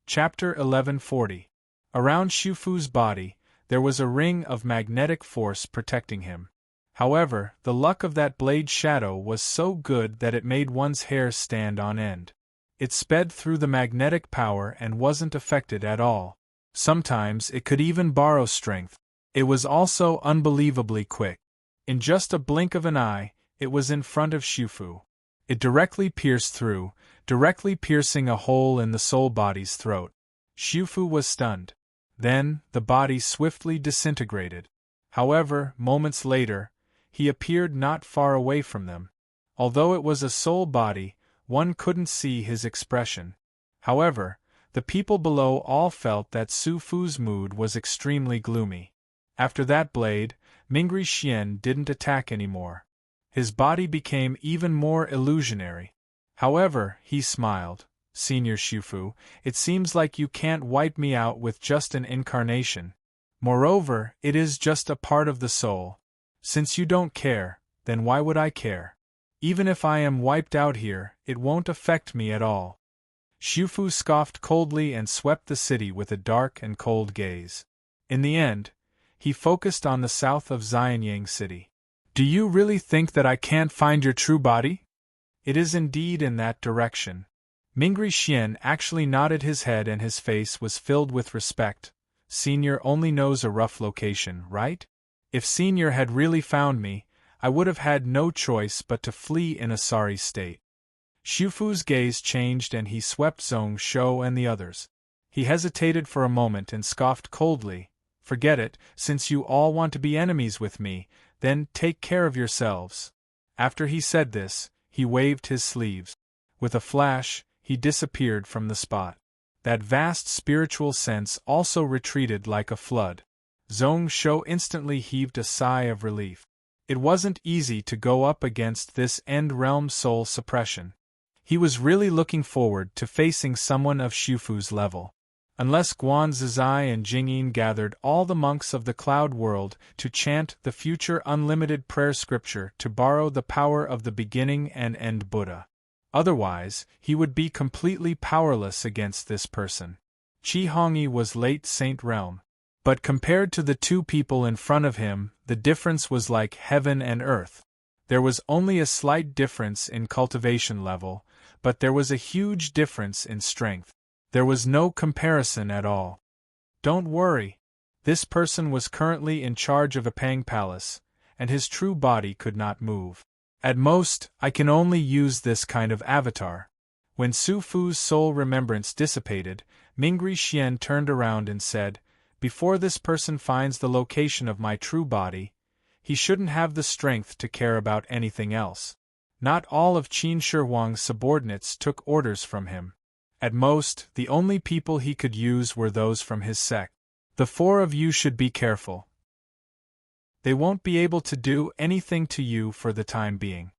Chapter 1140. Around Shufu's body, there was a ring of magnetic force protecting him. However, the luck of that blade shadow was so good that it made one's hair stand on end. It sped through the magnetic power and wasn't affected at all. Sometimes it could even borrow strength. It was also unbelievably quick. In just a blink of an eye, it was in front of Shufu. It directly pierced through, directly piercing a hole in the soul body's throat. Shufu was stunned. Then, the body swiftly disintegrated. However, moments later, he appeared not far away from them. Although it was a soul body, one couldn't see his expression. However, the people below all felt that Shufu's mood was extremely gloomy. After that blade, Mingri Xian didn't attack anymore. His body became even more illusionary. However, he smiled. Senior Shufu, it seems like you can't wipe me out with just an incarnation. Moreover, it is just a part of the soul. Since you don't care, then why would I care? Even if I am wiped out here, it won't affect me at all. Shufu scoffed coldly and swept the city with a dark and cold gaze. In the end, he focused on the south of Xianyang City. Do you really think that I can't find your true body? It is indeed in that direction. Mingri Xian actually nodded his head and his face was filled with respect. Senior only knows a rough location, right? If Senior had really found me, I would have had no choice but to flee in a sorry state. Shufu's gaze changed and he swept Zhong Shou and the others. He hesitated for a moment and scoffed coldly. Forget it, since you all want to be enemies with me, then take care of yourselves. After he said this, he waved his sleeves. With a flash, he disappeared from the spot. That vast spiritual sense also retreated like a flood. Zhong Shou instantly heaved a sigh of relief. It wasn't easy to go up against this end-realm soul suppression. He was really looking forward to facing someone of Shufu's level. Unless Guan Zizai and Jingyin gathered all the monks of the cloud world to chant the future unlimited prayer scripture to borrow the power of the beginning and end Buddha. Otherwise, he would be completely powerless against this person. Qi Hongyi was late Saint Realm. But compared to the two people in front of him, the difference was like heaven and earth. There was only a slight difference in cultivation level, but there was a huge difference in strength. There was no comparison at all. Don't worry. This person was currently in charge of Apang Palace, and his true body could not move. At most, I can only use this kind of avatar. When Shufu's soul remembrance dissipated, Mingri Xian turned around and said, before this person finds the location of my true body, he shouldn't have the strength to care about anything else. Not all of Qin Shi Huang's subordinates took orders from him. At most, the only people he could use were those from his sect. The four of you should be careful. They won't be able to do anything to you for the time being.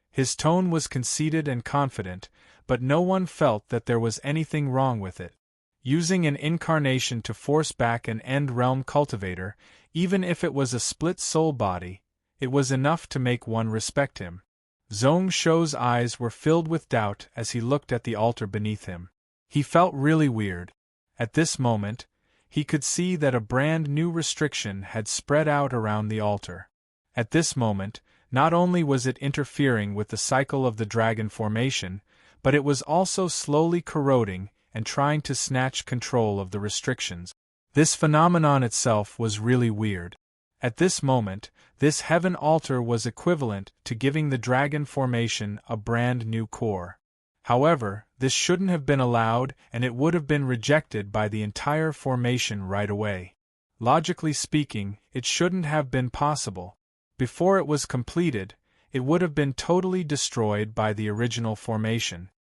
His tone was conceited and confident, but no one felt that there was anything wrong with it. Using an incarnation to force back an end-realm cultivator, even if it was a split soul body, it was enough to make one respect him. Zhong Shou's eyes were filled with doubt as he looked at the altar beneath him. He felt really weird. At this moment, he could see that a brand new restriction had spread out around the altar. At this moment, not only was it interfering with the cycle of the dragon formation, but it was also slowly corroding and trying to snatch control of the restrictions. This phenomenon itself was really weird. At this moment, this heaven altar was equivalent to giving the dragon formation a brand new core. However, this shouldn't have been allowed and it would have been rejected by the entire formation right away. Logically speaking, it shouldn't have been possible. Before it was completed, it would have been totally destroyed by the original formation.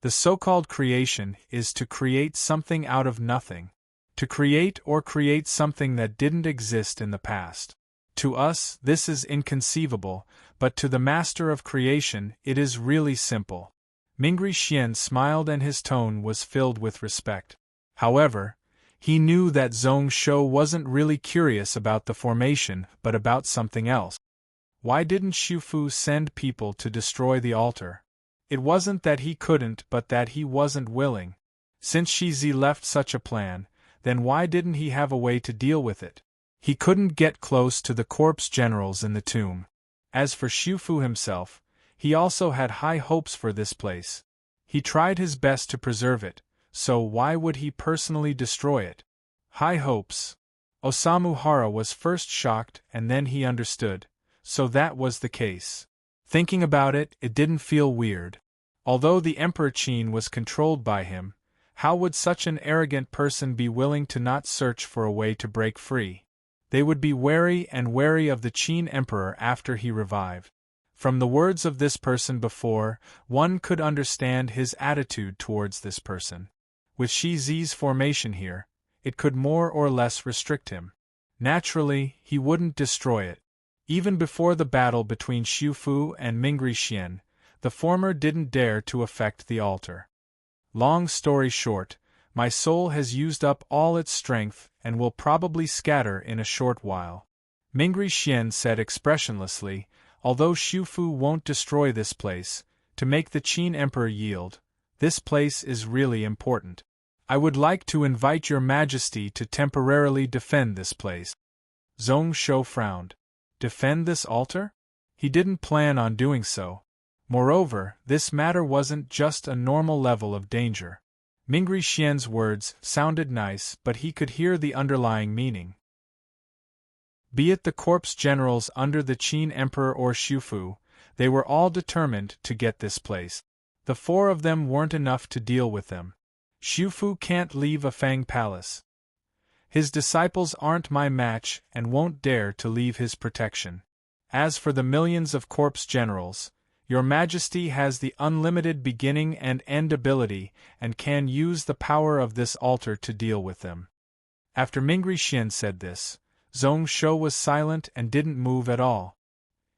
The so-called creation is to create something out of nothing. To create or create something that didn't exist in the past. To us, this is inconceivable, but to the master of creation, it is really simple. Mingri Xian smiled and his tone was filled with respect. However, he knew that Zhong Shou wasn't really curious about the formation but about something else. Why didn't Shufu send people to destroy the altar? It wasn't that he couldn't but that he wasn't willing. Since Shizi left such a plan, then why didn't he have a way to deal with it? He couldn't get close to the corpse generals in the tomb. As for Xiufu himself, he also had high hopes for this place. He tried his best to preserve it, so why would he personally destroy it? High hopes. Osamu Hara was first shocked and then he understood, so that was the case. Thinking about it, it didn't feel weird. Although the Emperor Qin was controlled by him, how would such an arrogant person be willing to not search for a way to break free? They would be wary of the Qin Emperor after he revived. From the words of this person before, one could understand his attitude towards this person. With Shi Zi's formation here, it could more or less restrict him. Naturally, he wouldn't destroy it. Even before the battle between Xiufu and Mingri Xian, the former didn't dare to affect the altar. Long story short, my soul has used up all its strength and will probably scatter in a short while. Mingri Xian said expressionlessly, although Xiufu won't destroy this place, to make the Qin Emperor yield, this place is really important. I would like to invite your majesty to temporarily defend this place. Zhong Shou frowned. Defend this altar? He didn't plan on doing so. Moreover, this matter wasn't just a normal level of danger. Mingri Xian's words sounded nice, but he could hear the underlying meaning. Be it the corpse generals under the Qin Emperor or Xiufu, they were all determined to get this place. The four of them weren't enough to deal with them. Xiufu can't leave a Fang palace. His disciples aren't my match and won't dare to leave his protection. As for the millions of corpse generals, Your Majesty has the unlimited beginning and end ability and can use the power of this altar to deal with them. After Mingri Xian said this, Zhong Shou was silent and didn't move at all.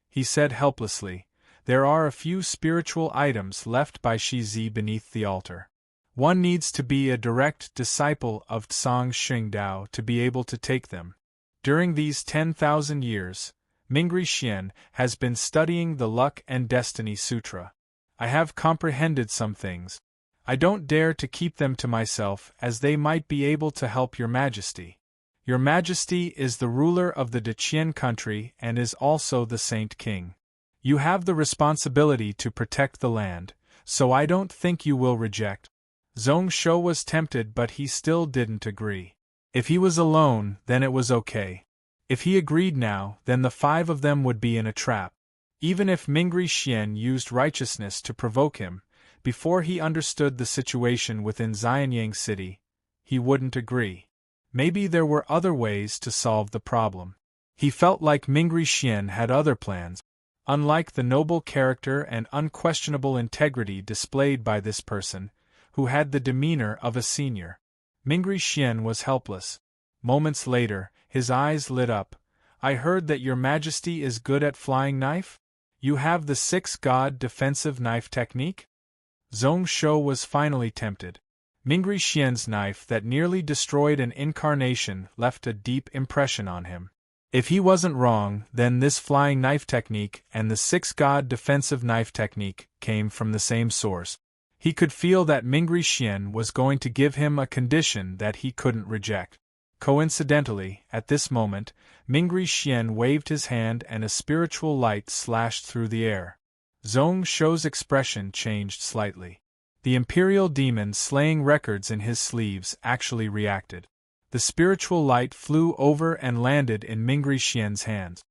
He said helplessly, "There are a few spiritual items left by Shizi beneath the altar. One needs to be a direct disciple of Tsang Xingdao to be able to take them. During these 10,000 years, Mingri Xian has been studying the Luck and Destiny Sutra. I have comprehended some things. I don't dare to keep them to myself as they might be able to help Your Majesty. Your Majesty is the ruler of the Deqian country and is also the Saint King. You have the responsibility to protect the land, so I don't think you will reject." Zhong Shou was tempted, but he still didn't agree. If he was alone, then it was okay. If he agreed now, then the five of them would be in a trap. Even if Mingri Xian used righteousness to provoke him, before he understood the situation within Xianyang City, he wouldn't agree. Maybe there were other ways to solve the problem. He felt like Mingri Xian had other plans. Unlike the noble character and unquestionable integrity displayed by this person, who had the demeanor of a senior, Mingri Xian was helpless. Moments later, his eyes lit up. "I heard that Your Majesty is good at flying knife? You have the 6-god defensive knife technique?" Zhong Shou was finally tempted. Mingri Xian's knife that nearly destroyed an incarnation left a deep impression on him. If he wasn't wrong, then this flying knife technique and the 6-god defensive knife technique came from the same source. He could feel that Mingri Xian was going to give him a condition that he couldn't reject. Coincidentally, at this moment, Mingri Xian waved his hand and a spiritual light slashed through the air. Zhong Shou's expression changed slightly. The Imperial Demon slaying records in his sleeves actually reacted. The spiritual light flew over and landed in Mingri Xian's hands.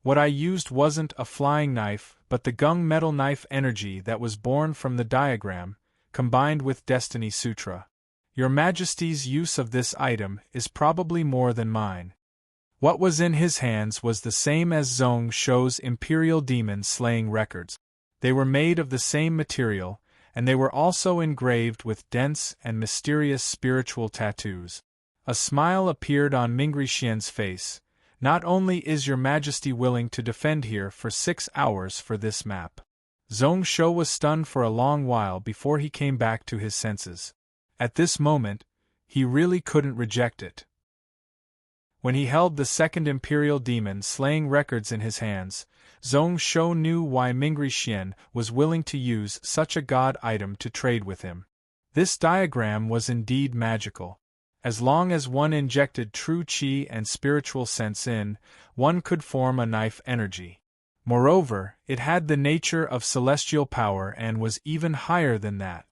What I used wasn't a flying knife, but the gung metal knife energy that was born from the diagram, combined with Destiny Sutra. Your Majesty's use of this item is probably more than mine." What was in his hands was the same as Zhong Shou's Imperial Demon slaying records. They were made of the same material, and they were also engraved with dense and mysterious spiritual tattoos. A smile appeared on Mingri Xian's face. "Not only is Your Majesty willing to defend here for 6 hours for this map." Zhong Shou was stunned for a long while before he came back to his senses. At this moment, he really couldn't reject it. When he held the second Imperial Demon slaying records in his hands, Zhong Shou knew why Mingri Xian was willing to use such a god item to trade with him. This diagram was indeed magical. As long as one injected true qi and spiritual sense in, one could form a knife energy. Moreover, it had the nature of celestial power and was even higher than that.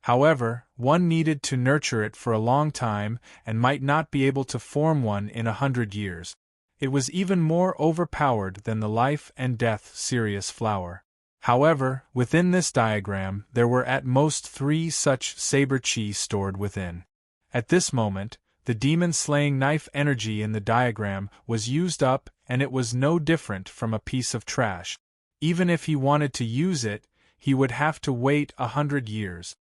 However, one needed to nurture it for a long time and might not be able to form one in 100 years. It was even more overpowered than the life and death Sirius flower. However, within this diagram there were at most 3 such saber chi stored within. At this moment, the demon-slaying knife energy in the diagram was used up, and it was no different from a piece of trash. Even if he wanted to use it, he would have to wait 100 years.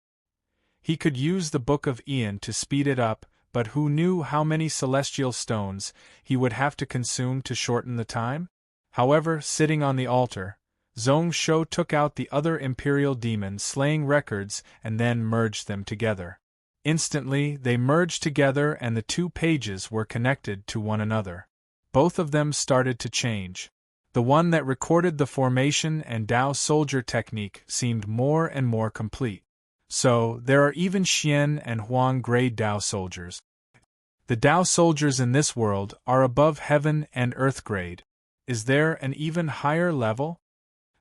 He could use the Book of Ian to speed it up, but who knew how many celestial stones he would have to consume to shorten the time? However, sitting on the altar, Zhong Shou took out the other imperial demon-slaying records and then merged them together. Instantly, they merged together and the 2 pages were connected to one another. Both of them started to change. The one that recorded the formation and Dao soldier technique seemed more and more complete. So, there are even Xian and Huang grade Dao soldiers. The Dao soldiers in this world are above heaven and earth grade. Is there an even higher level?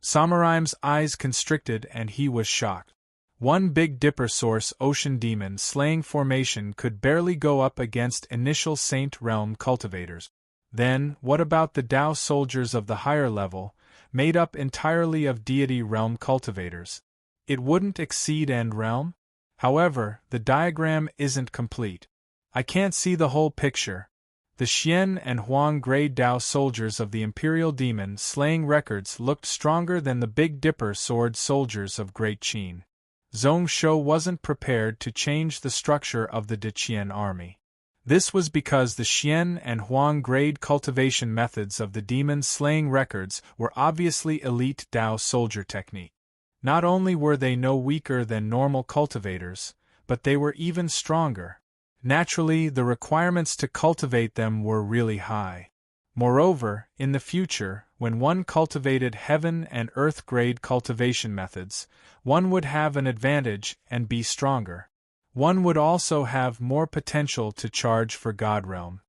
Samuraim's eyes constricted and he was shocked. One Big Dipper source ocean demon slaying formation could barely go up against initial Saint Realm cultivators. Then, what about the Dao soldiers of the higher level, made up entirely of deity realm cultivators? It wouldn't exceed End Realm? However, the diagram isn't complete. I can't see the whole picture. The Xian and Huang grade Dao soldiers of the Imperial Demon slaying records looked stronger than the Big Dipper sword soldiers of Great Qin. Zhong Shou wasn't prepared to change the structure of the Deqian army. This was because the Xian and Huang grade cultivation methods of the demon-slaying records were obviously elite Dao soldier technique. Not only were they no weaker than normal cultivators, but they were even stronger. Naturally, the requirements to cultivate them were really high. Moreover, in the future, when one cultivated heaven and earth grade cultivation methods, one would have an advantage and be stronger. One would also have more potential to charge for God Realm.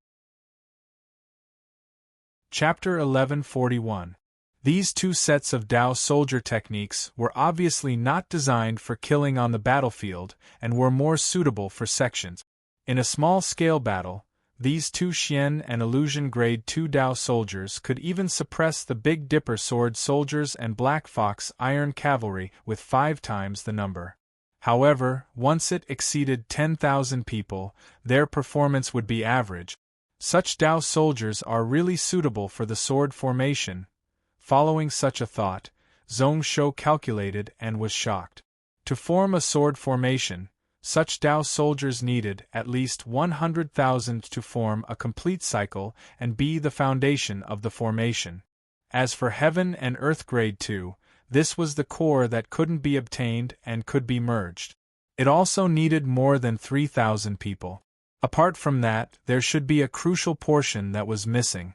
Chapter 1141. These 2 sets of Dao soldier techniques were obviously not designed for killing on the battlefield and were more suitable for sections. In a small-scale battle, these 2 Xian and Illusion Grade 2 Dao soldiers could even suppress the Big Dipper sword soldiers and Black Fox iron cavalry with 5 times the number. However, once it exceeded 10,000 people, their performance would be average. Such Dao soldiers are really suitable for the sword formation. Following such a thought, Zhong Shou calculated and was shocked. To form a sword formation, such Dao soldiers needed at least 100,000 to form a complete cycle and be the foundation of the formation. As for Heaven and Earth Grade 2, this was the core that couldn't be obtained and could be merged. It also needed more than 3,000 people. Apart from that, there should be a crucial portion that was missing.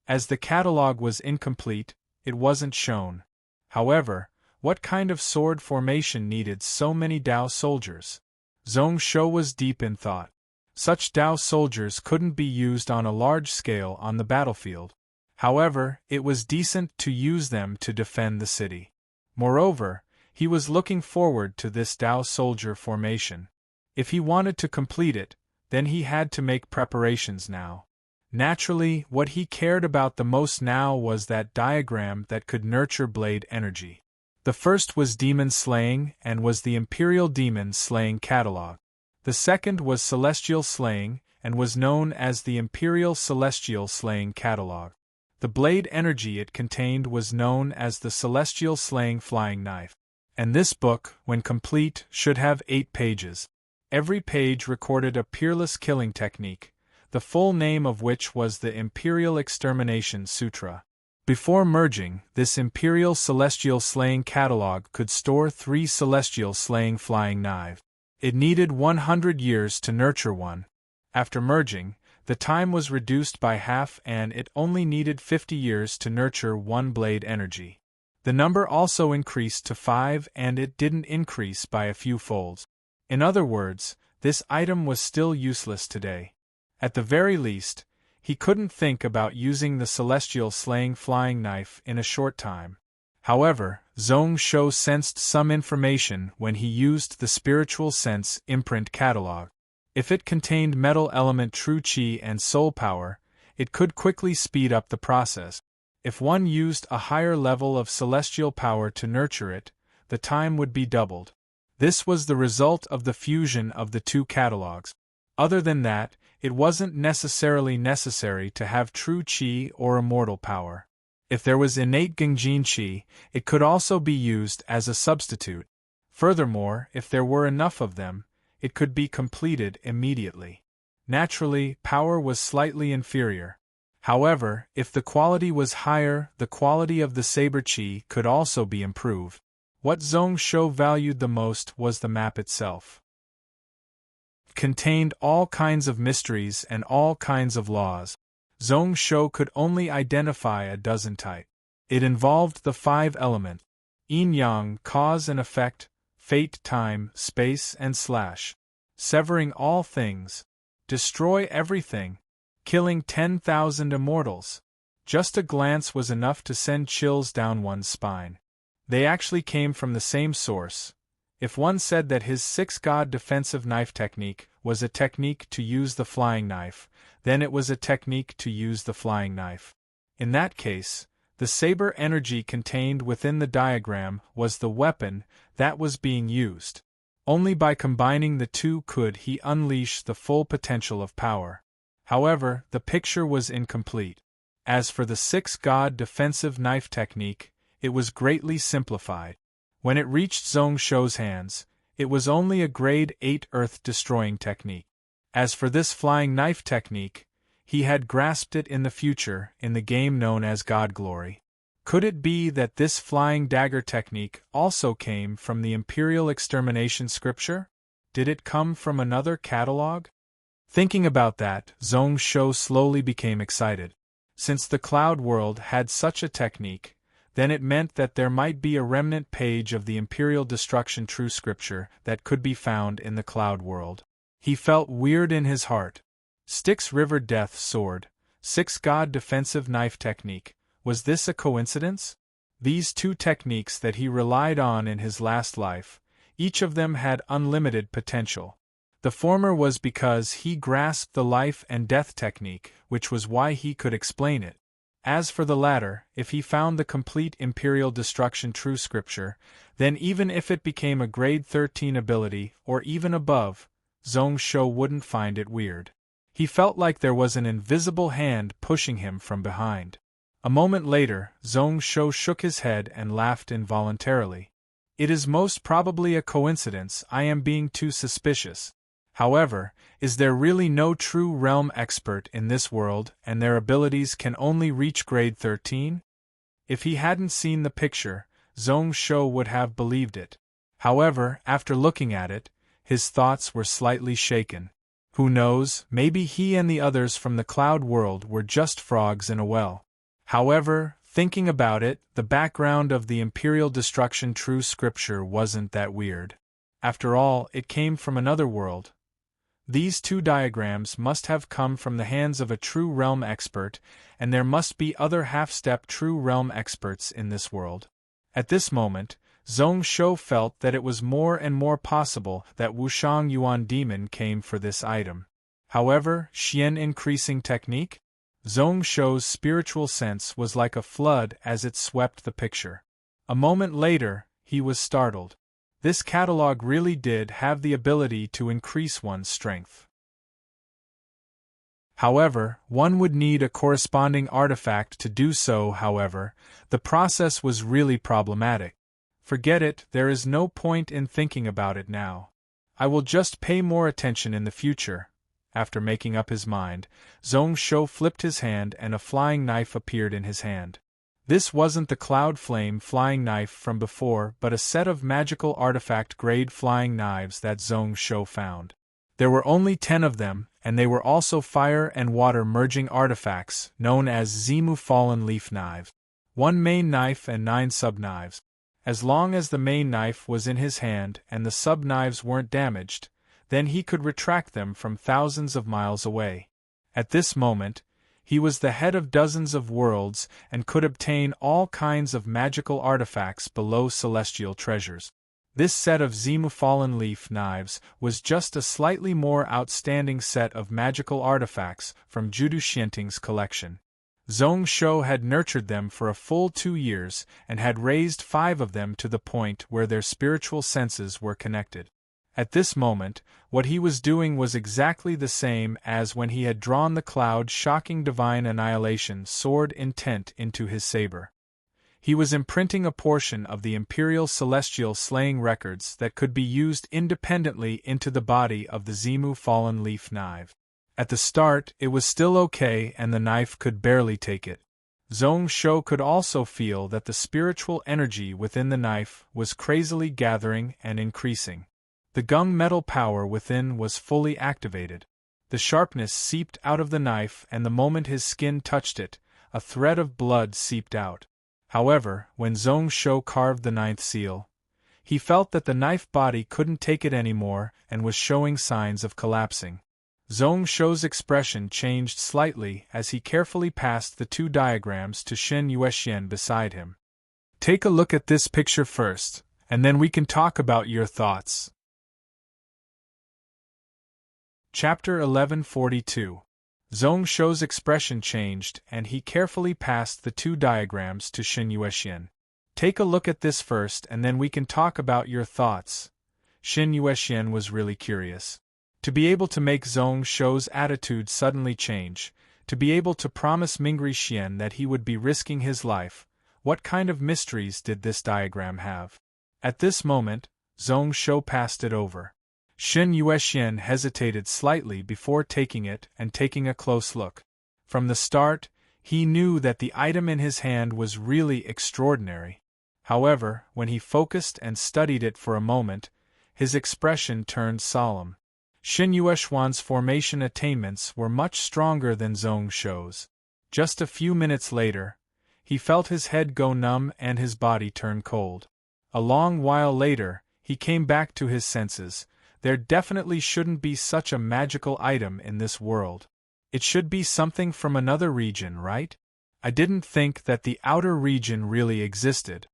As the catalogue was incomplete, it wasn't shown. However, what kind of sword formation needed so many Dao soldiers? Zhong Shou was deep in thought. Such Dao soldiers couldn't be used on a large scale on the battlefield. However, it was decent to use them to defend the city. Moreover, he was looking forward to this Dao soldier formation. If he wanted to complete it, then he had to make preparations now. Naturally, what he cared about the most now was that diagram that could nurture blade energy. The first was demon slaying and was the Imperial Demon Slaying Catalog. The second was celestial slaying and was known as the Imperial Celestial Slaying Catalog. The blade energy it contained was known as the Celestial Slaying Flying Knife. And this book, when complete, should have 8 pages. Every page recorded a peerless killing technique, the full name of which was the Imperial Extermination Sutra. Before merging, this Imperial Celestial Slaying Catalog could store 3 Celestial Slaying Flying Knives. It needed 100 years to nurture one. After merging, the time was reduced by half and it only needed 50 years to nurture 1 blade energy. The number also increased to 5 and it didn't increase by a few folds. In other words, this item was still useless today. At the very least, he couldn't think about using the celestial slaying flying knife in a short time. However, Zhong Shou sensed some information when he used the spiritual sense imprint catalog. If it contained metal element true qi and soul power, it could quickly speed up the process. If one used a higher level of celestial power to nurture it, the time would be doubled. This was the result of the fusion of the two catalogs. Other than that, it wasn't necessarily necessary to have true qi or immortal power. If there was innate Gengjin qi, it could also be used as a substitute. Furthermore, if there were enough of them, it could be completed immediately. Naturally, power was slightly inferior. However, if the quality was higher, the quality of the saber qi could also be improved. What Zhong Shou valued the most was the map itself. It contained all kinds of mysteries and all kinds of laws. Zhong Shou could only identify a dozen types. It involved the 5 elements: yin-yang, cause and effect, fate, time, space, and slash. Severing all things. Destroy everything. Killing 10,000 immortals. Just a glance was enough to send chills down one's spine. They actually came from the same source. If one said that his 6-god defensive knife technique was a technique to use the flying knife, then it was a technique to use the flying knife. In that case, the saber energy contained within the diagram was the weapon that was being used. Only by combining the two could he unleash the full potential of power. However, the picture was incomplete. As for the 6-god defensive knife technique, it was greatly simplified. When it reached Zhong Shou's hands, it was only a grade 8 earth-destroying technique. As for this flying knife technique, he had grasped it in the future in the game known as God Glory. Could it be that this flying dagger technique also came from the Imperial Extermination scripture? Did it come from another catalog? Thinking about that, Zhong Shou slowly became excited. Since the Cloud World had such a technique, then it meant that there might be a remnant page of the Imperial Destruction True Scripture that could be found in the Cloud World. He felt weird in his heart. Styx River Death Sword, 6-god defensive knife technique. Was this a coincidence? These two techniques that he relied on in his last life, each of them had unlimited potential. The former was because he grasped the life and death technique, which was why he could explain it. As for the latter, if he found the complete Imperial Destruction True Scripture, then even if it became a grade 13 ability, or even above, Zhong Shou wouldn't find it weird. He felt like there was an invisible hand pushing him from behind. A moment later, Zhong Shou shook his head and laughed involuntarily. It is most probably a coincidence. I am being too suspicious. However, is there really no true realm expert in this world and their abilities can only reach grade 13? If he hadn't seen the picture, Zhong Shou would have believed it. However, after looking at it, his thoughts were slightly shaken. Who knows, maybe he and the others from the Cloud World were just frogs in a well. However, thinking about it, the background of the Imperial Destruction True Scripture wasn't that weird. After all, it came from another world. These two diagrams must have come from the hands of a true realm expert, and there must be other half-step true realm experts in this world. At this moment, Zhong Shou felt that it was more and more possible that Wushang Yuan Demon came for this item. However, Xian increasing technique? Zhong Shou's spiritual sense was like a flood as it swept the picture. A moment later, he was startled. This catalog really did have the ability to increase one's strength. However, one would need a corresponding artifact to do so. However, the process was really problematic. Forget it, there is no point in thinking about it now. I will just pay more attention in the future. After making up his mind, Zhong Shou flipped his hand and a flying knife appeared in his hand. This wasn't the Cloud Flame flying knife from before but a set of magical artifact-grade flying knives that Zhong Shou found. There were only 10 of them, and they were also fire and water merging artifacts known as Zimu Fallen Leaf Knives. 1 main knife and 9 sub-knives. As long as the main knife was in his hand and the sub-knives weren't damaged, then he could retract them from thousands of miles away. At this moment, he was the head of dozens of worlds and could obtain all kinds of magical artifacts below celestial treasures. This set of Zimu fallen leaf knives was just a slightly more outstanding set of magical artifacts from Judu Xianting's collection. Zhong Shou had nurtured them for a full 2 years and had raised 5 of them to the point where their spiritual senses were connected. At this moment, what he was doing was exactly the same as when he had drawn the cloud-shocking divine annihilation sword intent into his saber. He was imprinting a portion of the imperial celestial slaying records that could be used independently into the body of the Zimu fallen leaf knife. At the start, it was still okay and the knife could barely take it. Zhong Shou could also feel that the spiritual energy within the knife was crazily gathering and increasing. The gung metal power within was fully activated. The sharpness seeped out of the knife, and the moment his skin touched it, a thread of blood seeped out. However, when Zhong Shou carved the 9th seal, he felt that the knife body couldn't take it anymore and was showing signs of collapsing. Zhong Shou's expression changed slightly as he carefully passed the 2 diagrams to Shen Yuexian beside him. "Take a look at this picture first, and then we can talk about your thoughts." Chapter 1142. Zhong Shou's expression changed and he carefully passed the 2 diagrams to Shen Yuexian. "Take a look at this first and then we can talk about your thoughts." Shen Yuexian was really curious. To be able to make Zhong Shou's attitude suddenly change, to be able to promise Mingri Xian that he would be risking his life, what kind of mysteries did this diagram have? At this moment, Zhong Shou passed it over. Shen Yuexian hesitated slightly before taking it and taking a close look. From the start, he knew that the item in his hand was really extraordinary. However, when he focused and studied it for a moment, his expression turned solemn. Shen Yuexian's formation attainments were much stronger than Zhong Shou's. Just a few minutes later, he felt his head go numb and his body turn cold. A long while later, he came back to his senses. There definitely shouldn't be such a magical item in this world. It should be something from another region, right? I didn't think that the outer region really existed.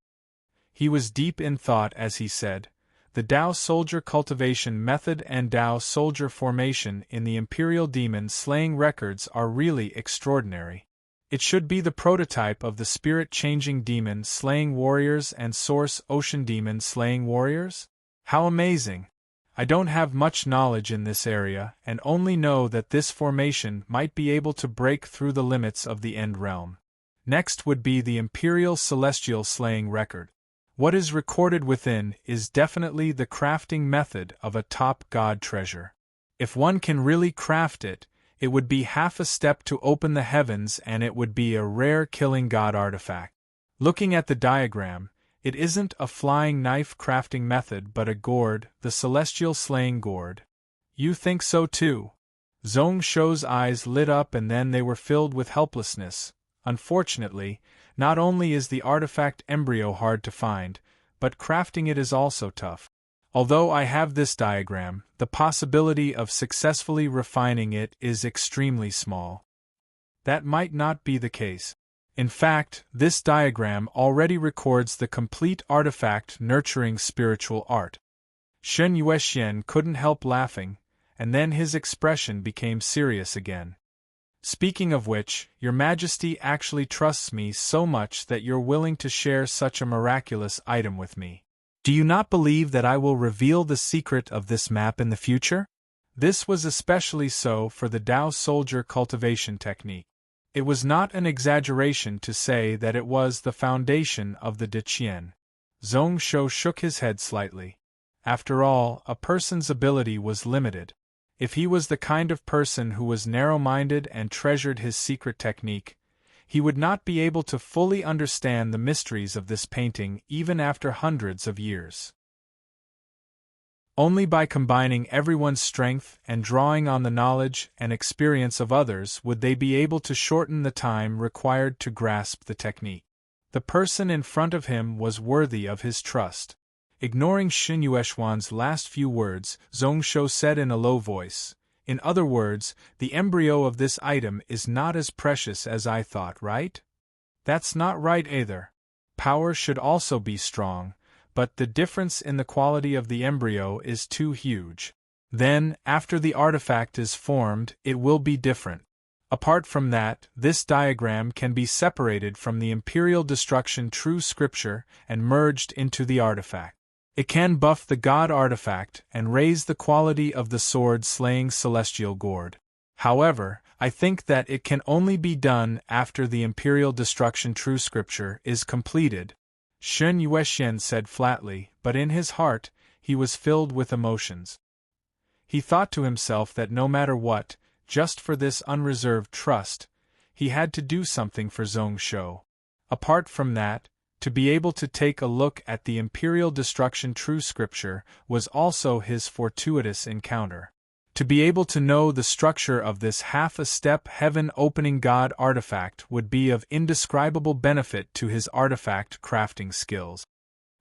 He was deep in thought as he said, "The Dao soldier cultivation method and Dao soldier formation in the Imperial Demon slaying records are really extraordinary. It should be the prototype of the spirit-changing demon slaying warriors and source ocean demon slaying warriors? How amazing! I don't have much knowledge in this area and only know that this formation might be able to break through the limits of the End Realm. Next would be the Imperial Celestial Slaying Record. What is recorded within is definitely the crafting method of a top god treasure. If one can really craft it, it would be half a step to open the heavens and it would be a rare killing god artifact. Looking at the diagram, it isn't a flying knife crafting method but a gourd, the celestial slaying gourd. You think so too?" Zhong Shou's eyes lit up and then they were filled with helplessness. Unfortunately, not only is the artifact embryo hard to find, but crafting it is also tough. Although I have this diagram, the possibility of successfully refining it is extremely small. That might not be the case. In fact, this diagram already records the complete artifact nurturing spiritual art. Shen Yuexian couldn't help laughing, and then his expression became serious again. "Speaking of which, Your Majesty actually trusts me so much that you're willing to share such a miraculous item with me. Do you not believe that I will reveal the secret of this map in the future?" This was especially so for the Dao soldier cultivation technique. It was not an exaggeration to say that it was the foundation of the De Qian. Zhong Shou shook his head slightly. After all, a person's ability was limited. If he was the kind of person who was narrow-minded and treasured his secret technique, he would not be able to fully understand the mysteries of this painting even after hundreds of years. Only by combining everyone's strength and drawing on the knowledge and experience of others would they be able to shorten the time required to grasp the technique. The person in front of him was worthy of his trust. Ignoring Shin Yueshuan's last few words, Zhongsho said in a low voice, "In other words, the embryo of this item is not as precious as I thought, right?" "That's not right either. Power should also be strong, but the difference in the quality of the embryo is too huge. Then, after the artifact is formed, it will be different. Apart from that, this diagram can be separated from the Imperial Destruction True Scripture and merged into the artifact. It can buff the God artifact and raise the quality of the sword-slaying celestial gourd. However, I think that it can only be done after the Imperial Destruction True Scripture is completed," Shen Yuexian said flatly, but in his heart, he was filled with emotions. He thought to himself that no matter what, just for this unreserved trust, he had to do something for Zhongsho. Apart from that, to be able to take a look at the Imperial Destruction True Scripture was also his fortuitous encounter. To be able to know the structure of this half-a-step heaven-opening God artifact would be of indescribable benefit to his artifact crafting skills.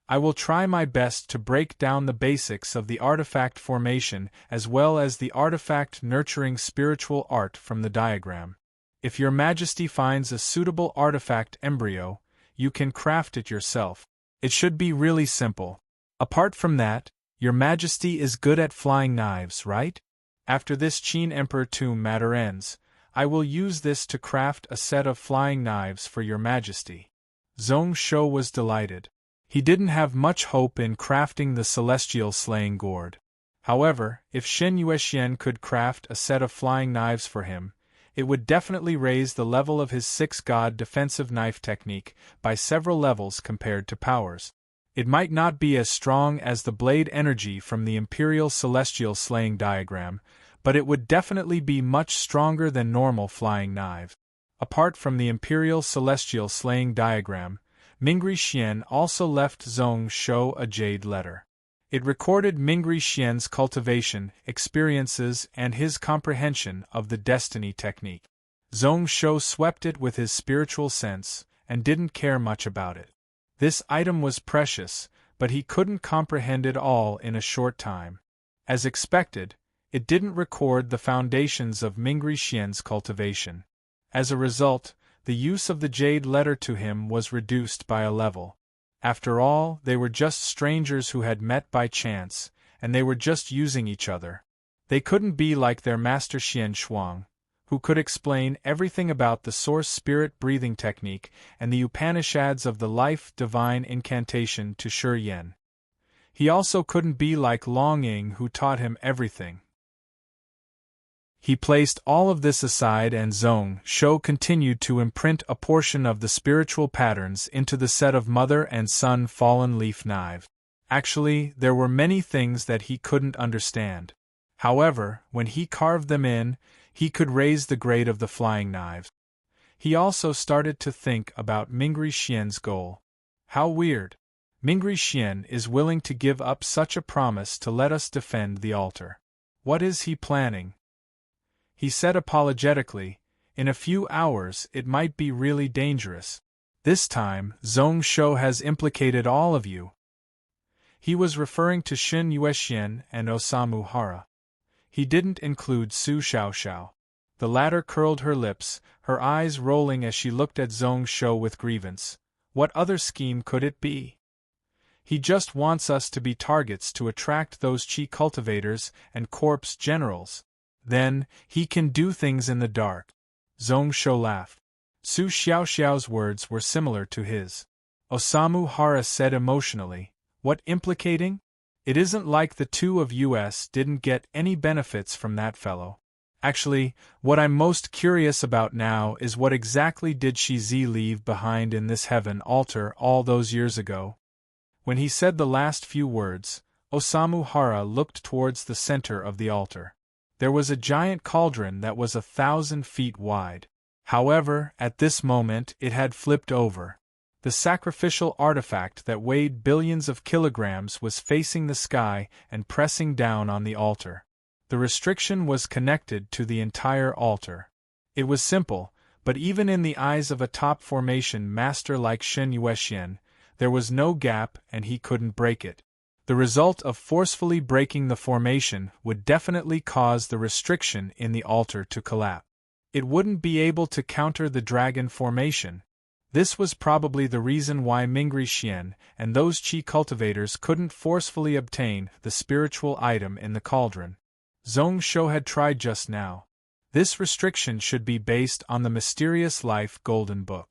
I will try my best to break down the basics of the artifact formation as well as the artifact nurturing spiritual art from the diagram. If Your Majesty finds a suitable artifact embryo, you can craft it yourself. It should be really simple. Apart from that, Your Majesty is good at flying knives, right? After this Qin Emperor tomb matter ends, I will use this to craft a set of flying knives for Your Majesty." Zhongsho was delighted. He didn't have much hope in crafting the celestial slaying gourd. However, if Shen Yuexian could craft a set of flying knives for him, it would definitely raise the level of his 6-god defensive knife technique by several levels compared to Powers. It might not be as strong as the blade energy from the Imperial Celestial Slaying diagram, but it would definitely be much stronger than normal flying knives. Apart from the Imperial Celestial Slaying diagram, Mingri Xian also left Zhongsho a jade letter. It recorded Mingri Xian's cultivation, experiences, and his comprehension of the destiny technique. Zhongsho swept it with his spiritual sense, and didn't care much about it. This item was precious, but he couldn't comprehend it all in a short time. As expected, it didn't record the foundations of Mingri Xian's cultivation. As a result, the use of the jade letter to him was reduced by a level. After all, they were just strangers who had met by chance, and they were just using each other. They couldn't be like their master Xian Shuang, who could explain everything about the source spirit breathing technique and the Upanishads of the life divine incantation to Shi Yan. He also couldn't be like Long Ying, who taught him everything. He placed all of this aside, and Zhongsho continued to imprint a portion of the spiritual patterns into the set of mother and son fallen leaf knives. Actually, there were many things that he couldn't understand. However, when he carved them in, he could raise the grade of the flying knives. He also started to think about Mingri Xian's goal. How weird. Mingri Xian is willing to give up such a promise to let us defend the altar. What is he planning? He said apologetically, "In a few hours it might be really dangerous. This time, Zhongsho has implicated all of you." He was referring to Shin Yuexian and Osamu Hara. He didn't include Su Xiaoxiao. The latter curled her lips, her eyes rolling as she looked at Zhongsho with grievance. What other scheme could it be? He just wants us to be targets to attract those Qi cultivators and corpse generals. Then, he can do things in the dark. Zhongsho laughed. Su Xiaoxiao's words were similar to his. Osamu Hara said emotionally, "What implicating? It isn't like the two of us didn't get any benefits from that fellow. Actually, what I'm most curious about now is what exactly did Shizi leave behind in this heaven altar all those years ago?" When he said the last few words, Osamu Hara looked towards the center of the altar. There was a giant cauldron that was 1,000 feet wide. However, at this moment it had flipped over. The sacrificial artifact that weighed billions of kilograms was facing the sky and pressing down on the altar. The restriction was connected to the entire altar. It was simple, But even in the eyes of a top formation master like Shen Yuexian, there was no gap and he couldn't break it. The result of forcefully breaking the formation would definitely cause the restriction in the altar to collapse. It wouldn't be able to counter the dragon formation. This was probably the reason why Mingri Xian and those Qi cultivators couldn't forcefully obtain the spiritual item in the cauldron. Zhong Shou had tried just now. This restriction should be based on the mysterious life golden book.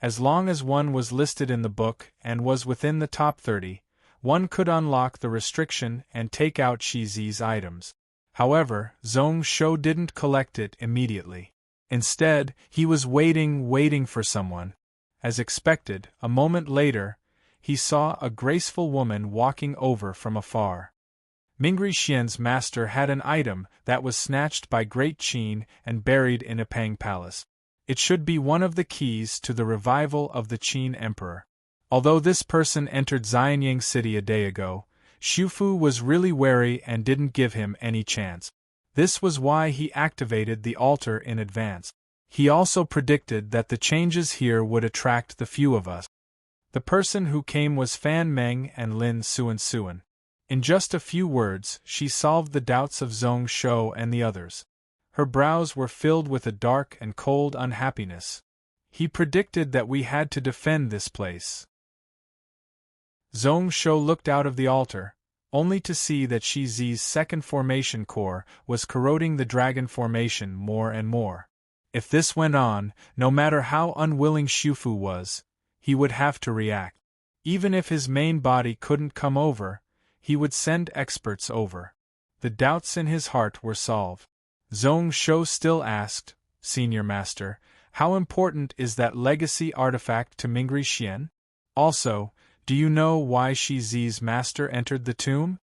As long as one was listed in the book and was within the top 30, one could unlock the restriction and take out Shi Zi's items. However, Zhong Shou didn't collect it immediately. Instead, he was waiting for someone. As expected, a moment later, he saw a graceful woman walking over from afar. Mingri Xian's master had an item that was snatched by Great Qin and buried in a Pang palace. It should be one of the keys to the revival of the Qin emperor. Although this person entered Xianyang City a day ago, Xufu was really wary and didn't give him any chance. This was why he activated the altar in advance. He also predicted that the changes here would attract the few of us. The person who came was Fan Meng and Lin Suan. In just a few words, she solved the doubts of Zhong Shou and the others. Her brows were filled with a dark and cold unhappiness. He predicted that we had to defend this place. Zhong Shou looked out of the altar, only to see that Shi Zi's second formation core was corroding the dragon formation more and more. If this went on, no matter how unwilling Xufu was, he would have to react. Even if his main body couldn't come over, he would send experts over. The doubts in his heart were solved. Zhong Shou still asked, Senior Master, how important is that legacy artifact to Mingri Xian? Also, do you know why Shi Zi's master entered the tomb?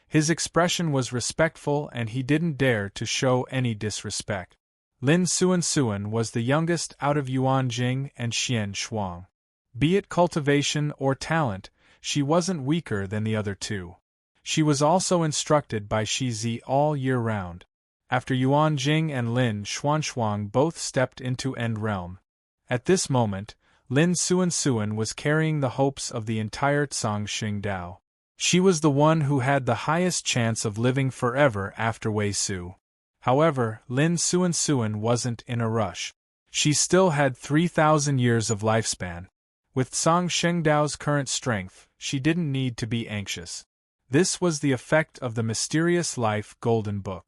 His expression was respectful and he didn't dare to show any disrespect. Lin Suan was the youngest out of Yuan Jing and Xian Shuang. Be it cultivation or talent, she wasn't weaker than the other two. She was also instructed by Shi Zi all year round. After Yuan Jing and Lin Xuan both stepped into End Realm. At this moment, Lin Suan was carrying the hopes of the entire Cangxing Dao. She was the one who had the highest chance of living forever after Wei Su. However, Lin Suan wasn't in a rush. She still had 3,000 years of lifespan. With Cangxing Dao's current strength, she didn't need to be anxious. This was the effect of the mysterious life golden book.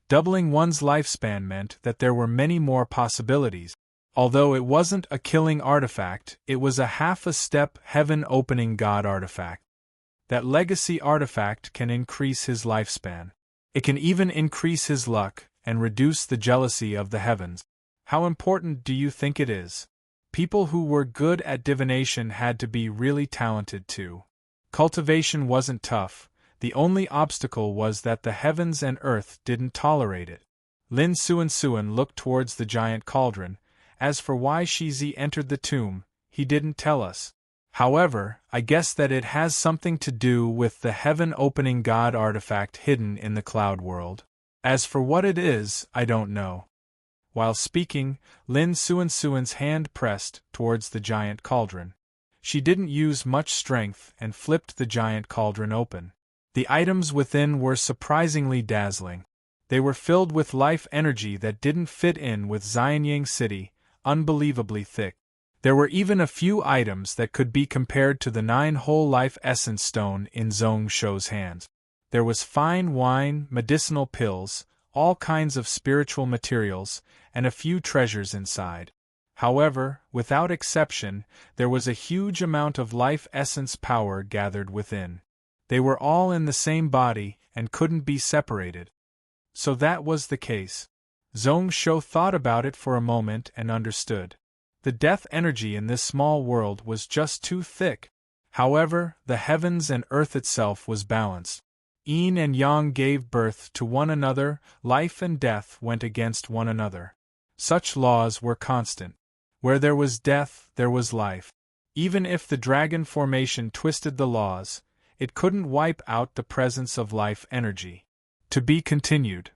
Doubling one's lifespan meant that there were many more possibilities. Although it wasn't a killing artifact, it was a half-a-step heaven-opening god artifact. That legacy artifact can increase his lifespan. It can even increase his luck and reduce the jealousy of the heavens. How important do you think it is? People who were good at divination had to be really talented too. Cultivation wasn't tough, the only obstacle was that the heavens and earth didn't tolerate it. Lin Suan looked towards the giant cauldron. As for why Shi Zi entered the tomb, he didn't tell us. However, I guess that it has something to do with the heaven-opening god artifact hidden in the cloud world. As for what it is, I don't know. While speaking, Lin Suan's hand pressed towards the giant cauldron. She didn't use much strength and flipped the giant cauldron open. The items within were surprisingly dazzling. They were filled with life energy that didn't fit in with Xianyang City, unbelievably thick. There were even a few items that could be compared to the 9 whole life essence stone in Zhong Shou's hands. There was fine wine, medicinal pills, all kinds of spiritual materials, and a few treasures inside. However, without exception, there was a huge amount of life essence power gathered within. They were all in the same body and couldn't be separated. So that was the case. Zhong Shou thought about it for a moment and understood. The death energy in this small world was just too thick. However, the heavens and earth itself was balanced. Yin and Yang gave birth to one another, life and death went against one another. Such laws were constant. Where there was death, there was life. Even if the dragon formation twisted the laws, it couldn't wipe out the presence of life energy. To be continued.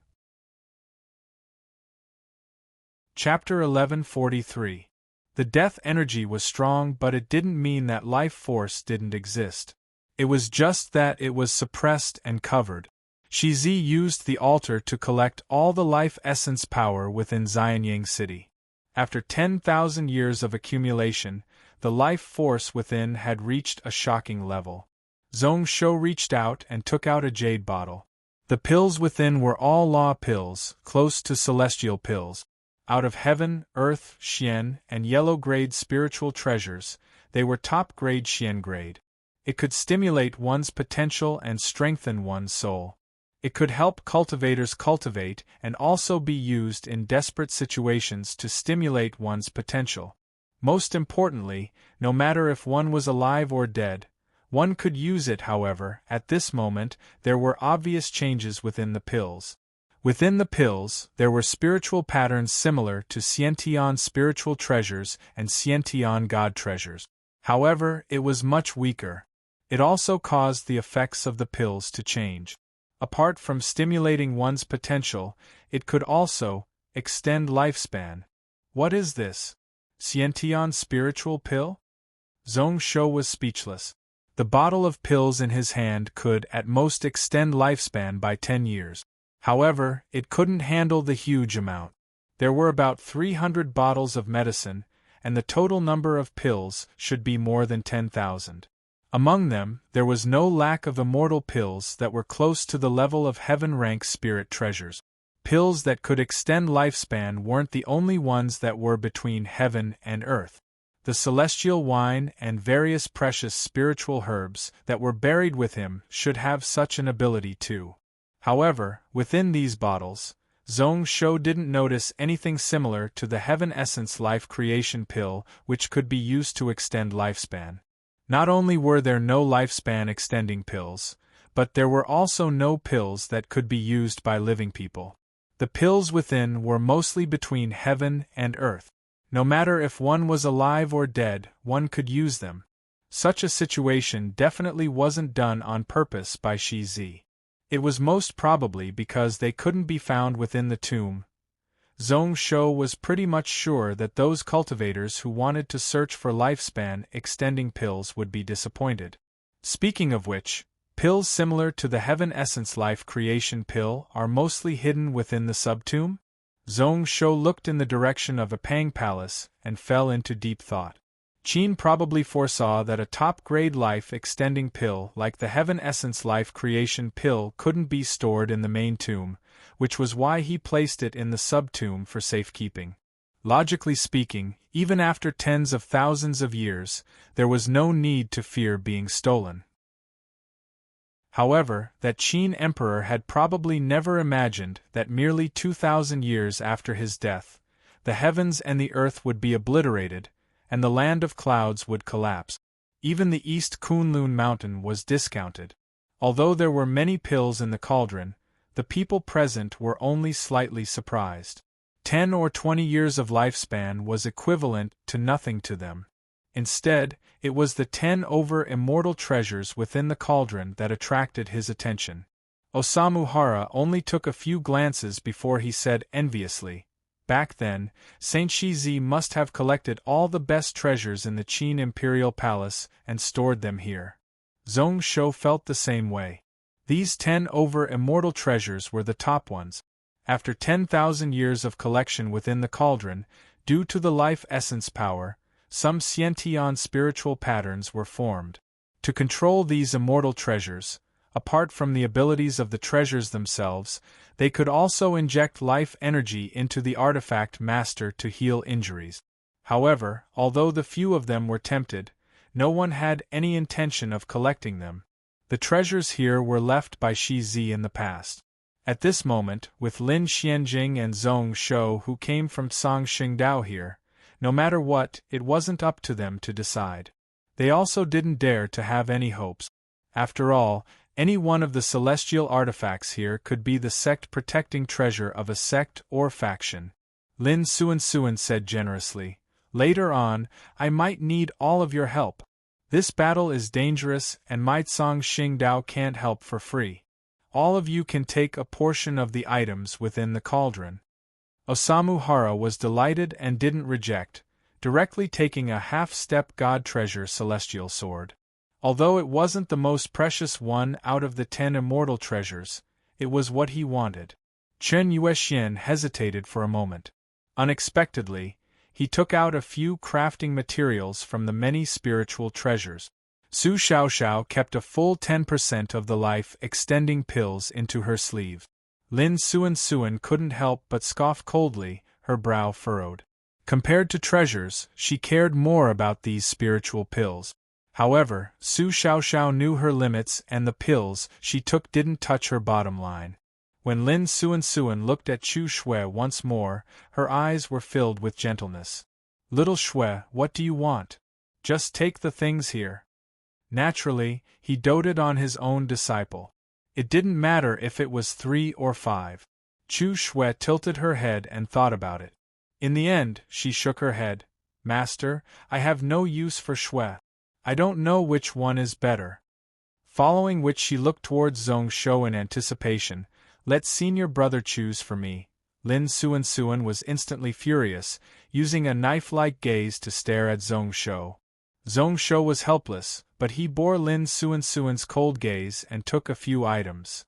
Chapter 1143. The death energy was strong, but it didn't mean that life force didn't exist. It was just that it was suppressed and covered. Shizi used the altar to collect all the life essence power within Xianyang City. After 10,000 years of accumulation, the life force within had reached a shocking level. Zhongshou reached out and took out a jade bottle. The pills within were all law pills, close to celestial pills. Out of heaven, earth, Xian, and yellow-grade spiritual treasures, they were top-grade Xian grade. It could stimulate one's potential and strengthen one's soul. It could help cultivators cultivate and also be used in desperate situations to stimulate one's potential. Most importantly, no matter if one was alive or dead, one could use it. However, at this moment, there were obvious changes within the pills. Within the pills, there were spiritual patterns similar to Xiantian spiritual treasures and Xiantian god treasures. However, it was much weaker. It also caused the effects of the pills to change. Apart from stimulating one's potential, it could also extend lifespan. What is this? Xiantian spiritual pill? Zhongshou was speechless. The bottle of pills in his hand could at most extend lifespan by 10 years. However, it couldn't handle the huge amount. There were about 300 bottles of medicine, and the total number of pills should be more than 10,000. Among them, there was no lack of immortal pills that were close to the level of heaven-rank spirit treasures. Pills that could extend lifespan weren't the only ones that were between heaven and earth. The celestial wine and various precious spiritual herbs that were buried with him should have such an ability too. However, within these bottles, Zhongshou didn't notice anything similar to the Heaven Essence Life Creation Pill, which could be used to extend lifespan. Not only were there no lifespan extending pills, but there were also no pills that could be used by living people. The pills within were mostly between heaven and earth. No matter if one was alive or dead, one could use them. Such a situation definitely wasn't done on purpose by Shizi. It was most probably because they couldn't be found within the tomb. Zhongshou was pretty much sure that those cultivators who wanted to search for lifespan-extending pills would be disappointed. Speaking of which, pills similar to the Heaven Essence Life Creation Pill are mostly hidden within the subtomb? Zhongshou looked in the direction of a Pang Palace and fell into deep thought. Qin probably foresaw that a top-grade life-extending pill like the Heaven Essence Life Creation Pill couldn't be stored in the main tomb, which was why he placed it in the sub-tomb for safekeeping. Logically speaking, even after tens of thousands of years, there was no need to fear being stolen. However, that Qin Emperor had probably never imagined that merely 2,000 years after his death, the heavens and the earth would be obliterated, and the land of clouds would collapse. Even the East Kunlun mountain was discounted. Although there were many pills in the cauldron, the people present were only slightly surprised. 10 or 20 years of lifespan was equivalent to nothing to them. Instead, it was the 10 immortal treasures within the cauldron that attracted his attention. Osamu Hara only took a few glances before he said enviously, "Back then, Saint Shizi must have collected all the best treasures in the Qin Imperial Palace and stored them here." Zhongshou felt the same way. These 10 immortal treasures were the top ones. After 10,000 years of collection within the cauldron, due to the life essence power, some Xiantian spiritual patterns were formed. To control these immortal treasures, apart from the abilities of the treasures themselves, they could also inject life energy into the artifact master to heal injuries. However, although the few of them were tempted, no one had any intention of collecting them. The treasures here were left by Shizi in the past. At this moment, with Lin Xianjing and Zhongshou who came from Songqingdao here, no matter what, it wasn't up to them to decide. They also didn't dare to have any hopes. After all, any one of the celestial artifacts here could be the sect-protecting treasure of a sect or faction. Lin Suan said generously, "Later on, I might need all of your help. This battle is dangerous and my Songqingdao can't help for free. All of you can take a portion of the items within the cauldron." Osamu Hara was delighted and didn't reject, directly taking a half-step god treasure celestial sword. Although it wasn't the most precious one out of the 10 immortal treasures, it was what he wanted. Chen Yuexian hesitated for a moment. Unexpectedly, he took out a few crafting materials from the many spiritual treasures. Su Xiaoxiao kept a full 10% of the life-extending pills into her sleeve. Lin Suan couldn't help but scoff coldly, her brow furrowed. Compared to treasures, she cared more about these spiritual pills. However, Su Xiaoxiao knew her limits and the pills she took didn't touch her bottom line. When Lin Suan looked at Chu Shui once more, her eyes were filled with gentleness. "Little Shui, what do you want? Just take the things here." Naturally, he doted on his own disciple. It didn't matter if it was 3 or 5. Chu Shui tilted her head and thought about it. In the end, she shook her head. "Master, I have no use for Shui. I don't know which one is better." Following which she looked towards Zhong Shou in anticipation. "Let senior brother choose for me." Lin Suan was instantly furious, using a knife-like gaze to stare at Zhong Shou. Zhong Shou was helpless, but he bore Lin Suan's cold gaze and took a few items.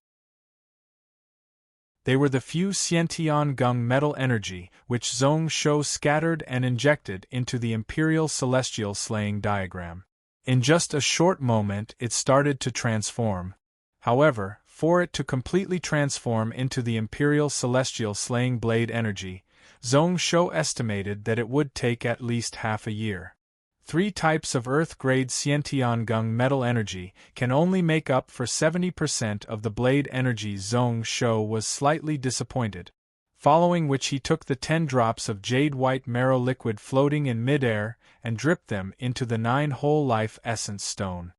They were the few Xiantian Gung metal energy, which Zhong Shou scattered and injected into the Imperial Celestial Slaying Diagram. In just a short moment it started to transform. However, for it to completely transform into the Imperial Celestial Slaying Blade energy, Zhong Shou estimated that it would take at least half a year. 3 types of Earth-grade Xiantian Gung metal energy can only make up for 70% of the blade energy. Zhong Shou was slightly disappointed. Following which he took the 10 drops of jade-white marrow liquid floating in mid-air and dripped them into the 9-hole life essence stone.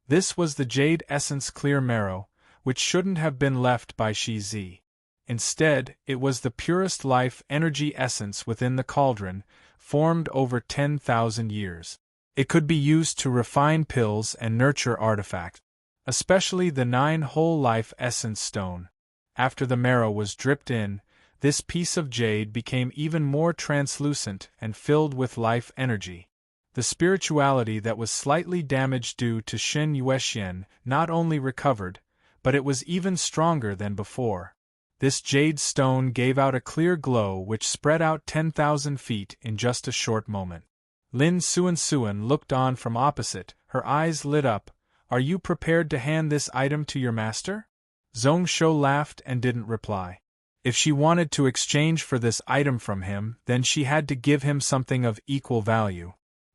This was the jade essence clear marrow, which shouldn't have been left by Shi Zi. Instead, it was the purest life energy essence within the cauldron, formed over 10,000 years. It could be used to refine pills and nurture artifacts, especially the 9-hole life essence stone. After the marrow was dripped in, this piece of jade became even more translucent and filled with life energy. The spirituality that was slightly damaged due to Shen Yuexian not only recovered, but it was even stronger than before. This jade stone gave out a clear glow which spread out 10,000 feet in just a short moment. Lin Suan looked on from opposite, her eyes lit up. "Are you prepared to hand this item to your master?" Zhong Shou laughed and didn't reply. If she wanted to exchange for this item from him, then she had to give him something of equal value.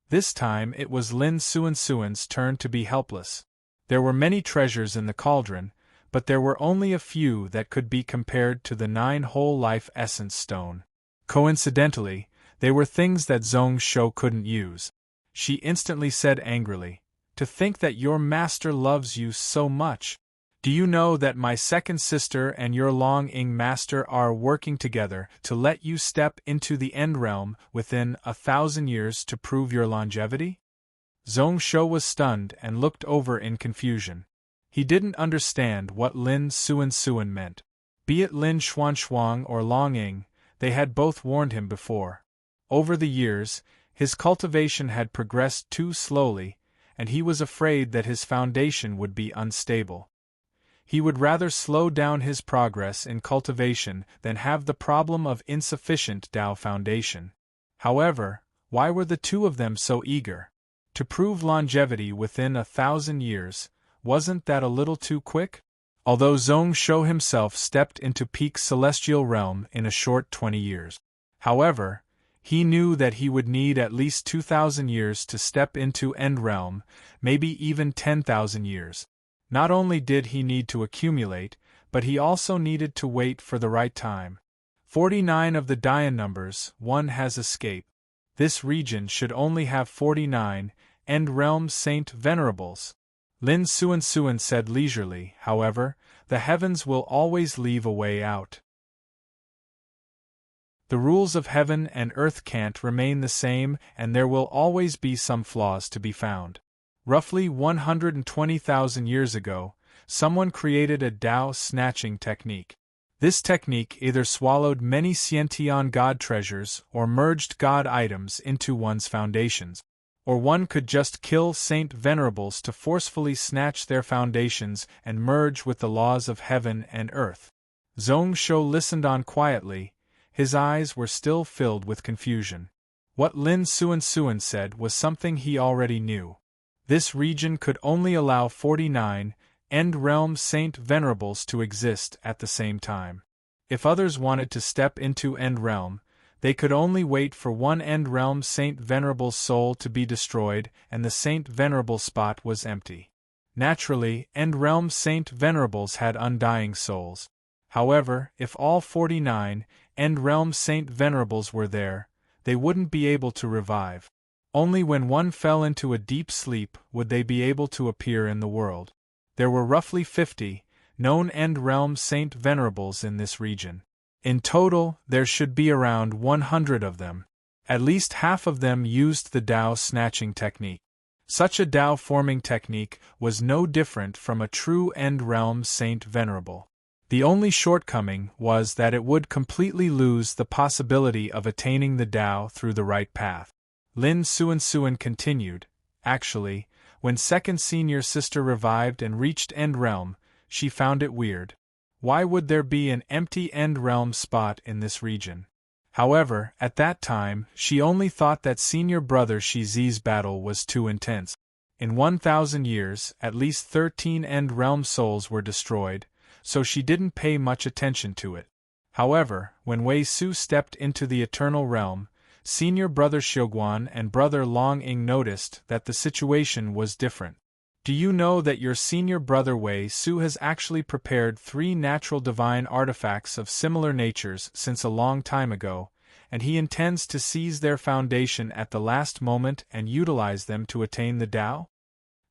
This time it was Lin Suan's turn to be helpless. There were many treasures in the cauldron, but there were only a few that could be compared to the 9-hole life essence stone. Coincidentally, they were things that Zhong Shou couldn't use. She instantly said angrily, "To think that your master loves you so much! Do you know that my second sister and your Long-Ing master are working together to let you step into the End Realm within 1,000 years to prove your longevity?" Zhong Shou was stunned and looked over in confusion. He didn't understand what Lin Suan meant. Be it Lin Xuanxuang or Long-Ing, they had both warned him before. Over the years, his cultivation had progressed too slowly, and he was afraid that his foundation would be unstable. He would rather slow down his progress in cultivation than have the problem of insufficient Tao foundation. However, why were the two of them so eager? To prove longevity within 1,000 years, wasn't that a little too quick? Although Zhong Shou himself stepped into peak celestial realm in a short 20 years. However, he knew that he would need at least 2,000 years to step into End Realm, maybe even 10,000 years. Not only did he need to accumulate, but he also needed to wait for the right time. 49 of the Dian numbers, one has escaped. This region should only have 49 End Realm Saint Venerables. Lin Suan said leisurely, "However, the heavens will always leave a way out. The rules of heaven and earth can't remain the same, and there will always be some flaws to be found." Roughly 120,000 years ago, someone created a Tao snatching technique. This technique either swallowed many Sciention God treasures or merged God items into one's foundations. Or one could just kill Saint Venerables to forcefully snatch their foundations and merge with the laws of heaven and earth. Zhong Shou listened on quietly, his eyes were still filled with confusion. What Lin Suan said was something he already knew. This region could only allow 49 End-Realm Saint Venerables to exist at the same time. If others wanted to step into End-Realm, they could only wait for one End-Realm Saint Venerable's soul to be destroyed and the Saint Venerable spot was empty. Naturally, End-Realm Saint Venerables had undying souls. However, if all 49 End-Realm Saint Venerables were there, they wouldn't be able to revive. Only when one fell into a deep sleep would they be able to appear in the world. There were roughly 50 known End-Realm Saint Venerables in this region. In total, there should be around 100 of them. At least half of them used the Dao snatching technique. Such a Dao forming technique was no different from a true End-Realm Saint Venerable. The only shortcoming was that it would completely lose the possibility of attaining the Dao through the right path. Lin Suan continued, actually, when second senior sister revived and reached End-Realm, she found it weird. Why would there be an empty End-Realm spot in this region? However, at that time, she only thought that senior brother Shizi's battle was too intense. In 1,000 years, at least 13 End-Realm souls were destroyed, so she didn't pay much attention to it. However, when Wei Su stepped into the Eternal Realm, senior brother Xiuguan and brother Long Ying noticed that the situation was different. Do you know that your senior brother Wei Su has actually prepared 3 natural divine artifacts of similar natures since a long time ago, and he intends to seize their foundation at the last moment and utilize them to attain the Dao?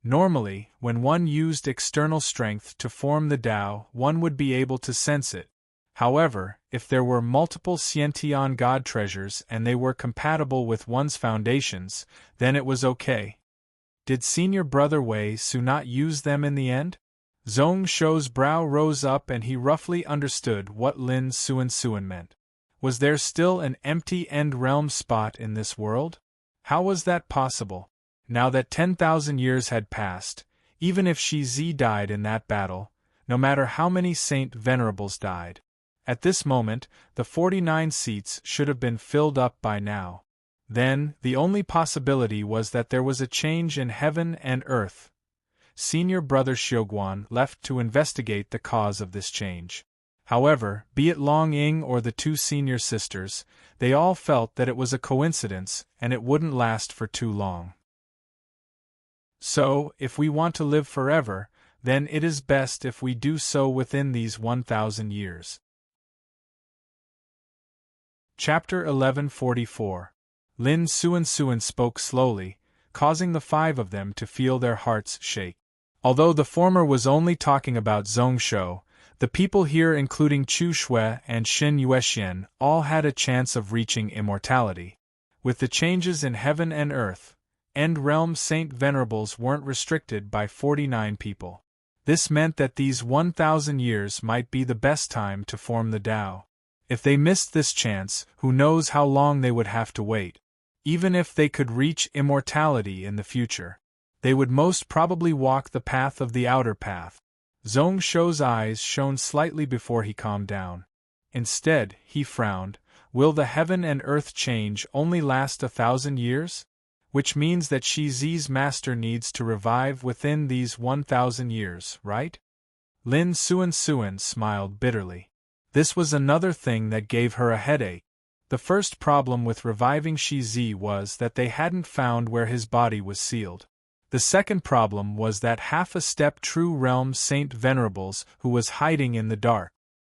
Normally, when one used external strength to form the Dao, one would be able to sense it. However, if there were multiple Sciention God treasures and they were compatible with one's foundations, then it was okay. Did senior brother Wei Su not use them in the end? Zhong Shou's brow rose up and he roughly understood what Lin Suan meant. Was there still an empty End-Realm spot in this world? How was that possible? Now that 10,000 years had passed, even if Shizi died in that battle, no matter how many Saint Venerables died. At this moment, the 49 seats should have been filled up by now. Then, the only possibility was that there was a change in heaven and earth. Senior brother Xiuguan left to investigate the cause of this change. However, be it Long Ying or the 2 senior sisters, they all felt that it was a coincidence and it wouldn't last for too long. So, if we want to live forever, then it is best if we do so within these 1,000 years. Chapter 1144. Lin Suan spoke slowly, causing the 5 of them to feel their hearts shake. Although the former was only talking about Zhong Shou, the people here including Chu Shui and Xin Yuexian all had a chance of reaching immortality. With the changes in heaven and earth, End-Realm Saint Venerables weren't restricted by 49 people. This meant that these 1,000 years might be the best time to form the Dao. If they missed this chance, who knows how long they would have to wait. Even if they could reach immortality in the future, they would most probably walk the path of the outer path. Zhong Shou's eyes shone slightly before he calmed down. Instead, he frowned. Will the heaven and earth change only last 1,000 years? Which means that Shizi's master needs to revive within these 1,000 years, right? Lin Suan smiled bitterly. This was another thing that gave her a headache. The first problem with reviving Shizi was that they hadn't found where his body was sealed. The second problem was that half-a-step true realm Saint Venerables who was hiding in the dark.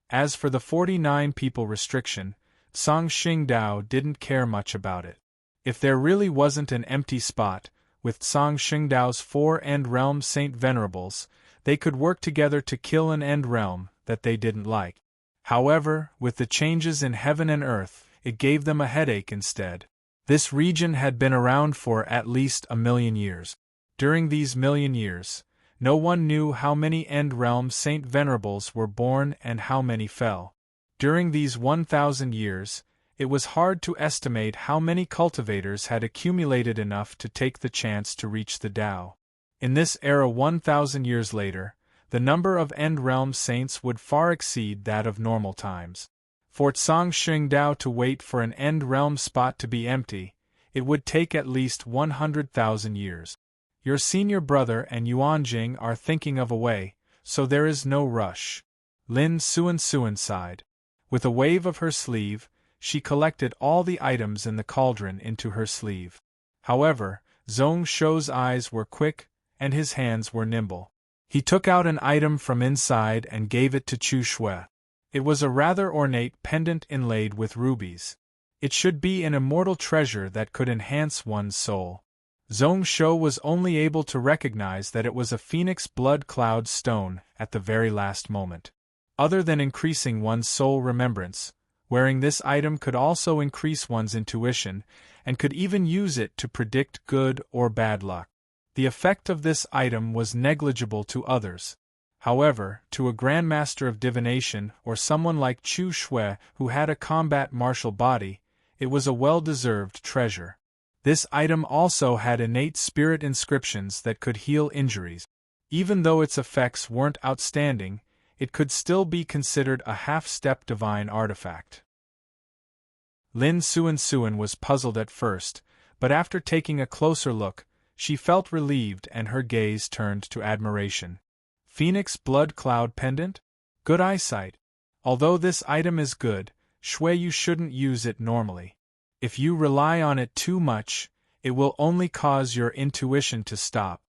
As for the 49 people restriction, Song Xingdao didn't care much about it. If there really wasn't an empty spot, with Song Xingdao's 4 End-Realm Saint Venerables, they could work together to kill an End-Realm that they didn't like. However, with the changes in heaven and earth, it gave them a headache instead. This region had been around for at least 1,000,000 years. During these 1,000,000 years, no one knew how many End-Realm Saint Venerables were born and how many fell. During these 1,000 years, it was hard to estimate how many cultivators had accumulated enough to take the chance to reach the Tao. In this era 1,000 years later, the number of End Realm saints would far exceed that of normal times. For Tsang Xingdao to wait for an End Realm spot to be empty, it would take at least 100,000 years. Your senior brother and Yuanjing are thinking of a way, so there is no rush. Lin Suan sighed. With a wave of her sleeve, she collected all the items in the cauldron into her sleeve. However, Zhong Shou's eyes were quick, and his hands were nimble. He took out an item from inside and gave it to Chu Shui. It was a rather ornate pendant inlaid with rubies. It should be an immortal treasure that could enhance one's soul. Zhong Shou was only able to recognize that it was a phoenix blood cloud stone at the very last moment. Other than increasing one's soul remembrance, wearing this item could also increase one's intuition, and could even use it to predict good or bad luck. The effect of this item was negligible to others. However, to a grandmaster of divination or someone like Chu Shui who had a combat martial body, it was a well-deserved treasure. This item also had innate spirit inscriptions that could heal injuries. Even though its effects weren't outstanding, it could still be considered a half-step divine artifact. Lin Suan was puzzled at first, but after taking a closer look, she felt relieved and her gaze turned to admiration. Phoenix blood cloud pendant? Good eyesight. Although this item is good, Shui, you shouldn't use it normally. If you rely on it too much, it will only cause your intuition to stop.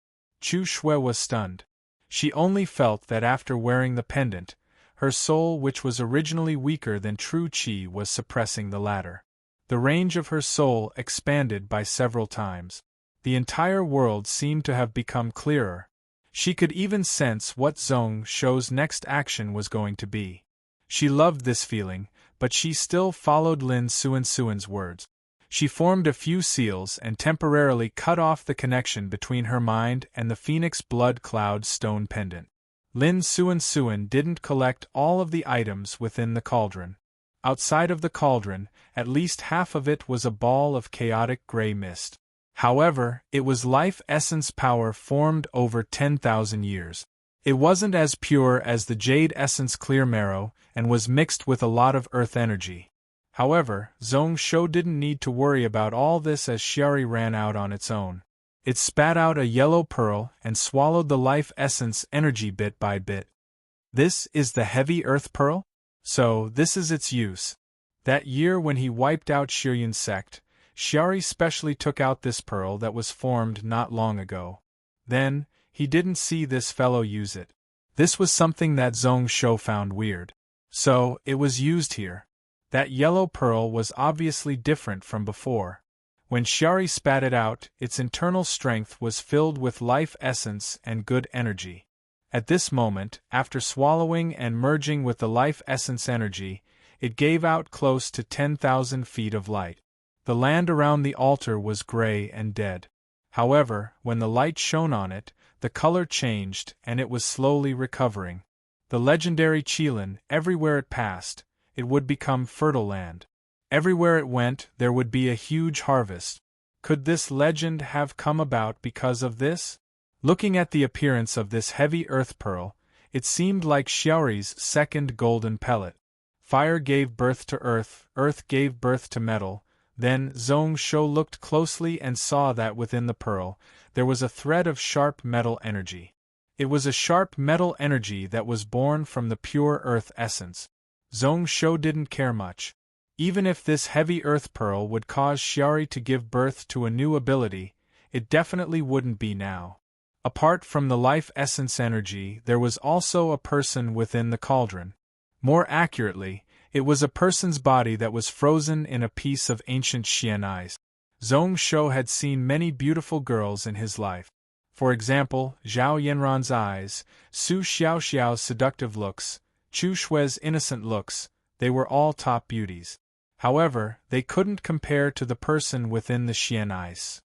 Chu Shui was stunned. She only felt that after wearing the pendant, her soul, which was originally weaker than true qi, was suppressing the latter. The range of her soul expanded by several times. The entire world seemed to have become clearer. She could even sense what Zhong Shou's next action was going to be. She loved this feeling, but she still followed Lin Suan's words. She formed a few seals and temporarily cut off the connection between her mind and the Phoenix Blood Cloud stone pendant. Lin Suan didn't collect all of the items within the cauldron. Outside of the cauldron, at least half of it was a ball of chaotic gray mist. However, it was life essence power formed over 10,000 years. It wasn't as pure as the jade essence clear marrow, and was mixed with a lot of earth energy. However, Zhong Shou didn't need to worry about all this as Xiari ran out on its own. It spat out a yellow pearl and swallowed the life essence energy bit by bit. This is the heavy earth pearl? So, this is its use. That year when he wiped out Shiryun's sect, Xiari specially took out this pearl that was formed not long ago. Then, he didn't see this fellow use it. This was something that Zhong Shou found weird. So, it was used here. That yellow pearl was obviously different from before. When Xiari spat it out, its internal strength was filled with life essence and good energy. At this moment, after swallowing and merging with the life essence energy, it gave out close to 10,000 feet of light. The land around the altar was gray and dead. However, when the light shone on it, the color changed and it was slowly recovering. The legendary Qilin, everywhere it passed, it would become fertile land. Everywhere it went, there would be a huge harvest. Could this legend have come about because of this? Looking at the appearance of this heavy earth pearl, it seemed like Xiaori's second golden pellet. Fire gave birth to earth, earth gave birth to metal. Then Zhong Shou looked closely and saw that within the pearl, there was a thread of sharp metal energy. It was a sharp metal energy that was born from the pure earth essence. Zhong Shou didn't care much. Even if this heavy earth pearl would cause Xiari to give birth to a new ability, it definitely wouldn't be now. Apart from the life essence energy, there was also a person within the cauldron. More accurately, it was a person's body that was frozen in a piece of ancient Xian ice. Zhong Shou had seen many beautiful girls in his life. For example, Zhao Yanran's eyes, Su Xiaoxiao's seductive looks, Chu Shui's innocent looks, they were all top beauties. However, they couldn't compare to the person within the Xian ice.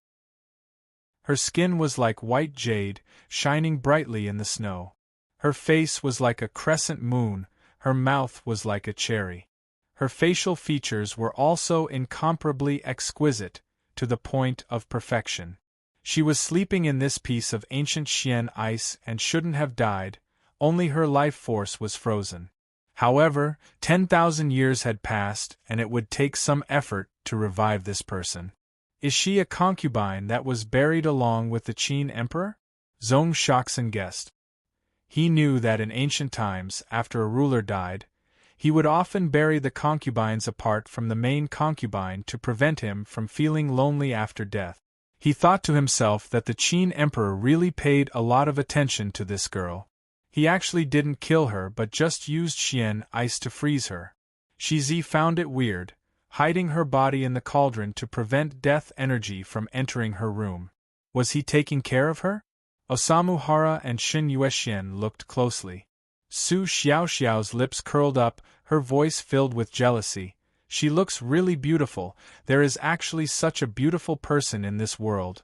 Her skin was like white jade, shining brightly in the snow. Her face was like a crescent moon, her mouth was like a cherry. Her facial features were also incomparably exquisite, to the point of perfection. She was sleeping in this piece of ancient Xian ice and shouldn't have died, only her life force was frozen. However, 10,000 years had passed and it would take some effort to revive this person. Is she a concubine that was buried along with the Qin emperor? Zhong Shaoxin guessed. He knew that in ancient times, after a ruler died, he would often bury the concubines apart from the main concubine to prevent him from feeling lonely after death. He thought to himself that the Qin emperor really paid a lot of attention to this girl. He actually didn't kill her but just used Xian ice to freeze her. Shizi found it weird, hiding her body in the cauldron to prevent death energy from entering her room. Was he taking care of her? Osamu Hara and Shin Yuexian looked closely. Su Xiaoxiao's lips curled up, her voice filled with jealousy. She looks really beautiful, there is actually such a beautiful person in this world.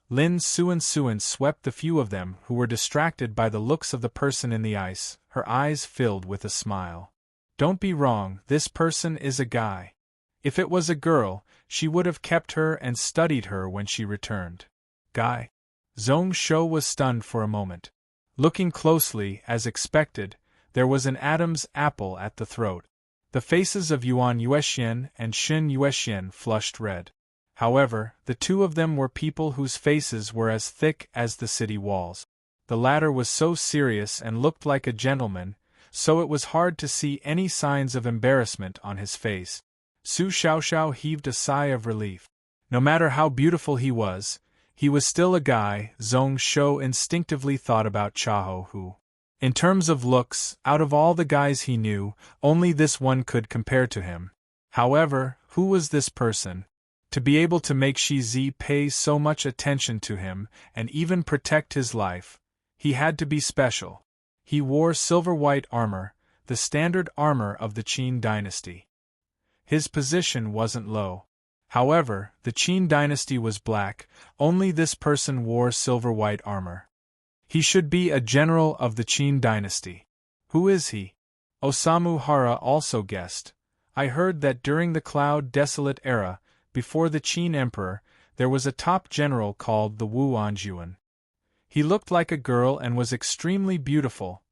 Lin Suan swept the few of them who were distracted by the looks of the person in the ice, her eyes filled with a smile. Don't be wrong, this person is a guy. If it was a girl, she would have kept her and studied her when she returned. Guy? Zhong Shou was stunned for a moment. Looking closely, as expected, there was an Adam's apple at the throat. The faces of Yuan Yuexian and Shin Yuexian flushed red. However, the two of them were people whose faces were as thick as the city walls. The latter was so serious and looked like a gentleman, so it was hard to see any signs of embarrassment on his face. Su Xiaoxiao heaved a sigh of relief. No matter how beautiful he was still a guy. Zhong Shou instinctively thought about Chaho who, in terms of looks, out of all the guys he knew, only this one could compare to him. However, who was this person? To be able to make Shi Zi pay so much attention to him, and even protect his life, he had to be special. He wore silver-white armor, the standard armor of the Qin dynasty. His position wasn't low. However, the Qin dynasty was black, only this person wore silver-white armor. He should be a general of the Qin dynasty. Who is he? Osamu Hara also guessed. I heard that during the Cloud Desolate era, before the Qin emperor, there was a top general called the Wu Anjuan. He looked like a girl and was extremely beautiful.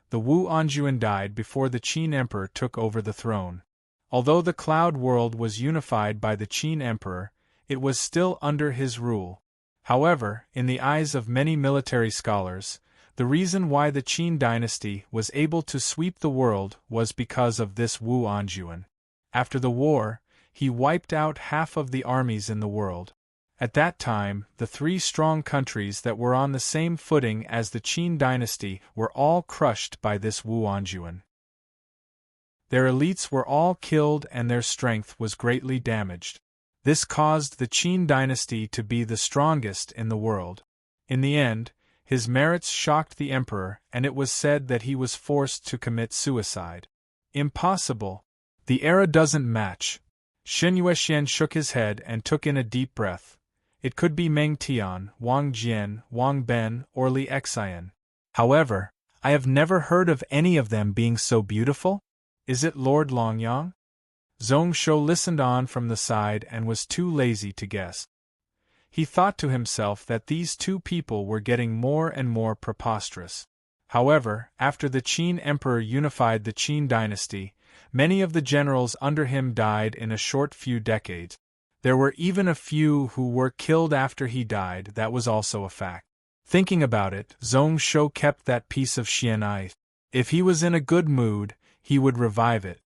The Wu Anjuan died before the Qin emperor took over the throne. Although the Cloud world was unified by the Qin emperor, it was still under his rule. However, in the eyes of many military scholars, the reason why the Qin dynasty was able to sweep the world was because of this Wu Anjuan. After the war, he wiped out half of the armies in the world. At that time, the three strong countries that were on the same footing as the Qin dynasty were all crushed by this Wu Anjuan. Their elites were all killed and their strength was greatly damaged. This caused the Qin dynasty to be the strongest in the world. In the end, his merits shocked the emperor and it was said that he was forced to commit suicide. Impossible. The era doesn't match. Shin Yuexian shook his head and took in a deep breath. It could be Meng Tian, Wang Jian, Wang Ben, or Li Xian. However, I have never heard of any of them being so beautiful. Is it Lord Longyang? Zhong Shou listened on from the side and was too lazy to guess. He thought to himself that these two people were getting more and more preposterous. However, after the Qin emperor unified the Qin dynasty, many of the generals under him died in a short few decades. There were even a few who were killed after he died. That was also a fact. Thinking about it, Zhong Shou kept that piece of Xian ice. If he was in a good mood, he would revive it.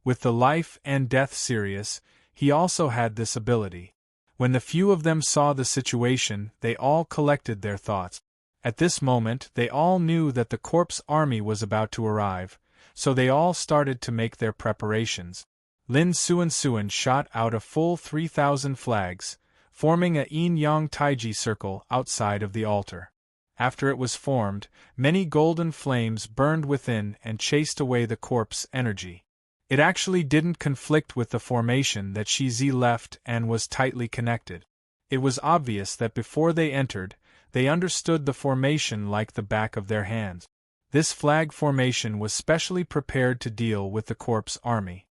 With the life and death serious, he also had this ability. When the few of them saw the situation, they all collected their thoughts. At this moment, they all knew that the corpse army was about to arrive, so they all started to make their preparations. Lin Suan shot out a full 3,000 flags, forming a yin-yang taiji circle outside of the altar. After it was formed, many golden flames burned within and chased away the corpse energy. It actually didn't conflict with the formation that Shi Zi left and was tightly connected. It was obvious that before they entered, they understood the formation like the back of their hands. This flag formation was specially prepared to deal with the corpse army.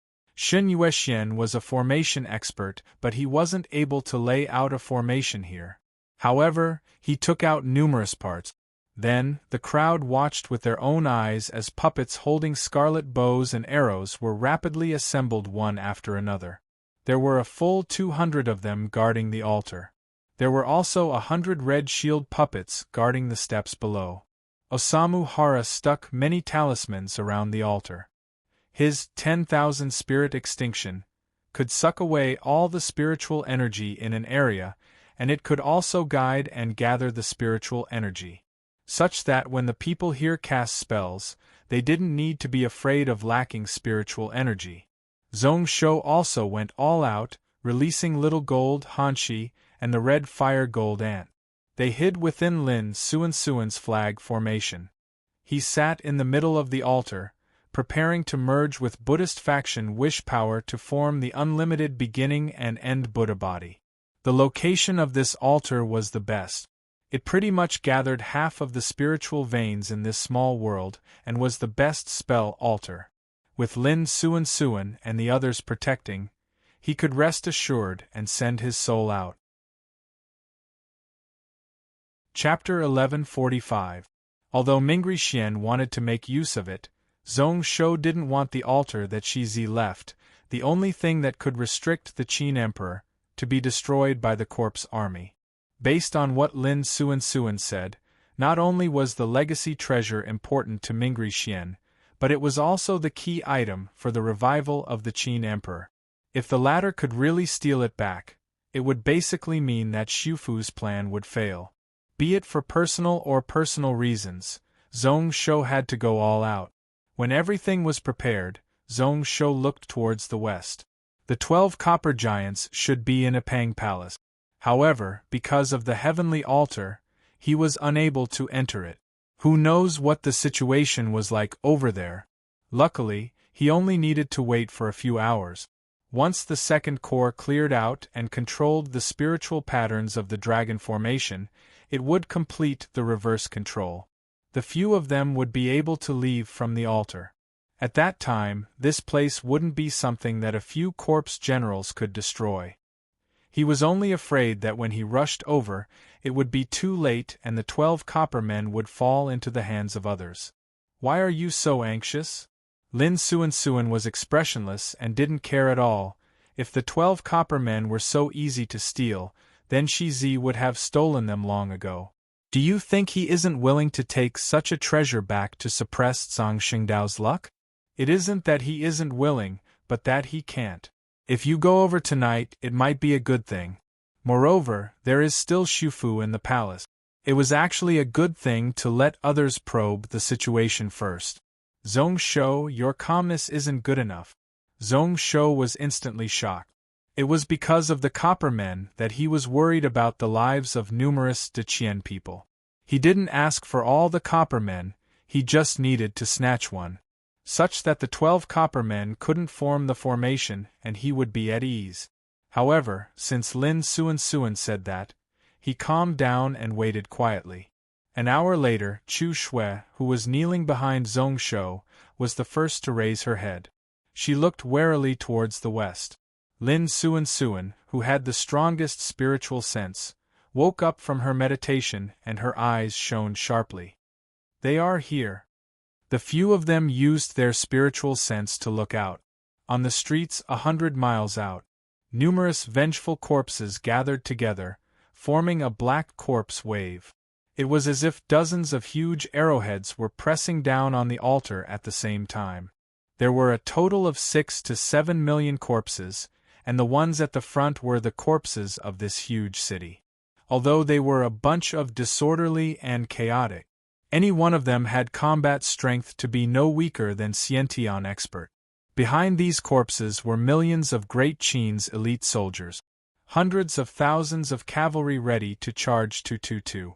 Shen Yuexian was a formation expert, but he wasn't able to lay out a formation here. However, he took out numerous parts. Then, the crowd watched with their own eyes as puppets holding scarlet bows and arrows were rapidly assembled one after another. There were a full 200 of them guarding the altar. There were also 100 red shield puppets guarding the steps below. Osamu Hara stuck many talismans around the altar. His 10,000 spirit extinction could suck away all the spiritual energy in an area, and it could also guide and gather the spiritual energy, such that when the people here cast spells, they didn't need to be afraid of lacking spiritual energy. Zhong Shou also went all out, releasing little gold Hanshi and the red fire gold ant. They hid within Lin Suan's flag formation. He sat in the middle of the altar, preparing to merge with Buddhist faction wish power to form the unlimited beginning and end Buddha body. The location of this altar was the best. It pretty much gathered half of the spiritual veins in this small world and was the best spell altar. With Lin Suan and the others protecting, he could rest assured and send his soul out. Chapter 1145. Although Mingri Xian wanted to make use of it, Zhong Shou didn't want the altar that Shizi left, the only thing that could restrict the Qin Emperor, to be destroyed by the corpse army. Based on what Lin Suan said, not only was the legacy treasure important to Mingri Xian, but it was also the key item for the revival of the Qin Emperor. If the latter could really steal it back, it would basically mean that Xufu's plan would fail. Be it for personal or personal reasons, Zhong Shou had to go all out. When everything was prepared, Zhong Shou looked towards the west. The 12 copper giants should be in Epang Palace. However, because of the heavenly altar, he was unable to enter it. Who knows what the situation was like over there? Luckily, he only needed to wait for a few hours. Once the second core cleared out and controlled the spiritual patterns of the dragon formation, it would complete the reverse control. The few of them would be able to leave from the altar. At that time, this place wouldn't be something that a few corpse generals could destroy. He was only afraid that when he rushed over, it would be too late and the 12 copper men would fall into the hands of others. Why are you so anxious? Lin Suan was expressionless and didn't care at all. If the 12 copper men were so easy to steal, then Shizi would have stolen them long ago. Do you think he isn't willing to take such a treasure back to suppress Zhang Xingdao's luck? It isn't that he isn't willing, but that he can't. If you go over tonight, it might be a good thing. Moreover, there is still Xufu in the palace. It was actually a good thing to let others probe the situation first. Zhong Shou, your calmness isn't good enough. Zhong Shou was instantly shocked. It was because of the copper men that he was worried about the lives of numerous Deqian people. He didn't ask for all the copper men, he just needed to snatch one. Such that the 12 copper men couldn't form the formation and he would be at ease. However, since Lin Suan said that, he calmed down and waited quietly. An hour later, Chu Shui, who was kneeling behind Zhong Shou, was the first to raise her head. She looked warily towards the west. Lin Suan, who had the strongest spiritual sense, woke up from her meditation and her eyes shone sharply. They are here. The few of them used their spiritual sense to look out. On the streets 100 miles out, numerous vengeful corpses gathered together, forming a black corpse wave. It was as if dozens of huge arrowheads were pressing down on the altar at the same time. There were a total of 6 to 7 million corpses, and the ones at the front were the corpses of this huge city. Although they were a bunch of disorderly and chaotic, any one of them had combat strength to be no weaker than Xiantian expert. Behind these corpses were millions of Great Qin's elite soldiers, hundreds of thousands of cavalry ready to charge 222.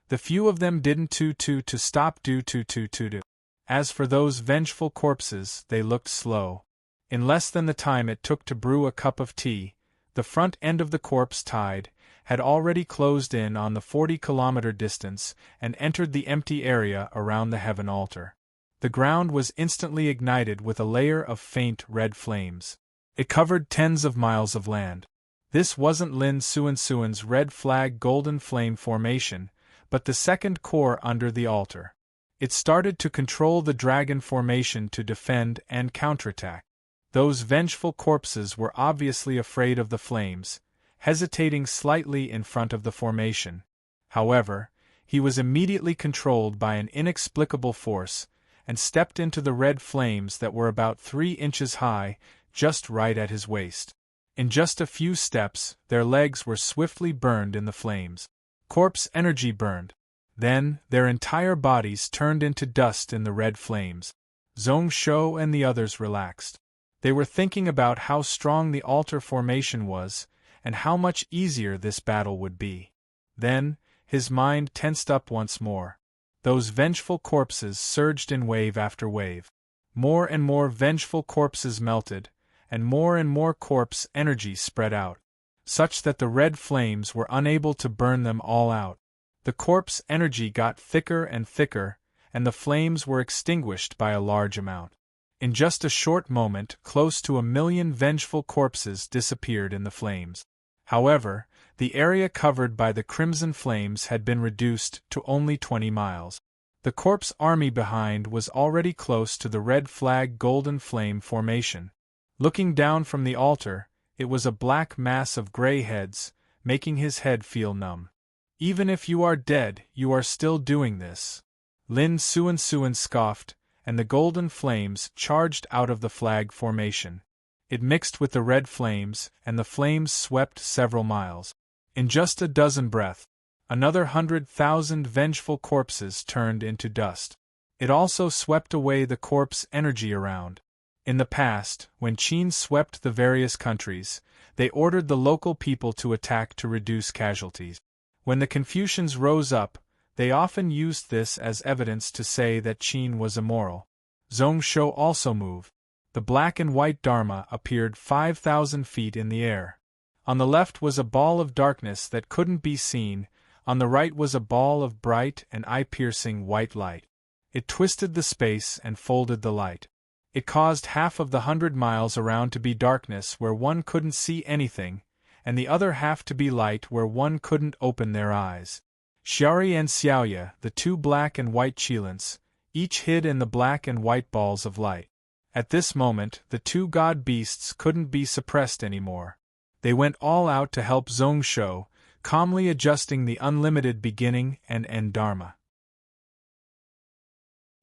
The few of them didn't to stop do 222. As for those vengeful corpses, they looked slow. In less than the time it took to brew a cup of tea, the front end of the corpse tide had already closed in on the 40-kilometer distance and entered the empty area around the heaven altar. The ground was instantly ignited with a layer of faint red flames. It covered tens of miles of land. This wasn't Lin Suan's red flag golden flame formation, but the second core under the altar. It started to control the dragon formation to defend and counterattack. Those vengeful corpses were obviously afraid of the flames, hesitating slightly in front of the formation. However, he was immediately controlled by an inexplicable force, and stepped into the red flames that were about 3 inches high, just right at his waist. In just a few steps, their legs were swiftly burned in the flames. Corpse energy burned. Then, their entire bodies turned into dust in the red flames. Zhong Shou and the others relaxed. They were thinking about how strong the altar formation was, and how much easier this battle would be. Then, his mind tensed up once more. Those vengeful corpses surged in wave after wave. More and more vengeful corpses melted, and more corpse energy spread out, such that the red flames were unable to burn them all out. The corpse energy got thicker and thicker, and the flames were extinguished by a large amount. In just a short moment, close to 1 million vengeful corpses disappeared in the flames. However, the area covered by the crimson flames had been reduced to only 20 miles. The corpse army behind was already close to the red flag golden flame formation. Looking down from the altar, it was a black mass of gray heads, making his head feel numb. Even if you are dead, you are still doing this. Lin Suan scoffed, and the golden flames charged out of the flag formation. It mixed with the red flames, and the flames swept several miles. In just a dozen breaths, another 100,000 vengeful corpses turned into dust. It also swept away the corpse energy around. In the past, when Qin swept the various countries, they ordered the local people to attack to reduce casualties. When the Confucians rose up, they often used this as evidence to say that Qin was immoral. Zhong Shou also moved. The black and white Dharma appeared 5,000 feet in the air. On the left was a ball of darkness that couldn't be seen, on the right was a ball of bright and eye-piercing white light. It twisted the space and folded the light. It caused half of the 100 miles around to be darkness where one couldn't see anything, and the other half to be light where one couldn't open their eyes. Xiaori and Xiaoya, the 2 black and white Qilins, each hid in the black and white balls of light. At this moment, the 2 god beasts couldn't be suppressed anymore. They went all out to help Zhong Shou, calmly adjusting the unlimited beginning and end Dharma.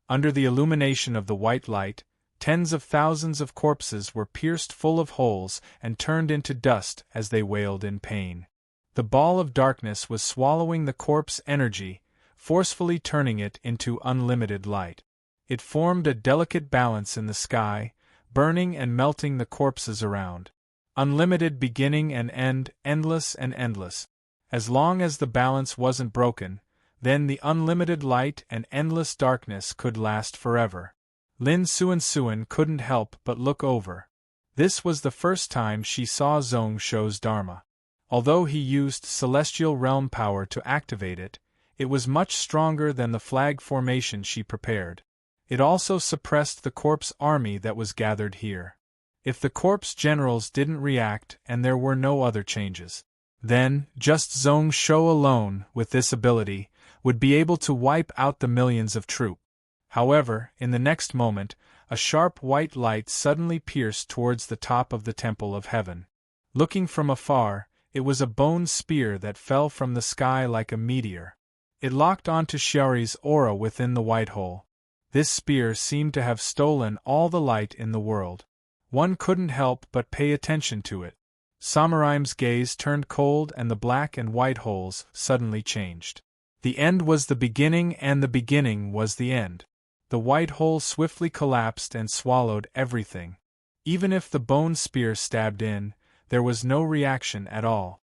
Under the illumination of the white light, tens of thousands of corpses were pierced full of holes and turned into dust as they wailed in pain. The ball of darkness was swallowing the corpse energy, forcefully turning it into unlimited light. It formed a delicate balance in the sky, burning and melting the corpses around. Unlimited beginning and end, endless and endless. As long as the balance wasn't broken, then the unlimited light and endless darkness could last forever. Lin Suan couldn't help but look over. This was the first time she saw Zhong Shou's Dharma. Although he used celestial realm power to activate it, it was much stronger than the flag formation she prepared. It also suppressed the corpse army that was gathered here. If the corpse generals didn't react and there were no other changes, then just Zhong Shou alone, with this ability, would be able to wipe out the millions of troops. However, in the next moment, a sharp white light suddenly pierced towards the top of the Temple of Heaven. Looking from afar, it was a bone spear that fell from the sky like a meteor. It locked onto Xiaori's aura within the white hole. This spear seemed to have stolen all the light in the world. One couldn't help but pay attention to it. Samuraim's gaze turned cold and the black and white holes suddenly changed. The end was the beginning and the beginning was the end. The white hole swiftly collapsed and swallowed everything. Even if the bone spear stabbed in, there was no reaction at all.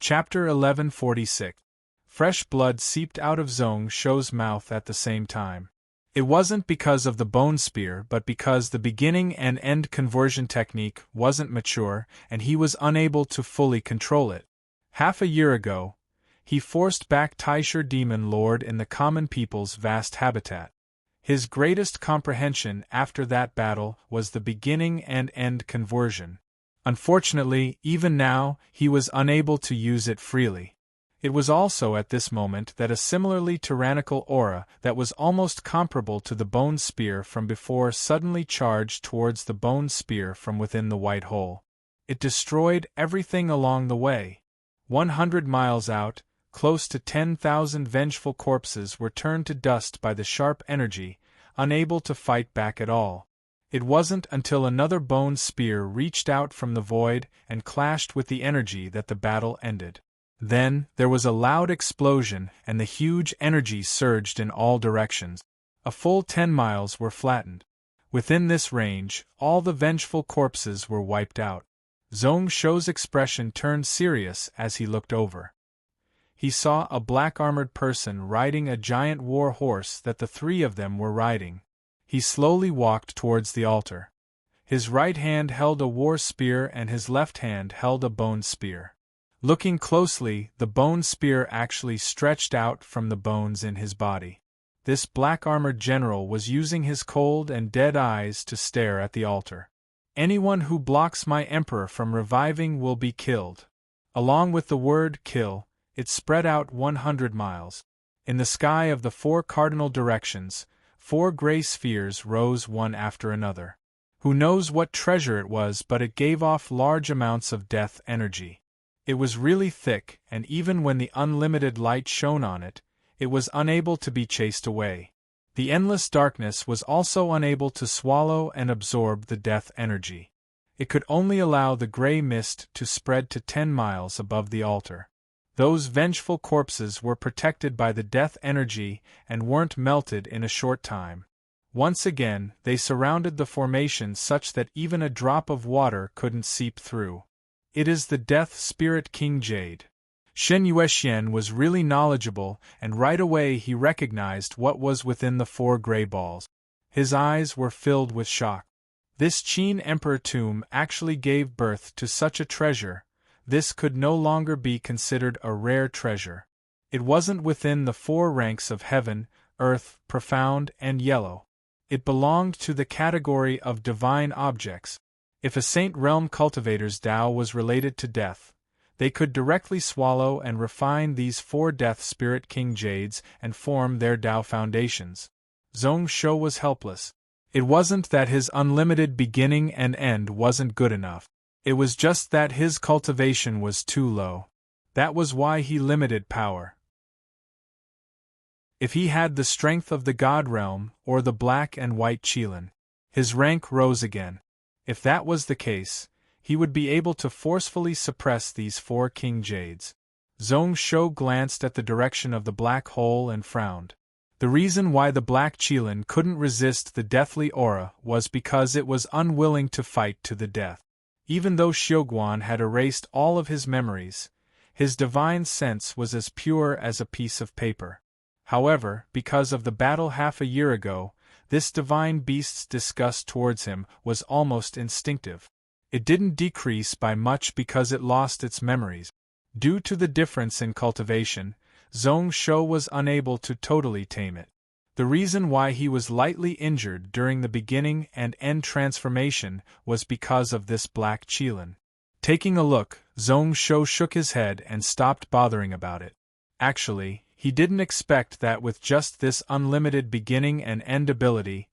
Chapter 1146. Fresh blood seeped out of Zhong Shou's mouth at the same time. It wasn't because of the bone spear but because the beginning and end conversion technique wasn't mature and he was unable to fully control it. Half a year ago, He forced back Taisher Demon Lord in the common people's vast habitat. His greatest comprehension after that battle was the beginning and end conversion. Unfortunately, even now, he was unable to use it freely. It was also at this moment that a similarly tyrannical aura that was almost comparable to the bone spear from before suddenly charged towards the bone spear from within the white hole. It destroyed everything along the way. 100 miles out, close to 10,000 vengeful corpses were turned to dust by the sharp energy, unable to fight back at all. It wasn't until another bone spear reached out from the void and clashed with the energy that the battle ended. Then, there was a loud explosion and the huge energy surged in all directions. A full 10 miles were flattened. Within this range, all the vengeful corpses were wiped out. Zhong Shou's expression turned serious as he looked over. He saw a black-armored person riding a giant war horse that the three of them were riding. He slowly walked towards the altar. His right hand held a war spear and his left hand held a bone spear. Looking closely, the bone spear actually stretched out from the bones in his body. This black-armored general was using his cold and dead eyes to stare at the altar. "Anyone who blocks my emperor from reviving will be killed." Along with the word "kill," it spread out 100 miles. In the sky of the 4 cardinal directions, 4 gray spheres rose one after another. Who knows what treasure it was, but it gave off large amounts of death energy. It was really thick, and even when the unlimited light shone on it, it was unable to be chased away. The endless darkness was also unable to swallow and absorb the death energy. It could only allow the gray mist to spread to 10 miles above the altar. Those vengeful corpses were protected by the death energy and weren't melted in a short time. Once again, they surrounded the formation such that even a drop of water couldn't seep through. It is the Death Spirit King Jade. Shen Yuexian was really knowledgeable, and right away he recognized what was within the 4 gray balls. His eyes were filled with shock. This Qin Emperor tomb actually gave birth to such a treasure. This could no longer be considered a rare treasure. It wasn't within the 4 ranks of heaven, earth, profound, and yellow. It belonged to the category of divine objects. If a Saint Realm cultivator's Tao was related to death, they could directly swallow and refine these 4 Death Spirit King Jades and form their Tao foundations. Zhong Shou was helpless. It wasn't that his unlimited beginning and end wasn't good enough. It was just that his cultivation was too low. That was why he limited power. If he had the strength of the God Realm, or the Black and White Qilin, his rank rose again. If that was the case, he would be able to forcefully suppress these 4 King Jades. Zhong Shou glanced at the direction of the black hole and frowned. The reason why the Black Qilin couldn't resist the deathly aura was because it was unwilling to fight to the death. Even though Xiuguan had erased all of his memories, his divine sense was as pure as a piece of paper. However, because of the battle half a year ago, this divine beast's disgust towards him was almost instinctive. It didn't decrease by much because it lost its memories. Due to the difference in cultivation, Zhong Shou was unable to totally tame it. The reason why he was lightly injured during the beginning and end transformation was because of this Black Qilin. Taking a look, Zhong Shou shook his head and stopped bothering about it. Actually, he didn't expect that with just this unlimited beginning and end ability,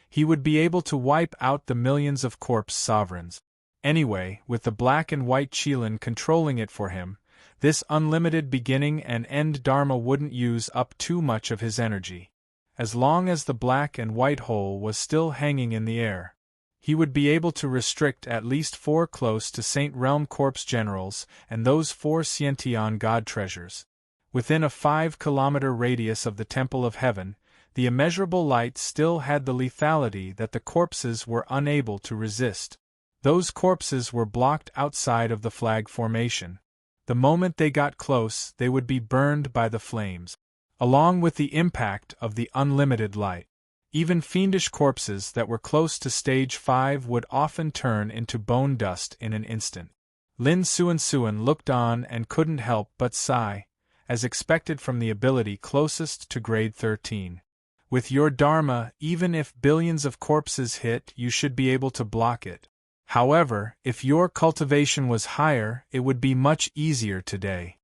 he would be able to wipe out the millions of corpse sovereigns. Anyway, with the Black and White Qilin controlling it for him, this unlimited beginning and end Dharma wouldn't use up too much of his energy. As long as the black and white hole was still hanging in the air, he would be able to restrict at least 4 close to Saint Realm Corpse Generals and those 4 Xiantian God treasures. Within a 5-kilometer radius of the Temple of Heaven, the immeasurable light still had the lethality that the corpses were unable to resist. Those corpses were blocked outside of the flag formation. The moment they got close, they would be burned by the flames, along with the impact of the unlimited light. Even fiendish corpses that were close to stage 5 would often turn into bone dust in an instant. Lin Suan looked on and couldn't help but sigh. as expected from the ability closest to grade 13. With your Dharma, even if billions of corpses hit, you should be able to block it. However, if your cultivation was higher, it would be much easier today.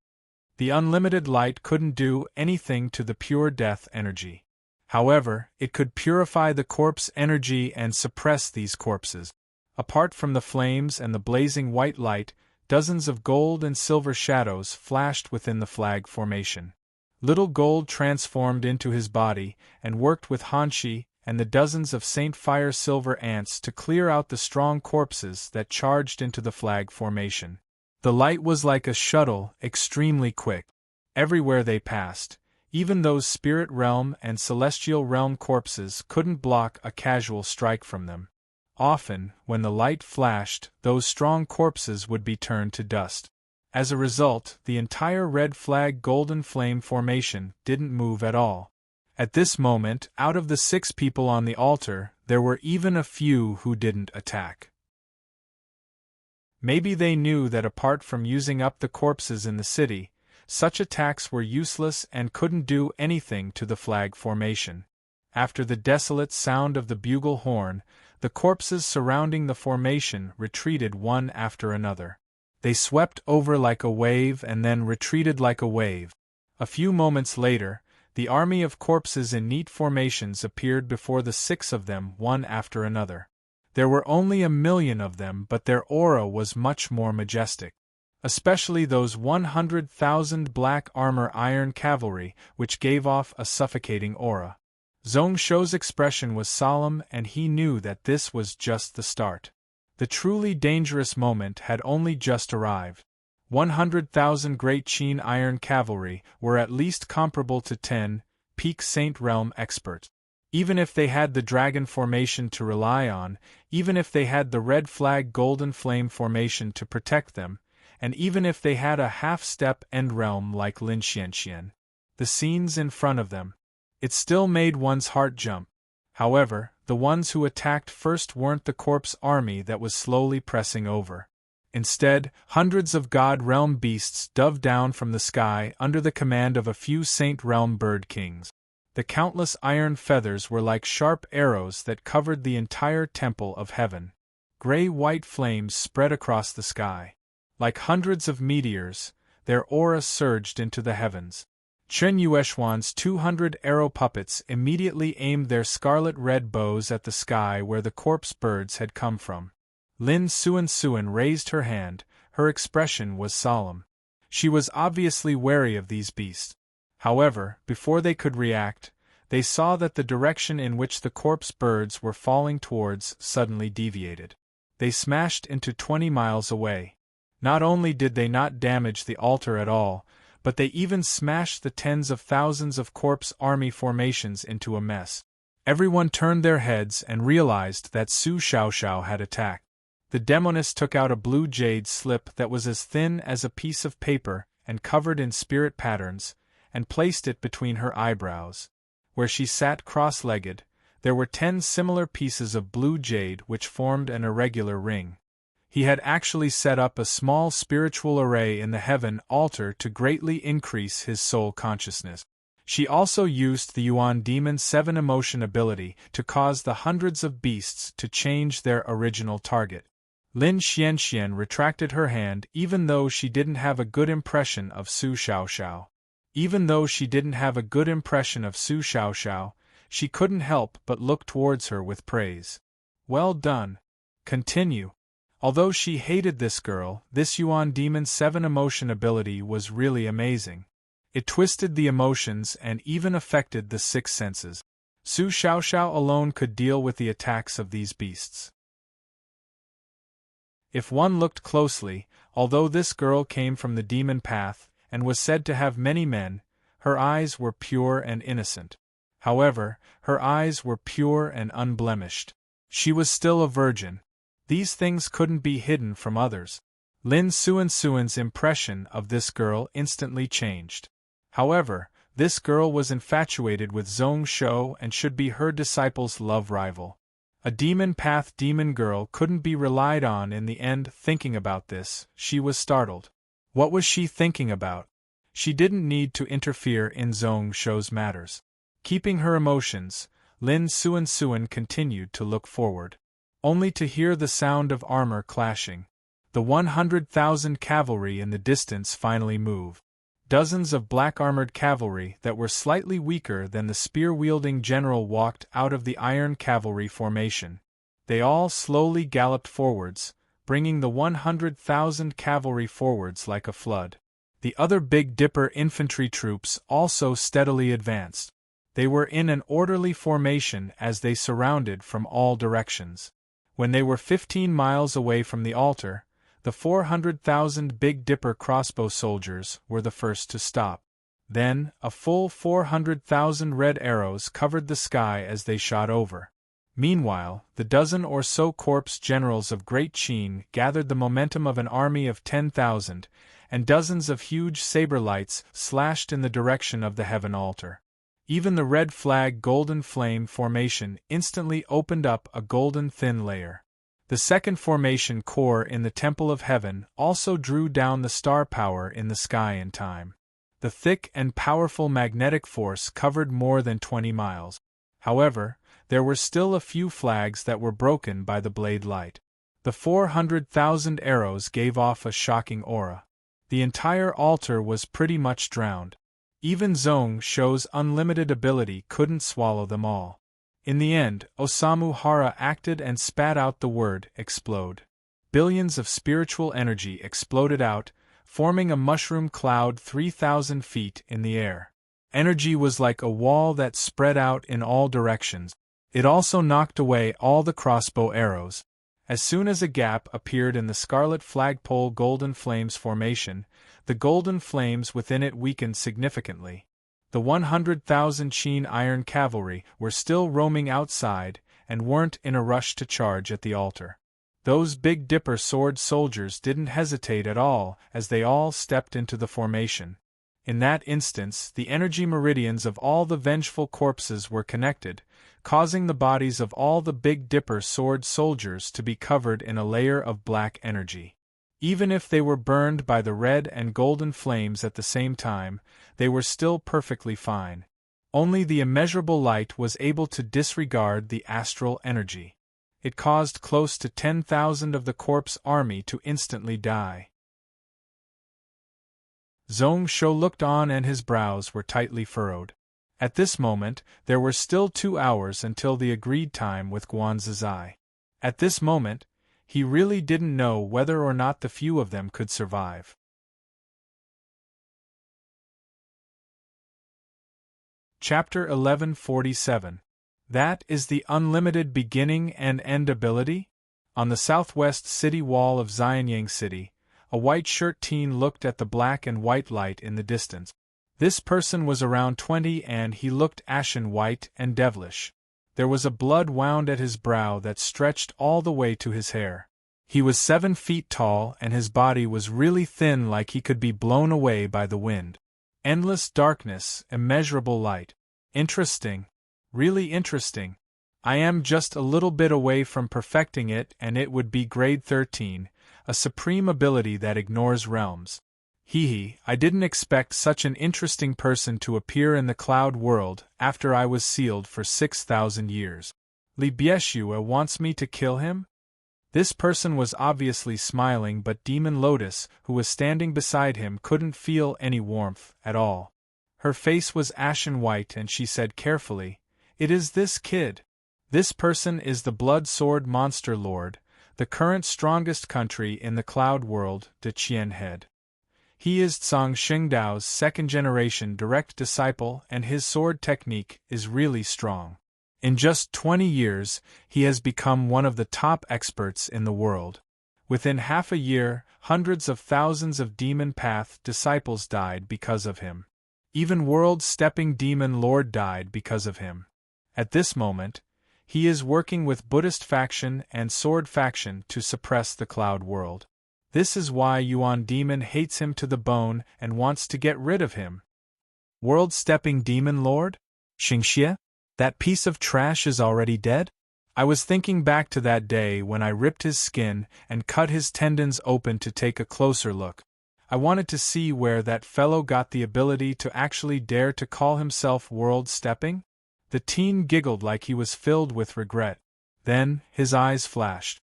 The unlimited light couldn't do anything to the pure death energy. However, it could purify the corpse energy and suppress these corpses. Apart from the flames and the blazing white light, dozens of gold and silver shadows flashed within the flag formation. Little Gold transformed into his body and worked with Hanshi and the dozens of Saint Fire silver ants to clear out the strong corpses that charged into the flag formation. The light was like a shuttle, extremely quick. Everywhere they passed, even those spirit realm and celestial realm corpses couldn't block a casual strike from them. Often, when the light flashed, those strong corpses would be turned to dust. As a result, the entire red flag golden flame formation didn't move at all. At this moment, out of the 6 people on the altar, there were even a few who didn't attack. Maybe they knew that apart from using up the corpses in the city, such attacks were useless and couldn't do anything to the flag formation. After the desolate sound of the bugle horn, the corpses surrounding the formation retreated one after another. They swept over like a wave and then retreated like a wave. A few moments later, the army of corpses in neat formations appeared before the 6 of them one after another. There were only 1,000,000 of them, but their aura was much more majestic. Especially those 100,000 black armor iron cavalry, which gave off a suffocating aura. Zhong Shou's expression was solemn, and he knew that this was just the start. The truly dangerous moment had only just arrived. 100,000 Great Qin Iron Cavalry were at least comparable to 10 peak Saint Realm experts. Even if they had the Dragon Formation to rely on, even if they had the Red Flag Golden Flame Formation to protect them, and even if they had a half-step End Realm like Lin Xianxian, the scenes in front of them, it still made one's heart jump. However, the ones who attacked first weren't the corpse army that was slowly pressing over. Instead, hundreds of God Realm beasts dove down from the sky under the command of a few Saint Realm bird kings. The countless iron feathers were like sharp arrows that covered the entire temple of heaven. Gray-white flames spread across the sky. Like hundreds of meteors, their aura surged into the heavens. Chen Yueshuan's 200 arrow puppets immediately aimed their scarlet-red bows at the sky where the corpse birds had come from. Lin Suan raised her hand, her expression was solemn. She was obviously wary of these beasts. However, before they could react, they saw that the direction in which the corpse birds were falling towards suddenly deviated. They smashed into 20 miles away. Not only did they not damage the altar at all, but they even smashed the tens of thousands of corpse army formations into a mess. Everyone turned their heads and realized that Su Xiaoxiao had attacked. The demoness took out a blue jade slip that was as thin as a piece of paper and covered in spirit patterns, and placed it between her eyebrows. Where she sat cross-legged, there were 10 similar pieces of blue jade which formed an irregular ring. He had actually set up a small spiritual array in the heaven altar to greatly increase his soul consciousness. She also used the Yuan Demon 7 emotion ability to cause the hundreds of beasts to change their original target. Lin Xianxian retracted her hand even though she didn't have a good impression of Su Xiaoxiao. Even though she didn't have a good impression of Su Xiaoxiao, she couldn't help but look towards her with praise. Well done. Continue. Although she hated this girl, this Yuan Demon 7 emotion ability was really amazing. It twisted the emotions and even affected the 6 senses. Su Xiaoxiao alone could deal with the attacks of these beasts. If one looked closely, although this girl came from the demon path and was said to have many men, her eyes were pure and innocent. However, her eyes were pure and unblemished. She was still a virgin. These things couldn't be hidden from others. Lin Suan's impression of this girl instantly changed. However, this girl was infatuated with Zhong Shou and should be her disciple's love rival. A demon path demon girl couldn't be relied on in the end. Thinking about this, she was startled. What was she thinking about? She didn't need to interfere in Zhong Shou's matters. Keeping her emotions, Lin Suan continued to look forward. Only to hear the sound of armor clashing. The 100,000 cavalry in the distance finally moved. Dozens of black-armored cavalry that were slightly weaker than the spear-wielding general walked out of the iron cavalry formation. They all slowly galloped forwards, bringing the 100,000 cavalry forwards like a flood. The other Big Dipper infantry troops also steadily advanced. They were in an orderly formation as they surrounded from all directions. When they were 15 miles away from the altar, the 400,000 Big Dipper crossbow soldiers were the first to stop. Then, a full 400,000 red arrows covered the sky as they shot over. Meanwhile, the dozen or so corps generals of Great Qin gathered the momentum of an army of 10,000, and dozens of huge saber lights slashed in the direction of the heaven altar. Even the red flag golden flame formation instantly opened up a golden thin layer. The second formation core in the Temple of Heaven also drew down the star power in the sky in time. The thick and powerful magnetic force covered more than 20 miles. However, there were still a few flags that were broken by the blade light. The 400,000 arrows gave off a shocking aura. The entire altar was pretty much drowned. Even Zhong Shou's unlimited ability couldn't swallow them all. In the end, Osamu Hara acted and spat out the word explode. Billions of spiritual energy exploded out, forming a mushroom cloud 3,000 feet in the air. Energy was like a wall that spread out in all directions. It also knocked away all the crossbow arrows. As soon as a gap appeared in the scarlet flagpole golden flames formation, the golden flames within it weakened significantly. The 100,000 Qin iron cavalry were still roaming outside and weren't in a rush to charge at the altar. Those Big Dipper sword soldiers didn't hesitate at all as they all stepped into the formation. In that instance, the energy meridians of all the vengeful corpses were connected, causing the bodies of all the Big Dipper sword soldiers to be covered in a layer of black energy. Even if they were burned by the red and golden flames at the same time, they were still perfectly fine. Only the immeasurable light was able to disregard the astral energy. It caused close to 10,000 of the corpse army to instantly die. Zhong Shou looked on and his brows were tightly furrowed. At this moment, there were still 2 hours until the agreed time with Guanzhizai. At this moment, he really didn't know whether or not the few of them could survive. Chapter 1147. That is the unlimited beginning and end ability? On the southwest city wall of Xianyang City, a white-shirt teen looked at the black and white light in the distance. This person was around 20 and he looked ashen white and devilish. There was a blood wound at his brow that stretched all the way to his hair. He was 7 feet tall and his body was really thin, like he could be blown away by the wind. Endless darkness, immeasurable light. Interesting. Really interesting. I am just a little bit away from perfecting it and it would be grade 13, a supreme ability that ignores realms. I didn't expect such an interesting person to appear in the cloud world after I was sealed for 6,000 years. Li Bieshue wants me to kill him? This person was obviously smiling, but Demon Lotus, who was standing beside him, couldn't feel any warmth at all. Her face was ashen white and she said carefully, "It is this kid. This person is the Blood Sword Monster Lord, the current strongest country in the cloud world, De Qian Head. He is Zhang Xingdao's second-generation direct disciple and his sword technique is really strong. In just 20 years, he has become one of the top experts in the world. Within half a year, hundreds of thousands of Demon Path disciples died because of him. Even world-stepping Demon Lord died because of him. At this moment, he is working with Buddhist faction and Sword faction to suppress the cloud world. This is why Yuan Demon hates him to the bone and wants to get rid of him. World-stepping Demon Lord? Xingxie? That piece of trash is already dead? I was thinking back to that day when I ripped his skin and cut his tendons open to take a closer look. I wanted to see where that fellow got the ability to actually dare to call himself world-stepping. The teen giggled like he was filled with regret. Then, his eyes flashed.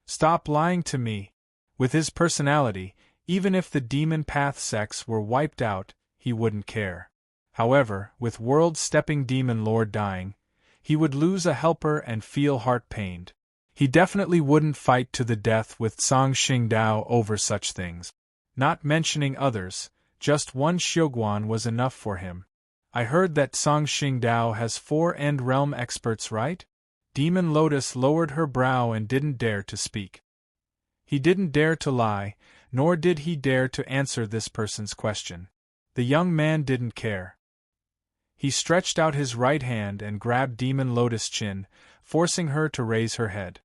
Stop lying to me. With his personality, even if the demon path sects were wiped out, he wouldn't care. However, with world-stepping demon lord dying, he would lose a helper and feel heart-pained. He definitely wouldn't fight to the death with Song Xingdao over such things. Not mentioning others, just one Xiuguan was enough for him. I heard that Song Xingdao has 4 End Realm experts, right? Demon Lotus lowered her brow and didn't dare to speak. He didn't dare to lie, nor did he dare to answer this person's question. The young man didn't care. He stretched out his right hand and grabbed Demon Lotus' chin, forcing her to raise her head.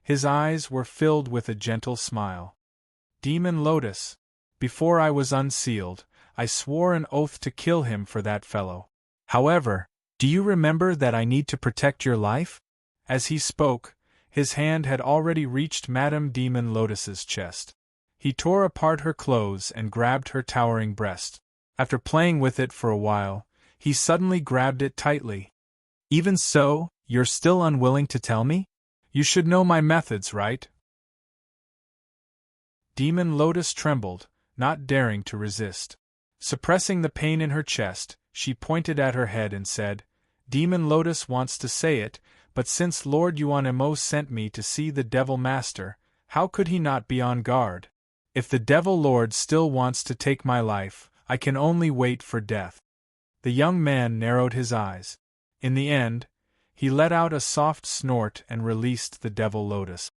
His eyes were filled with a gentle smile. Demon Lotus, before I was unsealed, I swore an oath to kill him for that fellow. However, do you remember that I need to protect your life? As he spoke, his hand had already reached Madame Demon Lotus's chest. He tore apart her clothes and grabbed her towering breast. After playing with it for a while, he suddenly grabbed it tightly. Even so, you're still unwilling to tell me? You should know my methods, right? Demon Lotus trembled, not daring to resist. Suppressing the pain in her chest, she pointed at her head and said, Demon Lotus wants to say it, but since Lord Yuanemo sent me to see the Devil Master, how could he not be on guard? If the Devil Lord still wants to take my life, I can only wait for death. The young man narrowed his eyes. In the end, he let out a soft snort and released the Devil Lotus.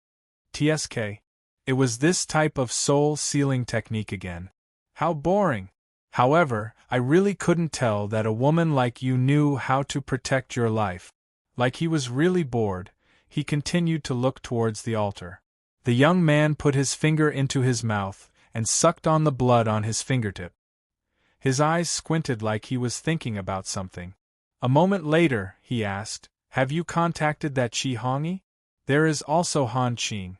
TSK. It was this type of soul-sealing technique again. How boring! However, I really couldn't tell that a woman like you knew how to protect your life. Like he was really bored, he continued to look towards the altar. The young man put his finger into his mouth and sucked on the blood on his fingertip. His eyes squinted like he was thinking about something. A moment later, he asked, Have you contacted that Qi Hongyi? There is also Han Qing.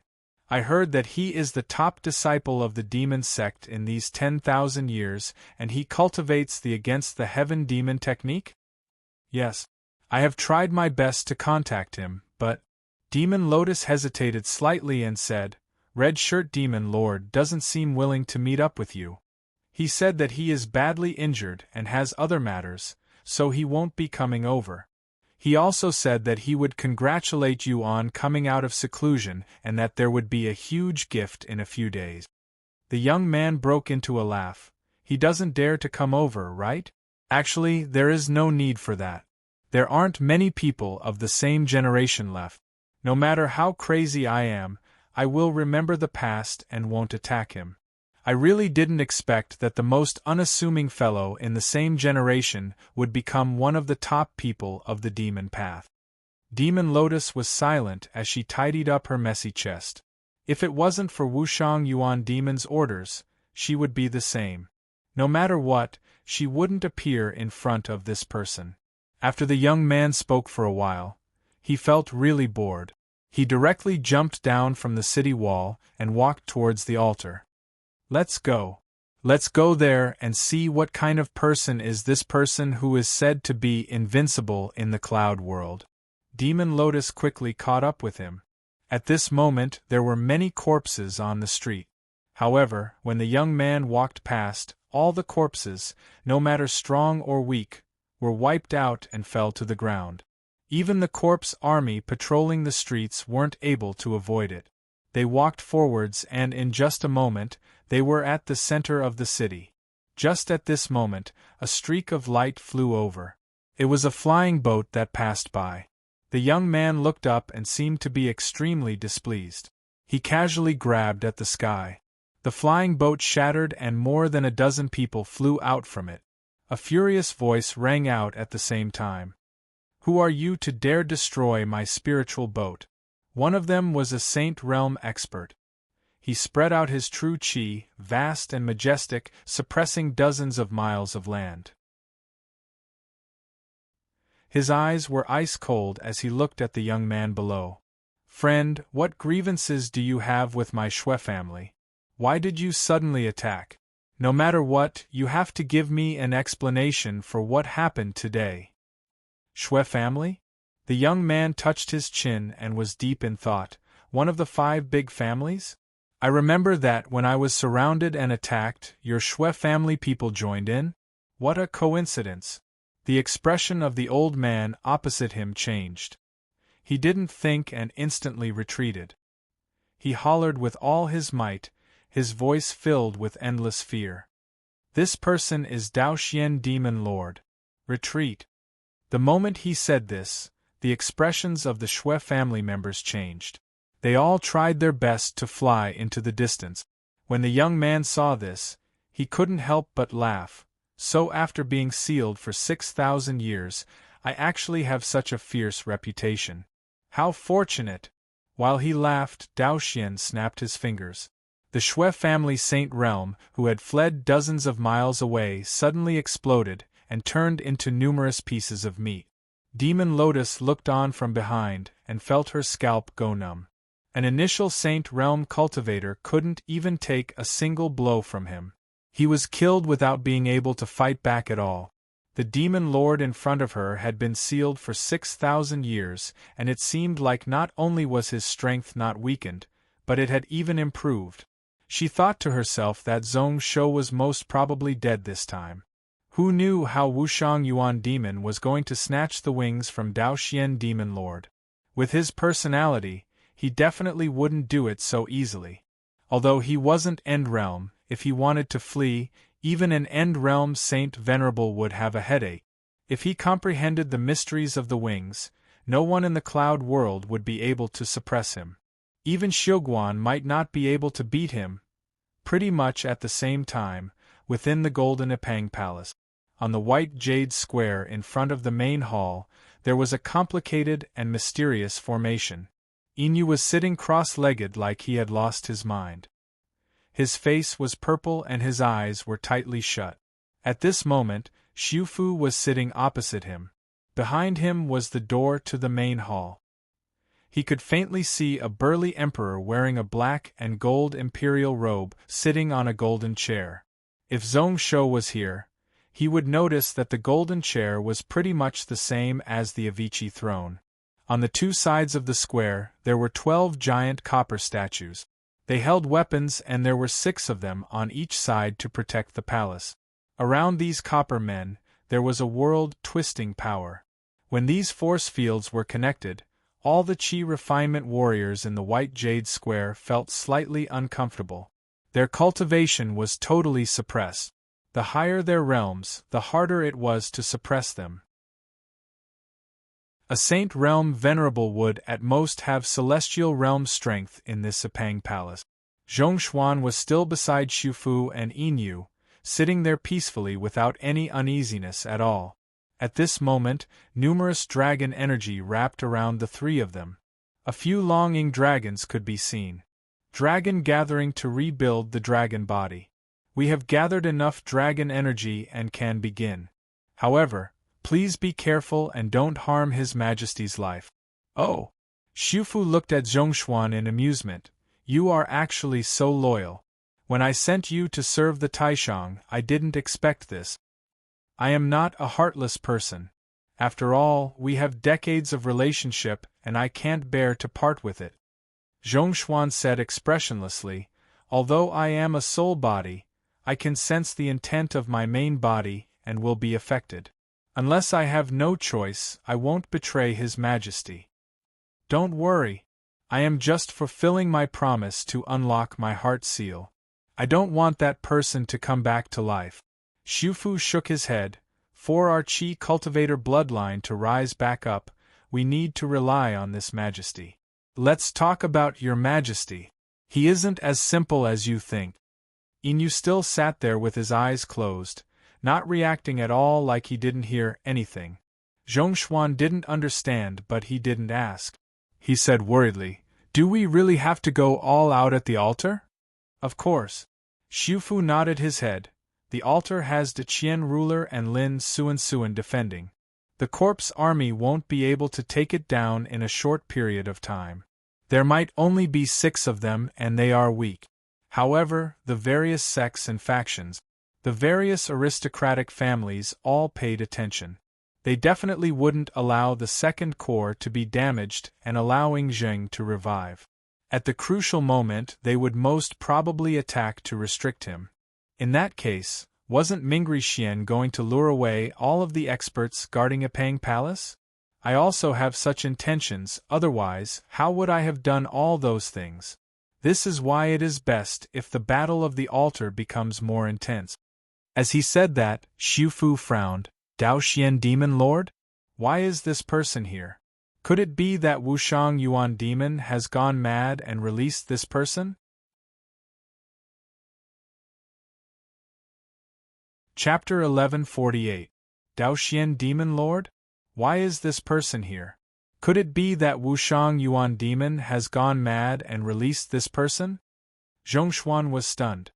I heard that he is the top disciple of the demon sect in these 10,000 years, and he cultivates the against the heaven demon technique? Yes. I have tried my best to contact him, but... Demon Lotus hesitated slightly and said, Red Shirt Demon Lord doesn't seem willing to meet up with you. He said that he is badly injured and has other matters, so he won't be coming over. He also said that he would congratulate you on coming out of seclusion and that there would be a huge gift in a few days. The young man broke into a laugh. He doesn't dare to come over, right? Actually, there is no need for that. There aren't many people of the same generation left. No matter how crazy I am, I will remember the past and won't attack him. I really didn't expect that the most unassuming fellow in the same generation would become one of the top people of the demon path. Demon Lotus was silent as she tidied up her messy chest. If it wasn't for Wushang Yuan Demon's orders, she would be the same. No matter what, she wouldn't appear in front of this person. After the young man spoke for a while, he felt really bored. He directly jumped down from the city wall and walked towards the altar. Let's go. Let's go there and see what kind of person is this person who is said to be invincible in the cloud world. Demon Lotus quickly caught up with him. At this moment there were many corpses on the street. However, when the young man walked past, all the corpses, no matter strong or weak, were wiped out and fell to the ground. Even the corpse army patrolling the streets weren't able to avoid it. They walked forwards and in just a moment, they were at the center of the city. Just at this moment, a streak of light flew over. It was a flying boat that passed by. The young man looked up and seemed to be extremely displeased. He casually grabbed at the sky. The flying boat shattered and more than a dozen people flew out from it. A furious voice rang out at the same time. Who are you to dare destroy my spiritual boat? One of them was a Saint Realm expert. He spread out his true chi, vast and majestic, suppressing dozens of miles of land. His eyes were ice-cold as he looked at the young man below. Friend, what grievances do you have with my Shui family? Why did you suddenly attack? No matter what, you have to give me an explanation for what happened today. Shui family? The young man touched his chin and was deep in thought. One of the 5 big families? I remember that when I was surrounded and attacked, your Shui family people joined in? What a coincidence. The expression of the old man opposite him changed. He didn't think and instantly retreated. He hollered with all his might, his voice filled with endless fear. This person is Daoxian Demon Lord. Retreat. The moment he said this, the expressions of the Shui family members changed. They all tried their best to fly into the distance. When the young man saw this, he couldn't help but laugh. So after being sealed for 6,000 years, I actually have such a fierce reputation. How fortunate! While he laughed, Daoxian snapped his fingers. The Shui family Saint Realm, who had fled dozens of miles away, suddenly exploded and turned into numerous pieces of meat. Demon Lotus looked on from behind and felt her scalp go numb. An initial Saint Realm cultivator couldn't even take a single blow from him. He was killed without being able to fight back at all. The demon lord in front of her had been sealed for 6,000 years, and it seemed like not only was his strength not weakened, but it had even improved. She thought to herself that Zhong Shou was most probably dead this time. Who knew how Wushang Yuan Demon was going to snatch the wings from Daoxian Demon Lord? With his personality, he definitely wouldn't do it so easily. Although he wasn't End Realm, if he wanted to flee, even an End Realm Saint Venerable would have a headache. If he comprehended the mysteries of the wings, no one in the cloud world would be able to suppress him. Even Xiuguan might not be able to beat him. Pretty much at the same time, within the Golden Epang Palace, on the white jade square in front of the main hall, there was a complicated and mysterious formation. Inu was sitting cross-legged like he had lost his mind. His face was purple and his eyes were tightly shut. At this moment, Xiufu was sitting opposite him. Behind him was the door to the main hall. He could faintly see a burly emperor wearing a black and gold imperial robe sitting on a golden chair. If Zhong Shou was here, he would notice that the golden chair was pretty much the same as the Avicii throne. On the 2 sides of the square, there were 12 giant copper statues. They held weapons and there were 6 of them on each side to protect the palace. Around these copper men, there was a world-twisting power. When these force fields were connected, all the Qi refinement warriors in the white jade square felt slightly uncomfortable. Their cultivation was totally suppressed. The higher their realms, the harder it was to suppress them. A Saint Realm Venerable would at most have Celestial Realm strength in this Epang Palace. Zhongshuan was still beside Xiufu and Inu, sitting there peacefully without any uneasiness at all. At this moment, numerous dragon energy wrapped around the 3 of them. A few longing dragons could be seen. Dragon gathering to rebuild the dragon body. We have gathered enough dragon energy and can begin. However, please be careful and don't harm His Majesty's life. Oh! Xiufu looked at Zhongshuan in amusement. You are actually so loyal. When I sent you to serve the Taishang, I didn't expect this. I am not a heartless person. After all, we have decades of relationship and I can't bear to part with it. Zhongshuan said expressionlessly, although I am a soul body, I can sense the intent of my main body and will be affected. Unless I have no choice, I won't betray His Majesty. Don't worry. I am just fulfilling my promise to unlock my heart seal. I don't want that person to come back to life. Xiufu shook his head. For our Qi cultivator bloodline to rise back up, we need to rely on this Majesty. Let's talk about Your Majesty. He isn't as simple as you think. Inu still sat there with his eyes closed, not reacting at all, like he didn't hear anything. Zhongshuan didn't understand, but he didn't ask. He said worriedly, Do we really have to go all out at the altar? Of course. Xiufu nodded his head. The altar has the Qian ruler and Lin Suan defending. The corpse army won't be able to take it down in a short period of time. There might only be 6 of them and they are weak. However, the various sects and factions, The various aristocratic families all paid attention. They definitely wouldn't allow the second core to be damaged and allowing Zheng to revive. At the crucial moment they would most probably attack to restrict him. In that case, wasn't Mingri Xian going to lure away all of the experts guarding Epang Palace? I also have such intentions, otherwise, how would I have done all those things? This is why it is best if the battle of the altar becomes more intense. As he said that, Xu Fu frowned. Dao Xian Demon Lord? Why is this person here? Could it be that Wushang Yuan Demon has gone mad and released this person? Chapter 1148. Dao Xian Demon Lord? Why is this person here? Could it be that Wushang Yuan Demon has gone mad and released this person? Zhongshuan was stunned.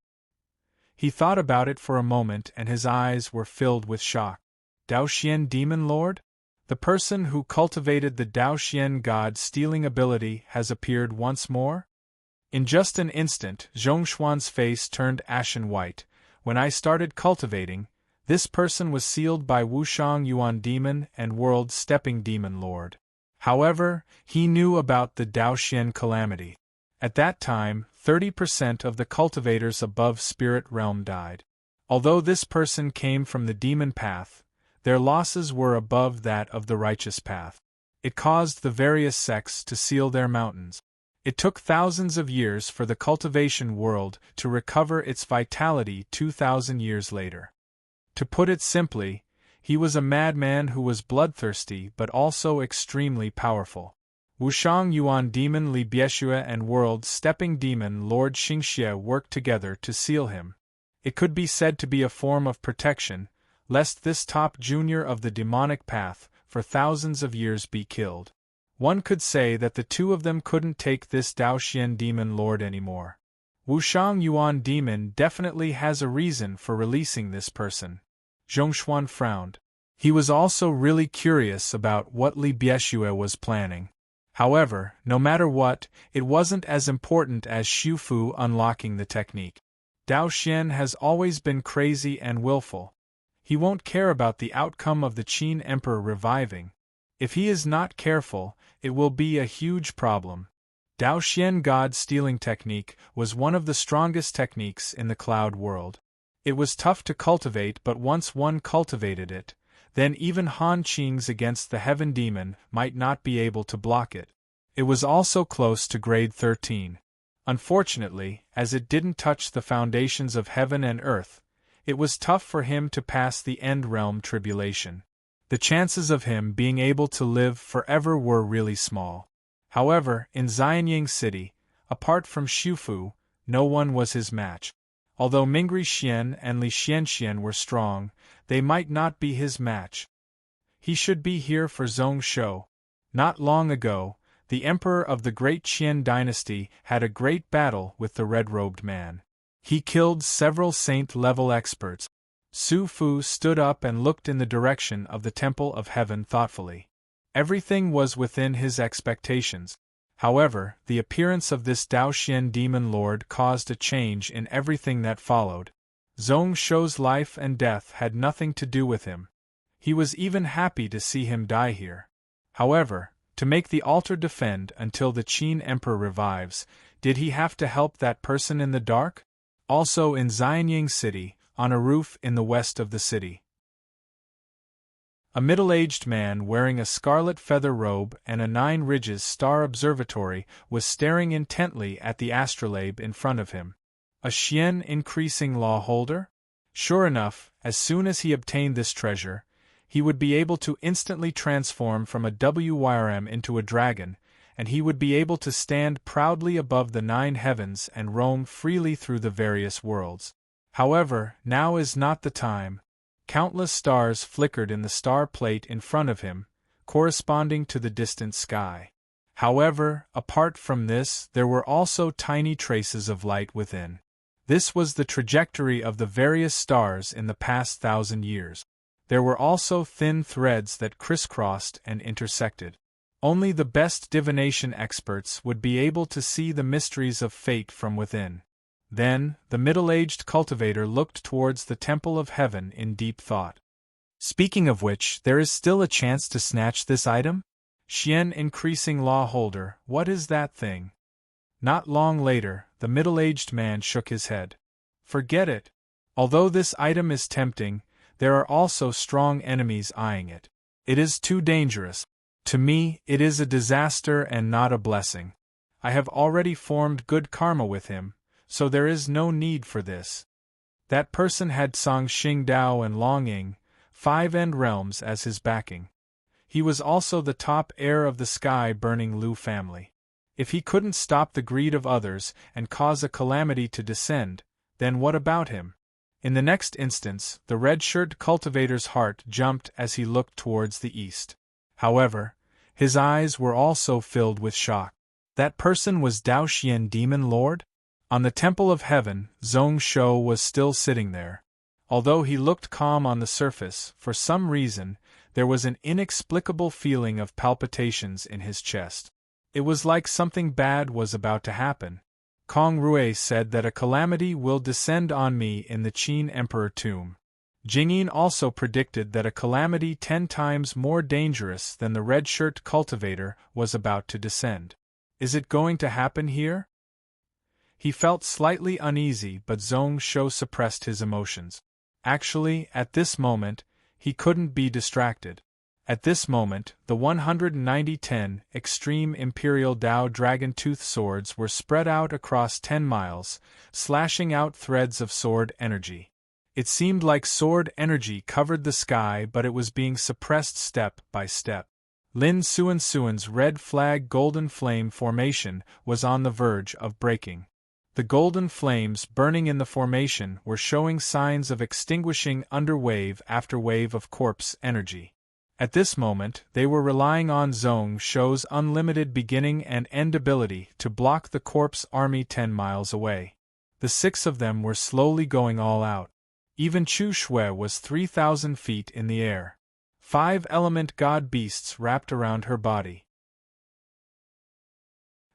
He thought about it for a moment and his eyes were filled with shock. Dao Xian Demon Lord? The person who cultivated the Dao Xian God-stealing ability has appeared once more? In just an instant, Zhongshuan's face turned ashen white. When I started cultivating, this person was sealed by Wushang Yuan Demon and World Stepping Demon Lord. However, he knew about the Dao Xian calamity. At that time, 30% of the cultivators above Spirit Realm died. Although this person came from the demon path, their losses were above that of the righteous path. It caused the various sects to seal their mountains. It took thousands of years for the cultivation world to recover its vitality 2,000 years later. To put it simply, he was a madman who was bloodthirsty but also extremely powerful. Wushang Yuan Demon Li Bieshue and World Stepping Demon Lord Xingxie worked together to seal him. It could be said to be a form of protection, lest this top junior of the demonic path for thousands of years be killed. One could say that the two of them couldn't take this Dao Xian Demon Lord anymore. Wushang Yuan Demon definitely has a reason for releasing this person. Zhongshuan frowned. He was also really curious about what Li Bieshue was planning. However, no matter what, it wasn't as important as Xu Fu unlocking the technique. Dao Xian has always been crazy and willful. He won't care about the outcome of the Qin Emperor reviving. If he is not careful, it will be a huge problem. Dao Xian God-stealing technique was one of the strongest techniques in the cloud world. It was tough to cultivate, but once one cultivated it, then even Han Qing's against the Heaven Demon might not be able to block it. It was also close to grade 13. Unfortunately, as it didn't touch the foundations of heaven and earth, it was tough for him to pass the End Realm tribulation. The chances of him being able to live forever were really small. However, in Xianying City, apart from Xu Fu, no one was his match. Although Mingri Xian and Li Xianxian were strong, they might not be his match. He should be here for Zhong Shou. Not long ago, the emperor of the great Qian dynasty had a great battle with the red-robed man. He killed several saint-level experts. Su Fu stood up and looked in the direction of the Temple of Heaven thoughtfully. Everything was within his expectations. However, the appearance of this Dao Xian Demon Lord caused a change in everything that followed. Zhong Shou's life and death had nothing to do with him. He was even happy to see him die here. However, to make the altar defend until the Qin Emperor revives, did he have to help that person in the dark? Also in Xianying City, on a roof in the west of the city, a middle-aged man wearing a scarlet feather robe and a 9 ridges star observatory was staring intently at the astrolabe in front of him. A Xian increasing law holder? Sure enough, as soon as he obtained this treasure, he would be able to instantly transform from a WYRM into a dragon, and he would be able to stand proudly above the 9 heavens and roam freely through the various worlds. However, now is not the time. Countless stars flickered in the star plate in front of him, corresponding to the distant sky. However, apart from this, there were also tiny traces of light within. This was the trajectory of the various stars in the past 1,000 years. There were also thin threads that crisscrossed and intersected. Only the best divination experts would be able to see the mysteries of fate from within. Then, the middle-aged cultivator looked towards the temple of heaven in deep thought. Speaking of which, there is still a chance to snatch this item? Xian increasing law holder, what is that thing? Not long later, the middle-aged man shook his head. Forget it. Although this item is tempting, there are also strong enemies eyeing it. It is too dangerous. To me, it is a disaster and not a blessing. I have already formed good karma with him, so there is no need for this. That person had Song Xingdao and Long Ying, 5 End Realms, as his backing. He was also the top heir of the sky-burning Lu family. If he couldn't stop the greed of others and cause a calamity to descend, then what about him? In the next instance, the red-shirt cultivator's heart jumped as he looked towards the east. However, his eyes were also filled with shock. That person was Dao Xian Demon Lord? On the Temple of Heaven, Zhong Shou was still sitting there. Although he looked calm on the surface, for some reason, there was an inexplicable feeling of palpitations in his chest. It was like something bad was about to happen. Kong Rui said that a calamity will descend on me in the Qin Emperor tomb. Jingyin also predicted that a calamity 10 times more dangerous than the red-shirt cultivator was about to descend. Is it going to happen here? He felt slightly uneasy, but Zhong Shou suppressed his emotions. Actually, at this moment, he couldn't be distracted. At this moment, the 190-10 Extreme Imperial Dao Dragon Tooth swords were spread out across 10 miles, slashing out threads of sword energy. It seemed like sword energy covered the sky, but it was being suppressed step by step. Lin Suan's red flag golden flame formation was on the verge of breaking. The golden flames burning in the formation were showing signs of extinguishing under wave after wave of corpse energy. At this moment, they were relying on Zhong Shou's unlimited beginning and end ability to block the corpse army 10 miles away. The 6 of them were slowly going all out. Even Chu Shui was 3,000 feet in the air. 5 element god beasts wrapped around her body.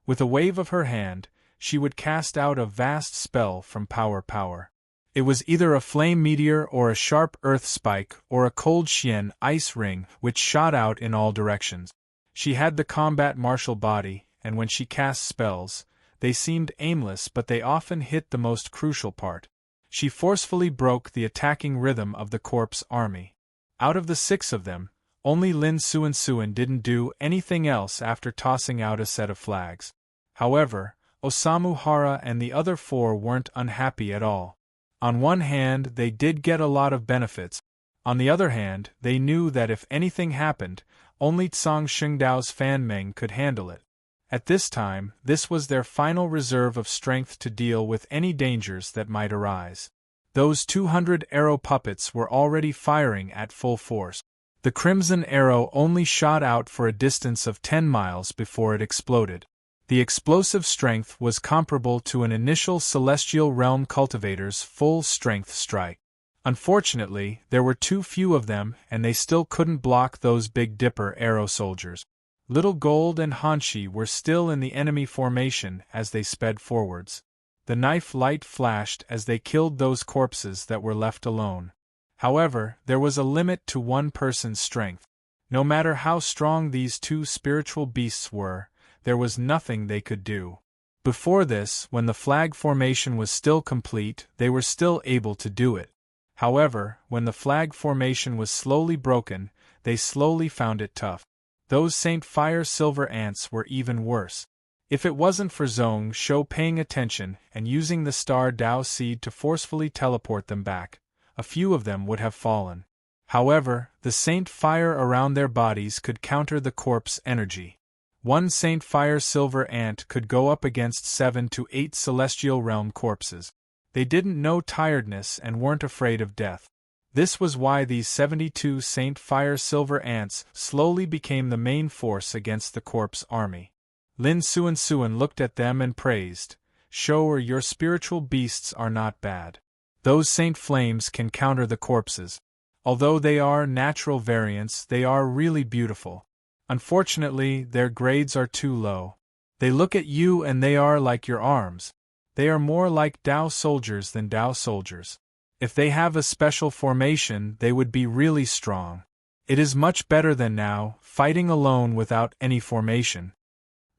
With a wave of her hand, she would cast out a vast spell from power. It was either a flame meteor or a sharp earth spike or a cold Xian ice ring which shot out in all directions. She had the combat martial body, and when she cast spells, they seemed aimless, but they often hit the most crucial part. She forcefully broke the attacking rhythm of the corpse army. Out of the 6 of them, only Lin Suan didn't do anything else after tossing out a set of flags. However, Osamu Hara and the other 4 weren't unhappy at all. On one hand, they did get a lot of benefits. On the other hand, they knew that if anything happened, only Tsang Xingdao's Fan Meng could handle it. At this time, this was their final reserve of strength to deal with any dangers that might arise. Those 200 arrow puppets were already firing at full force. The crimson arrow only shot out for a distance of 10 miles before it exploded. The explosive strength was comparable to an initial Celestial Realm cultivator's full-strength strike. Unfortunately, there were too few of them and they still couldn't block those Big Dipper arrow soldiers. Little Gold and Hanshi were still in the enemy formation as they sped forwards. The knife light flashed as they killed those corpses that were left alone. However, there was a limit to one person's strength. No matter how strong these 2 spiritual beasts were, there was nothing they could do. Before this, when the flag formation was still complete, they were still able to do it. However, when the flag formation was slowly broken, they slowly found it tough. Those Saint Fire Silver ants were even worse. If it wasn't for Zhong Shou paying attention and using the Star Dao Seed to forcefully teleport them back, a few of them would have fallen. However, the Saint Fire around their bodies could counter the corpse energy. One Saint Fire Silver ant could go up against 7 to 8 Celestial Realm corpses. They didn't know tiredness and weren't afraid of death. This was why these 72 Saint Fire Silver ants slowly became the main force against the corpse army. Lin Suan looked at them and praised, "Show your spiritual beasts are not bad. Those Saint Flames can counter the corpses. Although they are natural variants, they are really beautiful. Unfortunately, their grades are too low. They look at you and they are like your arms. They are more like Tao soldiers than Tao soldiers. If they have a special formation, they would be really strong. It is much better than now, fighting alone without any formation.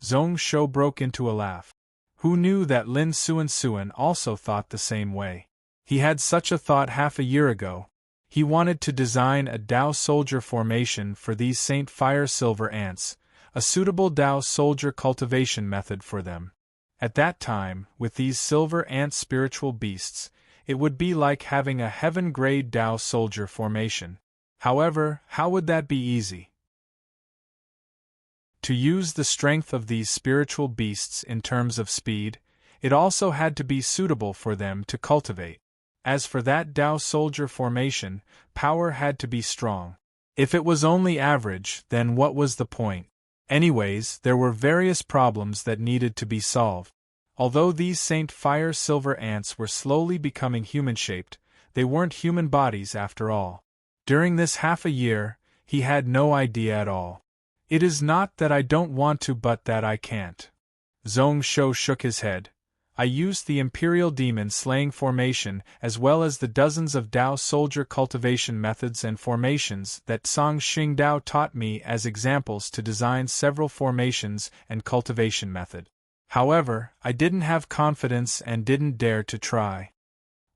Zhong Shou broke into a laugh. Who knew that Lin Suan also thought the same way? He had such a thought half a year ago. He wanted to design a Tao soldier formation for these Saint Fire Silver ants, a suitable Tao soldier cultivation method for them. At that time, with these silver ant spiritual beasts, it would be like having a heaven-grade Tao soldier formation. However, how would that be easy? To use the strength of these spiritual beasts in terms of speed, it also had to be suitable for them to cultivate. As for that Tao soldier formation, power had to be strong. If it was only average, then what was the point? Anyways, there were various problems that needed to be solved. Although these Saint Fire Silver ants were slowly becoming human-shaped, they weren't human bodies after all. During this half a year, he had no idea at all. It is not that I don't want to but that I can't. Zhong Shou shook his head. I used the Imperial Demon slaying formation as well as the dozens of Tao soldier cultivation methods and formations that Song Xing Dao taught me as examples to design several formations and cultivation method. However, I didn't have confidence and didn't dare to try.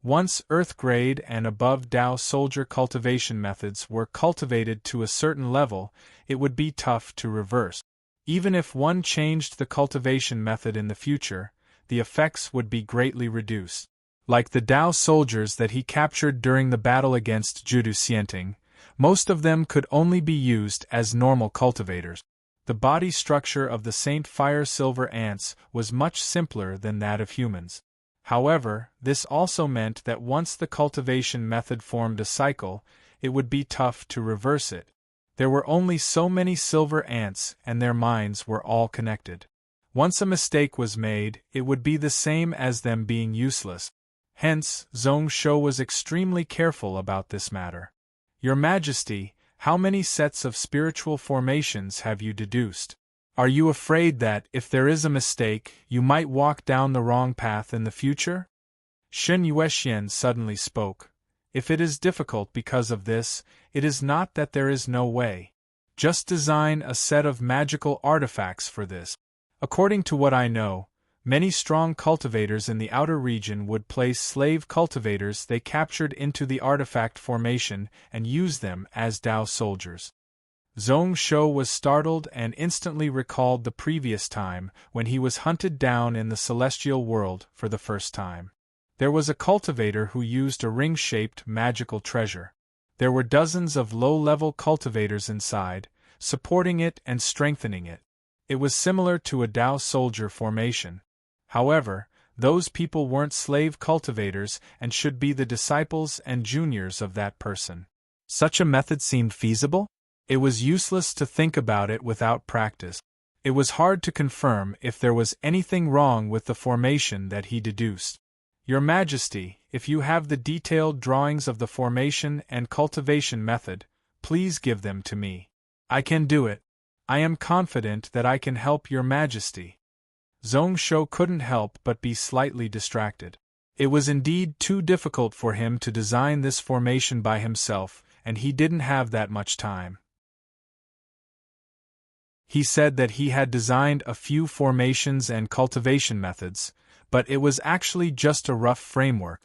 Once Earth grade and above Tao soldier cultivation methods were cultivated to a certain level, it would be tough to reverse. Even if one changed the cultivation method in the future, the effects would be greatly reduced. Like the Tao soldiers that he captured during the battle against Judu Xianting, most of them could only be used as normal cultivators. The body structure of the Saint Fire Silver ants was much simpler than that of humans. However, this also meant that once the cultivation method formed a cycle, it would be tough to reverse it. There were only so many silver ants and their minds were all connected. Once a mistake was made, it would be the same as them being useless. Hence, Zhong Shou was extremely careful about this matter. Your Majesty, how many sets of spiritual formations have you deduced? Are you afraid that, if there is a mistake, you might walk down the wrong path in the future? Shen Yuexian suddenly spoke. If it is difficult because of this, it is not that there is no way. Just design a set of magical artifacts for this. According to what I know, many strong cultivators in the outer region would place slave cultivators they captured into the artifact formation and use them as Tao soldiers. Zhong Shou was startled and instantly recalled the previous time when he was hunted down in the celestial world for the first time. There was a cultivator who used a ring-shaped magical treasure. There were dozens of low-level cultivators inside, supporting it and strengthening it. It was similar to a Tao soldier formation. However, those people weren't slave cultivators and should be the disciples and juniors of that person. Such a method seemed feasible? It was useless to think about it without practice. It was hard to confirm if there was anything wrong with the formation that he deduced. Your Majesty, if you have the detailed drawings of the formation and cultivation method, please give them to me. I can do it. I am confident that I can help Your Majesty. Zhong Shou couldn't help but be slightly distracted. It was indeed too difficult for him to design this formation by himself, and he didn't have that much time. He said that he had designed a few formations and cultivation methods, but it was actually just a rough framework.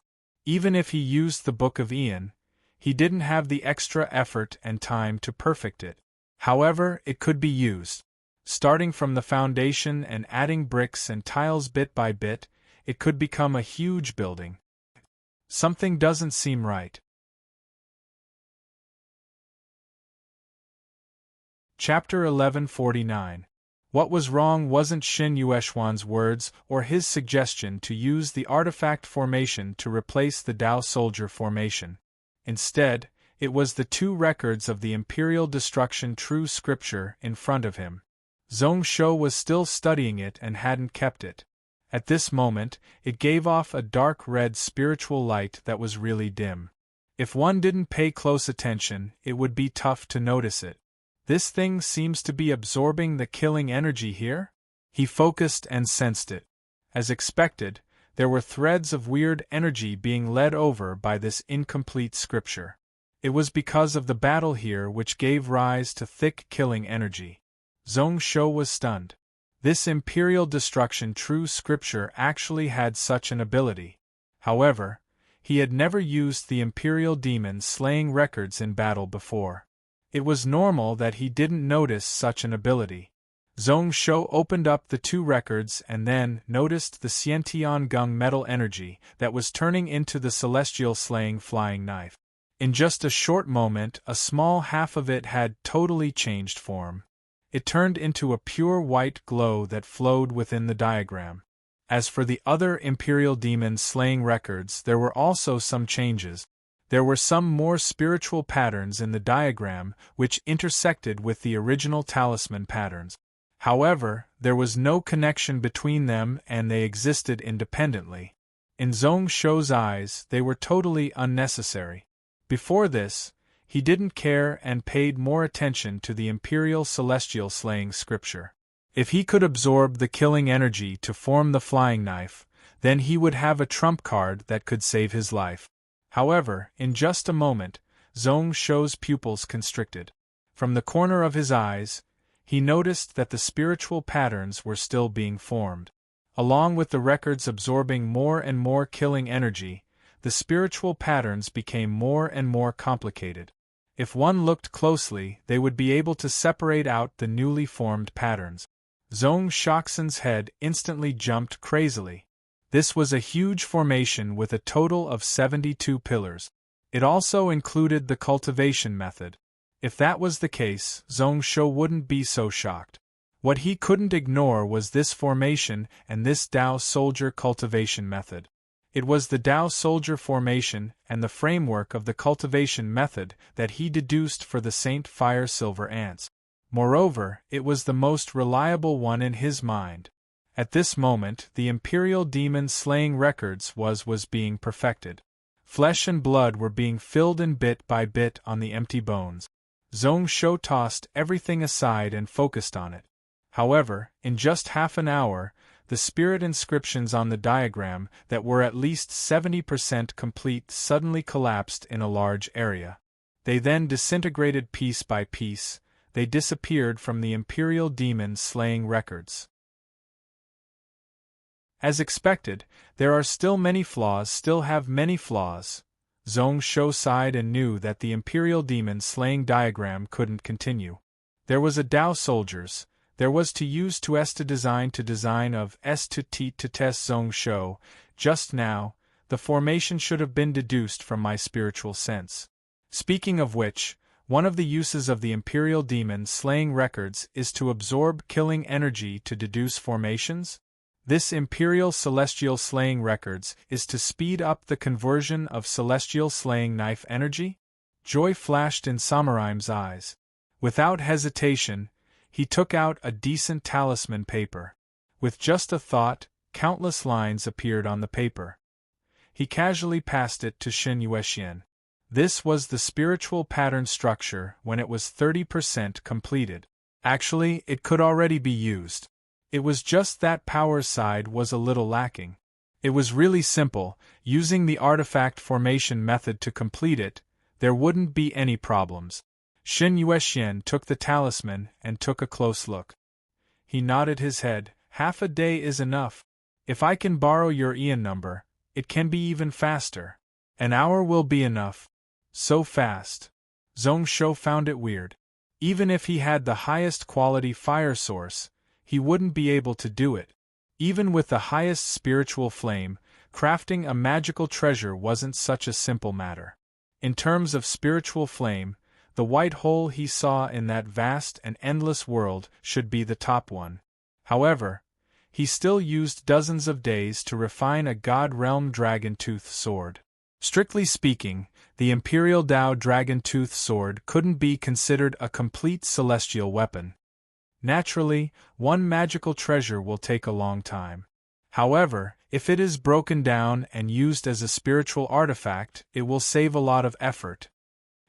Even if he used the Book of Ian, he didn't have the extra effort and time to perfect it. However, it could be used. Starting from the foundation and adding bricks and tiles bit by bit, it could become a huge building. Something doesn't seem right. Chapter 1149. What was wrong wasn't Shen Yueshuan's words or his suggestion to use the artifact formation to replace the Tao soldier formation. Instead, it was the two records of the Imperial Destruction True Scripture in front of him. Zhong Shou was still studying it and hadn't kept it. At this moment, it gave off a dark red spiritual light that was really dim. If one didn't pay close attention, it would be tough to notice it. This thing seems to be absorbing the killing energy here? He focused and sensed it. As expected, There were threads of weird energy being led over by this incomplete scripture. It was because of the battle here which gave rise to thick killing energy. Zhong Shou was stunned. This imperial destruction true scripture actually had such an ability. However, he had never used the imperial demon slaying records in battle before. It was normal that he didn't notice such an ability. Zhong Shou opened up the two records and then noticed the Xiantian Gung metal energy that was turning into the celestial slaying flying knife. In just a short moment, a small half of it had totally changed form. It turned into a pure white glow that flowed within the diagram. As for the other imperial demon slaying records, there were also some changes. There were some more spiritual patterns in the diagram which intersected with the original talisman patterns. However, there was no connection between them and they existed independently. In Zhong Shou's eyes, they were totally unnecessary. Before this, he didn't care and paid more attention to the imperial celestial slaying scripture. If he could absorb the killing energy to form the flying knife, then he would have a trump card that could save his life. However, in just a moment, Zhong Shou's pupils constricted. From the corner of his eyes, he noticed that the spiritual patterns were still being formed. Along with the records absorbing more and more killing energy, the spiritual patterns became more and more complicated. If one looked closely, they would be able to separate out the newly formed patterns. Zhong Shoxin's head instantly jumped crazily. This was a huge formation with a total of 72 pillars. It also included the cultivation method. If that was the case, Zhong Shou wouldn't be so shocked. What he couldn't ignore was this formation and this Dao soldier cultivation method. It was the Dao soldier formation and the framework of the cultivation method that he deduced for the Saint Fire Silver Ants. Moreover, it was the most reliable one in his mind. At this moment, the Imperial Demon Slaying Records was being perfected. Flesh and blood were being filled in bit by bit on the empty bones. Zhong Shou tossed everything aside and focused on it. However, in just half an hour, the spirit inscriptions on the diagram that were at least 70% complete suddenly collapsed in a large area. They then disintegrated piece by piece. They disappeared from the Imperial Demon Slaying Records. As expected, there are still many flaws, Zhong Shou sighed and knew that the Imperial Demon Slaying diagram couldn't continue. There was a Dao soldiers, there was to use to S to design of S to T to test Zhong Shou. Just now, the formation should have been deduced from my spiritual sense. Speaking of which, one of the uses of the Imperial Demon Slaying Records is to absorb killing energy to deduce formations. This Imperial Celestial Slaying Records is to speed up the conversion of Celestial Slaying Knife energy? Joy flashed in Samuraim's eyes. Without hesitation, he took out a decent talisman paper. With just a thought, countless lines appeared on the paper. He casually passed it to Shen Yuexian. This was the spiritual pattern structure when it was 30% completed. Actually, it could already be used. It was just that power side was a little lacking. It was really simple, using the artifact formation method to complete it, there wouldn't be any problems. Shen Yuexian took the talisman and took a close look. He nodded his head. Half a day is enough. If I can borrow your Ian number, it can be even faster. An hour will be enough. So fast. Zhong Shou found it weird. Even if he had the highest quality fire source, he wouldn't be able to do it. Even with the highest spiritual flame, crafting a magical treasure wasn't such a simple matter. In terms of spiritual flame, the white hole he saw in that vast and endless world should be the top one. However, he still used dozens of days to refine a God Realm Dragon Tooth sword. Strictly speaking, the Imperial Dao Dragon Tooth sword couldn't be considered a complete celestial weapon. Naturally, one magical treasure will take a long time. However, if it is broken down and used as a spiritual artifact, it will save a lot of effort.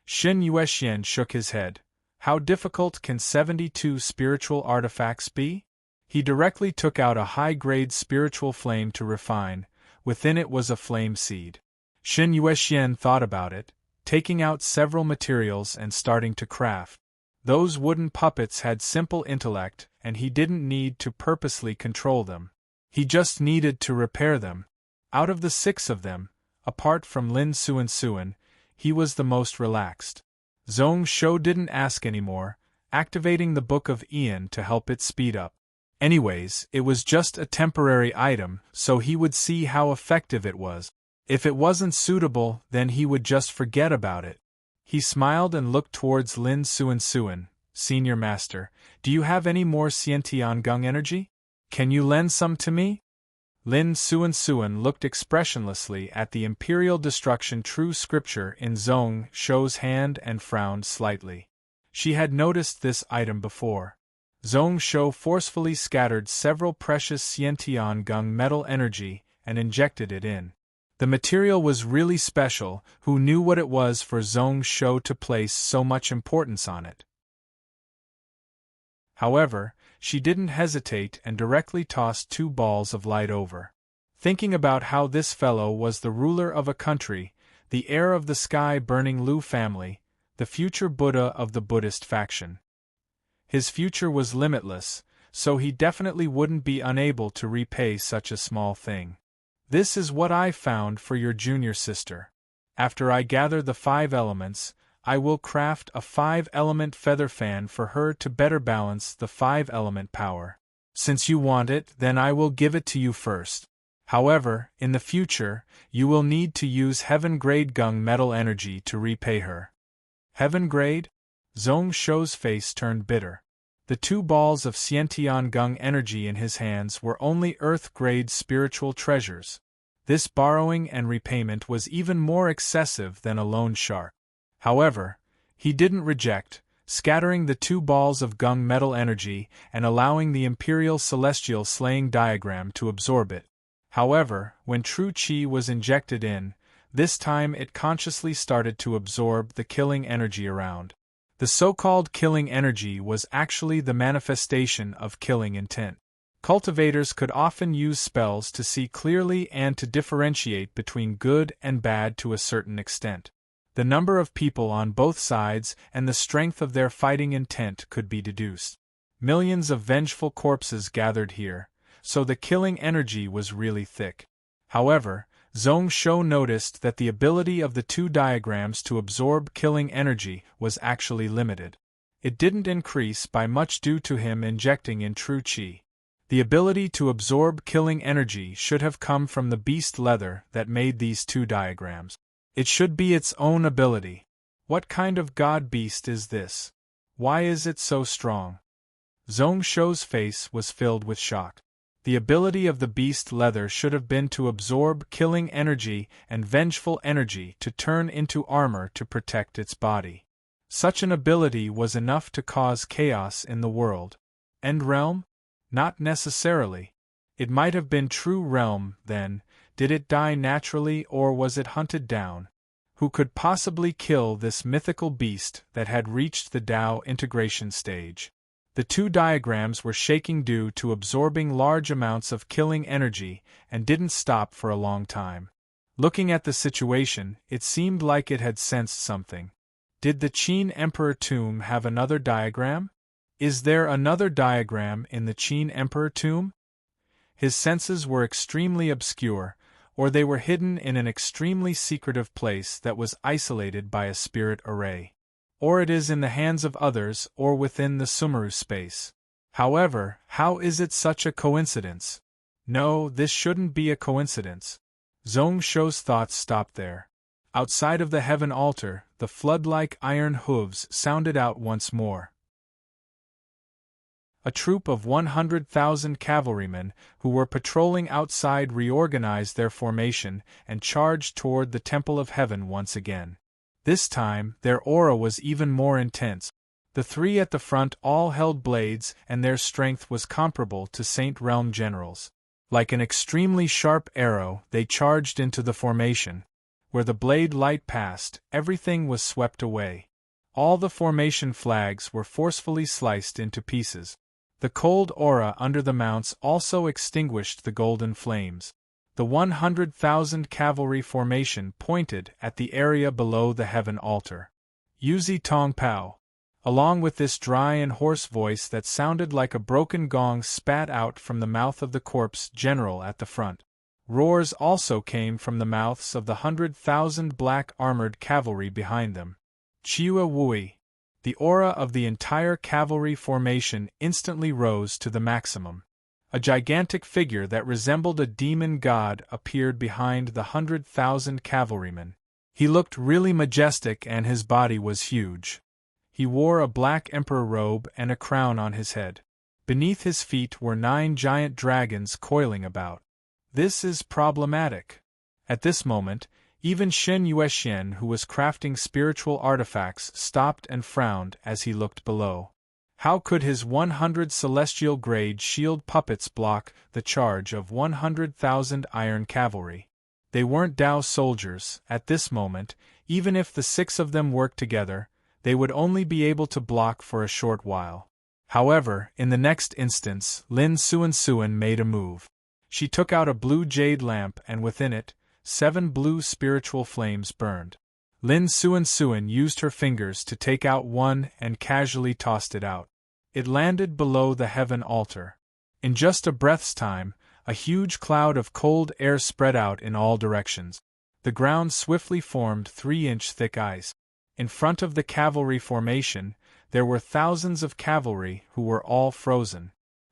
Shen Yuexian shook his head. How difficult can 72 spiritual artifacts be? He directly took out a high-grade spiritual flame to refine, Within it was a flame seed. Xin Yuexian thought about it, taking out several materials and starting to craft. Those wooden puppets had simple intellect, and he didn't need to purposely control them. He just needed to repair them. Out of the 6 of them, apart from Lin Suan, he was the most relaxed. Zhong Shou didn't ask anymore, activating the Book of Ian to help it speed up. Anyways, it was just a temporary item, so he would see how effective it was. If it wasn't suitable, then he would just forget about it. He smiled and looked towards Lin Suan, Senior Master. Do you have any more Xiantian energy? Can you lend some to me? Lin Suan looked expressionlessly at the Imperial Destruction True Scripture in Zhong Shou's hand and frowned slightly. She had noticed this item before. Zhong Shou forcefully scattered several precious Xiantian metal energy and injected it in. The material was really special. Who knew what it was for Zhong Shou to place so much importance on it? However, she didn't hesitate and directly tossed 2 balls of light over. Thinking about how this fellow was the ruler of a country, the heir of the sky-burning Liu family, the future Buddha of the Buddhist faction. His future was limitless, so he definitely wouldn't be unable to repay such a small thing. This is what I found for your junior sister. After I gather the 5 elements, I will craft a 5-element feather fan for her to better balance the 5-element power. Since you want it, then I will give it to you first. However, in the future, you will need to use heaven-grade metal energy to repay her. Heaven-grade? Zhong Shou's face turned bitter. The 2 balls of Xiantian energy in his hands were only earth-grade spiritual treasures. This borrowing and repayment was even more excessive than a loan shark. However, he didn't reject, scattering the 2 balls of metal energy and allowing the Imperial Celestial Slaying Diagram to absorb it. However, when true Qi was injected in, this time it consciously started to absorb the killing energy around. The so-called killing energy was actually the manifestation of killing intent. Cultivators could often use spells to see clearly and to differentiate between good and bad to a certain extent. The number of people on both sides and the strength of their fighting intent could be deduced. Millions of vengeful corpses gathered here, so the killing energy was really thick. However, Zhong Shou noticed that the ability of the 2 diagrams to absorb killing energy was actually limited. It didn't increase by much due to him injecting in true Qi. The ability to absorb killing energy should have come from the beast leather that made these 2 diagrams. It should be its own ability. What kind of god beast is this? Why is it so strong? Zhong Shou's face was filled with shock. The ability of the beast leather should have been to absorb killing energy and vengeful energy to turn into armor to protect its body. Such an ability was enough to cause chaos in the world. End realm? Not necessarily. It might have been true realm, then. Did it die naturally or was it hunted down? Who could possibly kill this mythical beast that had reached the Tao integration stage? The 2 diagrams were shaking due to absorbing large amounts of killing energy and didn't stop for a long time. Looking at the situation, it seemed like it had sensed something. Did the Qin Emperor tomb have another diagram? Is there another diagram in the Qin Emperor tomb? His senses were extremely obscure, or they were hidden in an extremely secretive place that was isolated by a spirit array. Or it is in the hands of others or within the Sumeru space. However, how is it such a coincidence? No, this shouldn't be a coincidence. Zhong Shou's thoughts stopped there. Outside of the heaven altar, the flood-like iron hooves sounded out once more. A troop of 100,000 cavalrymen who were patrolling outside reorganized their formation and charged toward the Temple of Heaven once again. This time, their aura was even more intense. The 3 at the front all held blades and their strength was comparable to Saint Realm generals. Like an extremely sharp arrow, they charged into the formation. Where the blade light passed, everything was swept away. All the formation flags were forcefully sliced into pieces. The cold aura under the mounts also extinguished the golden flames. The 100,000 cavalry formation pointed at the area below the heaven altar. Yuzi Tong Pao. Along with this dry and hoarse voice that sounded like a broken gong spat out from the mouth of the corpse general at the front. Roars also came from the mouths of the 100,000 black-armored cavalry behind them. Chiwa Wui. The aura of the entire cavalry formation instantly rose to the maximum. A gigantic figure that resembled a demon god appeared behind the 100,000 cavalrymen. He looked really majestic and his body was huge. He wore a black emperor robe and a crown on his head. Beneath his feet were 9 giant dragons coiling about. This is problematic. At this moment, even Shen Yuexian, who was crafting spiritual artifacts, stopped and frowned as he looked below. How could his 100 celestial grade shield puppets block the charge of 100,000 iron cavalry? They weren't Dao soldiers. At this moment, even if the 6 of them worked together, they would only be able to block for a short while. However, in the next instance, Lin Suan made a move. She took out a blue jade lamp and within it, 7 blue spiritual flames burned. Lin Suan used her fingers to take out one and casually tossed it out. It landed below the heaven altar. In just a breath's time, a huge cloud of cold air spread out in all directions. The ground swiftly formed 3-inch thick ice. In front of the cavalry formation, there were thousands of cavalry who were all frozen.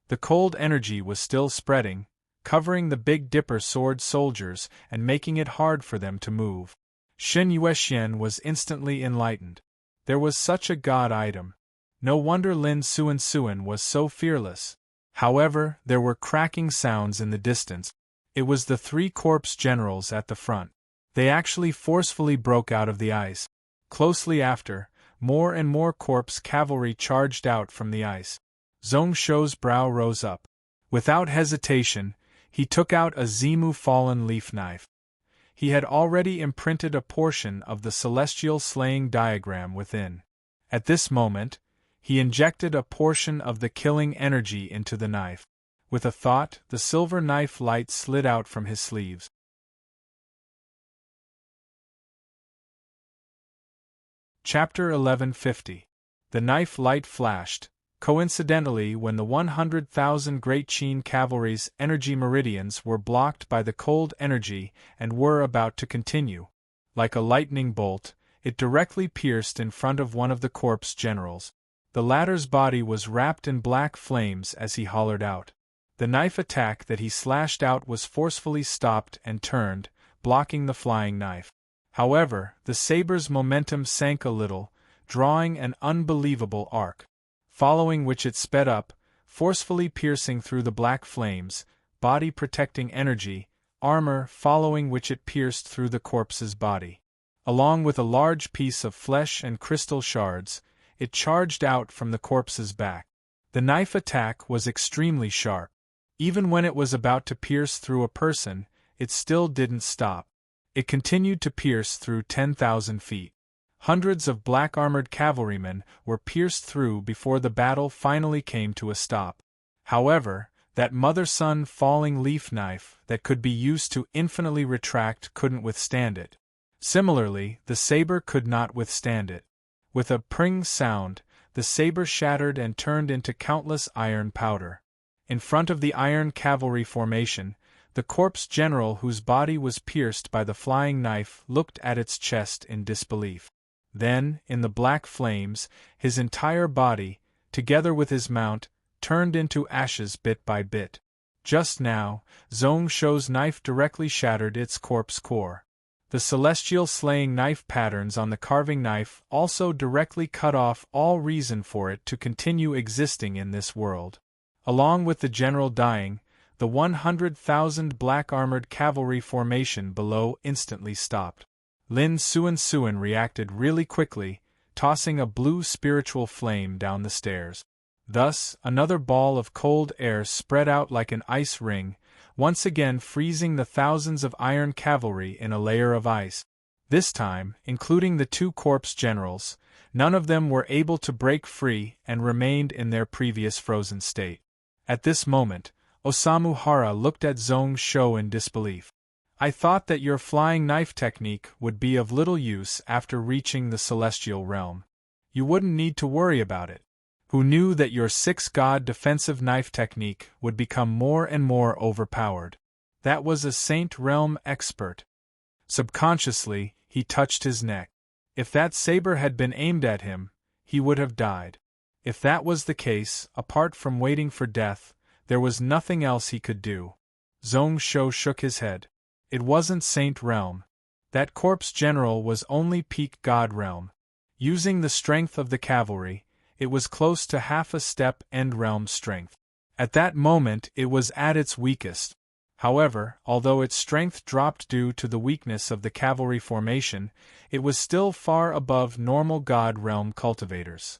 The cold energy was still spreading, covering the Big Dipper sword soldiers and making it hard for them to move. Shen Yuexian was instantly enlightened. There was such a god item. No wonder Lin Suan was so fearless. However, there were cracking sounds in the distance. It was the 3 corpse generals at the front. They actually forcefully broke out of the ice. Closely after, more and more corpse cavalry charged out from the ice. Zhong Shou's brow rose up. Without hesitation, he took out a Zimu fallen leaf knife. He had already imprinted a portion of the celestial slaying diagram within. At this moment, he injected a portion of the killing energy into the knife. With a thought, the silver knife light slid out from his sleeves. Chapter 1150. The knife light flashed, coincidentally when the 100,000 Great Qin cavalry's energy meridians were blocked by the cold energy and were about to continue. Like a lightning bolt, it directly pierced in front of one of the corpse generals. The latter's body was wrapped in black flames as he hollered out. The knife attack that he slashed out was forcefully stopped and turned, blocking the flying knife. However, the saber's momentum sank a little, drawing an unbelievable arc, following which it sped up, forcefully piercing through the black flames, body protecting energy, armor following which it pierced through the corpse's body. Along with a large piece of flesh and crystal shards, it charged out from the corpse's back. The knife attack was extremely sharp. Even when it was about to pierce through a person, it still didn't stop. It continued to pierce through 10,000 feet. Hundreds of black-armored cavalrymen were pierced through before the battle finally came to a stop. However, that mother-son falling leaf knife that could be used to infinitely retract couldn't withstand it. Similarly, the saber could not withstand it. With a pring sound, the saber shattered and turned into countless iron powder. In front of the iron cavalry formation, the corpse general whose body was pierced by the flying knife looked at its chest in disbelief. Then, in the black flames, his entire body, together with his mount, turned into ashes bit by bit. Just now, Zhong Shou's knife directly shattered its corpse core. The celestial slaying knife patterns on the carving knife also directly cut off all reason for it to continue existing in this world. Along with the general dying, the 100,000 black-armored cavalry formation below instantly stopped. Lin Suan reacted really quickly, tossing a blue spiritual flame down the stairs. Thus, another ball of cold air spread out like an ice ring, once again freezing the thousands of iron cavalry in a layer of ice. This time, including the 2 corpse generals, none of them were able to break free and remained in their previous frozen state. At this moment, Osamu Hara looked at Zhong Shou in disbelief. I thought that your flying knife technique would be of little use after reaching the celestial realm. You wouldn't need to worry about it. Who knew that your six-god defensive knife technique would become more and more overpowered? That was a Saint Realm expert. Subconsciously, he touched his neck. If that saber had been aimed at him, he would have died. If that was the case, apart from waiting for death, there was nothing else he could do. Zhong Shou shook his head. It wasn't Saint Realm. That corpse general was only peak God Realm. Using the strength of the cavalry, it was close to half a step End Realm strength. At that moment it was at its weakest. However, although its strength dropped due to the weakness of the cavalry formation, it was still far above normal God Realm cultivators.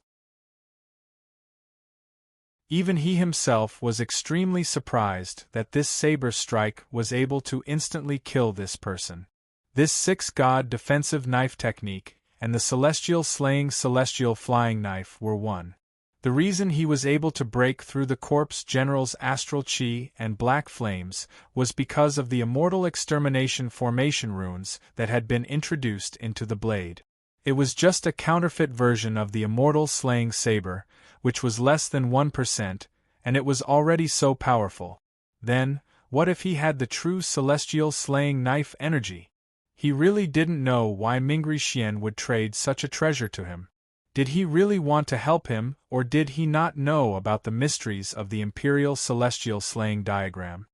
Even he himself was extremely surprised that this saber strike was able to instantly kill this person. This six-god defensive knife technique and the celestial slaying celestial flying knife were one. The reason he was able to break through the corpse general's astral chi and black flames was because of the immortal extermination formation runes that had been introduced into the blade. It was just a counterfeit version of the immortal slaying saber, which was less than 1%, and it was already so powerful. Then, what if he had the true celestial slaying knife energy? He really didn't know why Mingri Xian would trade such a treasure to him. Did he really want to help him, or did he not know about the mysteries of the Imperial Celestial Slaying Diagram?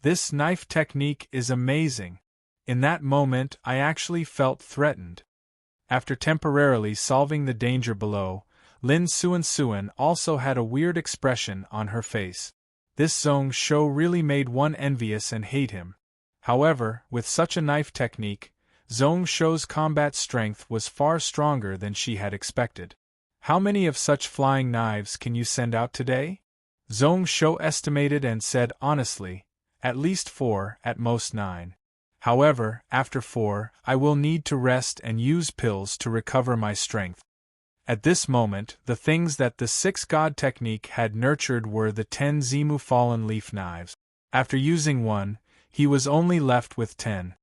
This knife technique is amazing. In that moment I actually felt threatened. After temporarily solving the danger below, Lin Suan also had a weird expression on her face. This Zhong Shou really made one envious and hate him. However, with such a knife technique, Zhong Shou's combat strength was far stronger than she had expected. How many of such flying knives can you send out today? Zhong Shou estimated and said honestly, at least 4, at most 9. However, after 4, I will need to rest and use pills to recover my strength. At this moment, the things that the six-god technique had nurtured were the 10 Zimu fallen leaf knives. After using one, he was only left with 10.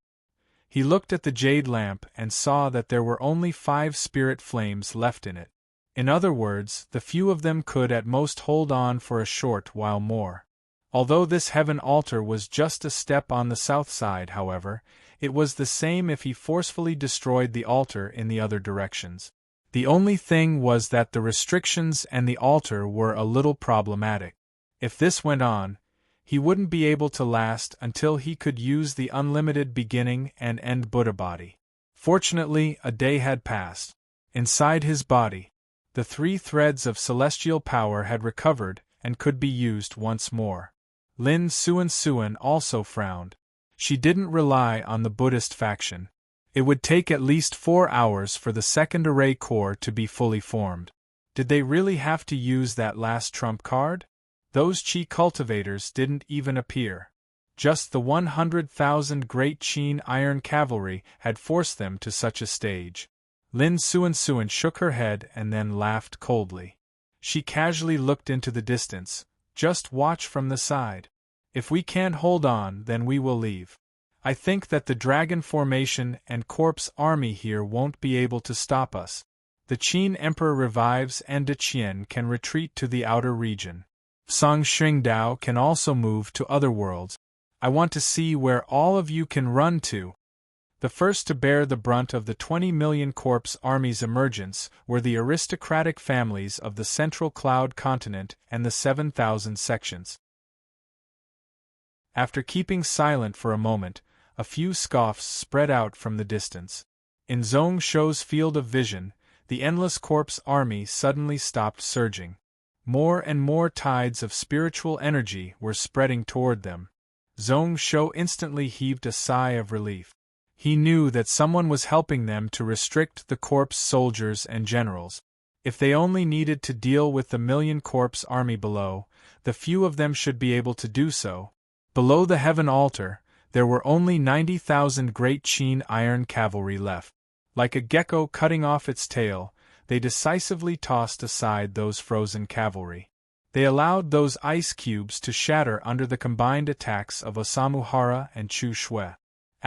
He looked at the jade lamp and saw that there were only 5 spirit flames left in it. In other words, the few of them could at most hold on for a short while more. Although this heaven altar was just a step on the south side, however, it was the same if he forcefully destroyed the altar in the other directions. The only thing was that the restrictions and the altar were a little problematic. If this went on, he wouldn't be able to last until he could use the unlimited beginning and end Buddha body. Fortunately, a day had passed. Inside his body, the 3 threads of celestial power had recovered and could be used once more. Lin Suan also frowned. She didn't rely on the Buddhist faction. It would take at least 4 hours for the second array core to be fully formed. Did they really have to use that last trump card? Those Qi cultivators didn't even appear. Just the 100,000 Great Qin Iron Cavalry had forced them to such a stage. Lin Suan shook her head and then laughed coldly. She casually looked into the distance. Just watch from the side. If we can't hold on, then we will leave. I think that the dragon formation and corpse army here won't be able to stop us. The Qin Emperor revives and De Qian can retreat to the outer region. Song Xingdao can also move to other worlds. I want to see where all of you can run to. The first to bear the brunt of the 20 million corpse army's emergence were the aristocratic families of the Central Cloud Continent and the 7,000 sections. After keeping silent for a moment, a few scoffs spread out from the distance. In Zhong Shou's field of vision, the endless corpse army suddenly stopped surging. More and more tides of spiritual energy were spreading toward them. Zhong Shou instantly heaved a sigh of relief. He knew that someone was helping them to restrict the corpse soldiers and generals. If they only needed to deal with the million corpse army below, the few of them should be able to do so. Below the heaven altar, there were only 90,000 Great Qin Iron Cavalry left. Like a gecko cutting off its tail, they decisively tossed aside those frozen cavalry. They allowed those ice cubes to shatter under the combined attacks of Osamu Hara and Chu Shui.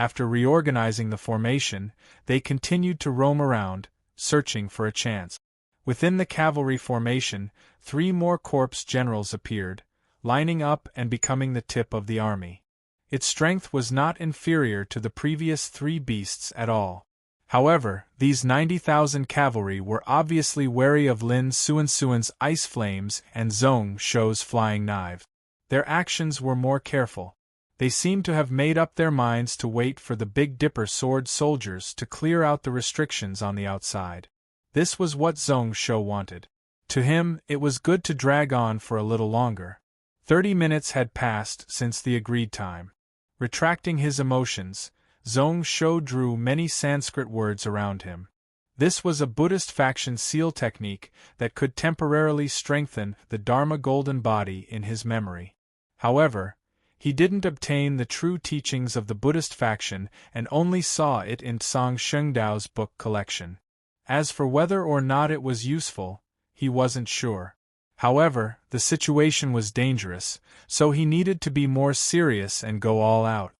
After reorganizing the formation, they continued to roam around, searching for a chance. Within the cavalry formation, 3 more corps generals appeared, lining up and becoming the tip of the army. Its strength was not inferior to the previous 3 beasts at all. However, these 90,000 cavalry were obviously wary of Lin Suansuan's ice flames and Zhong Shou's flying knives. Their actions were more careful. They seemed to have made up their minds to wait for the Big Dipper sword soldiers to clear out the restrictions on the outside. This was what Zhong Shou wanted. To him, it was good to drag on for a little longer. 30 minutes had passed since the agreed time. Retracting his emotions, Zhong Shou drew many Sanskrit words around him. This was a Buddhist faction seal technique that could temporarily strengthen the Dharma golden body in his memory. However, he didn't obtain the true teachings of the Buddhist faction and only saw it in Tsang Shengdao's book collection. As for whether or not it was useful, he wasn't sure. However, the situation was dangerous, so he needed to be more serious and go all out.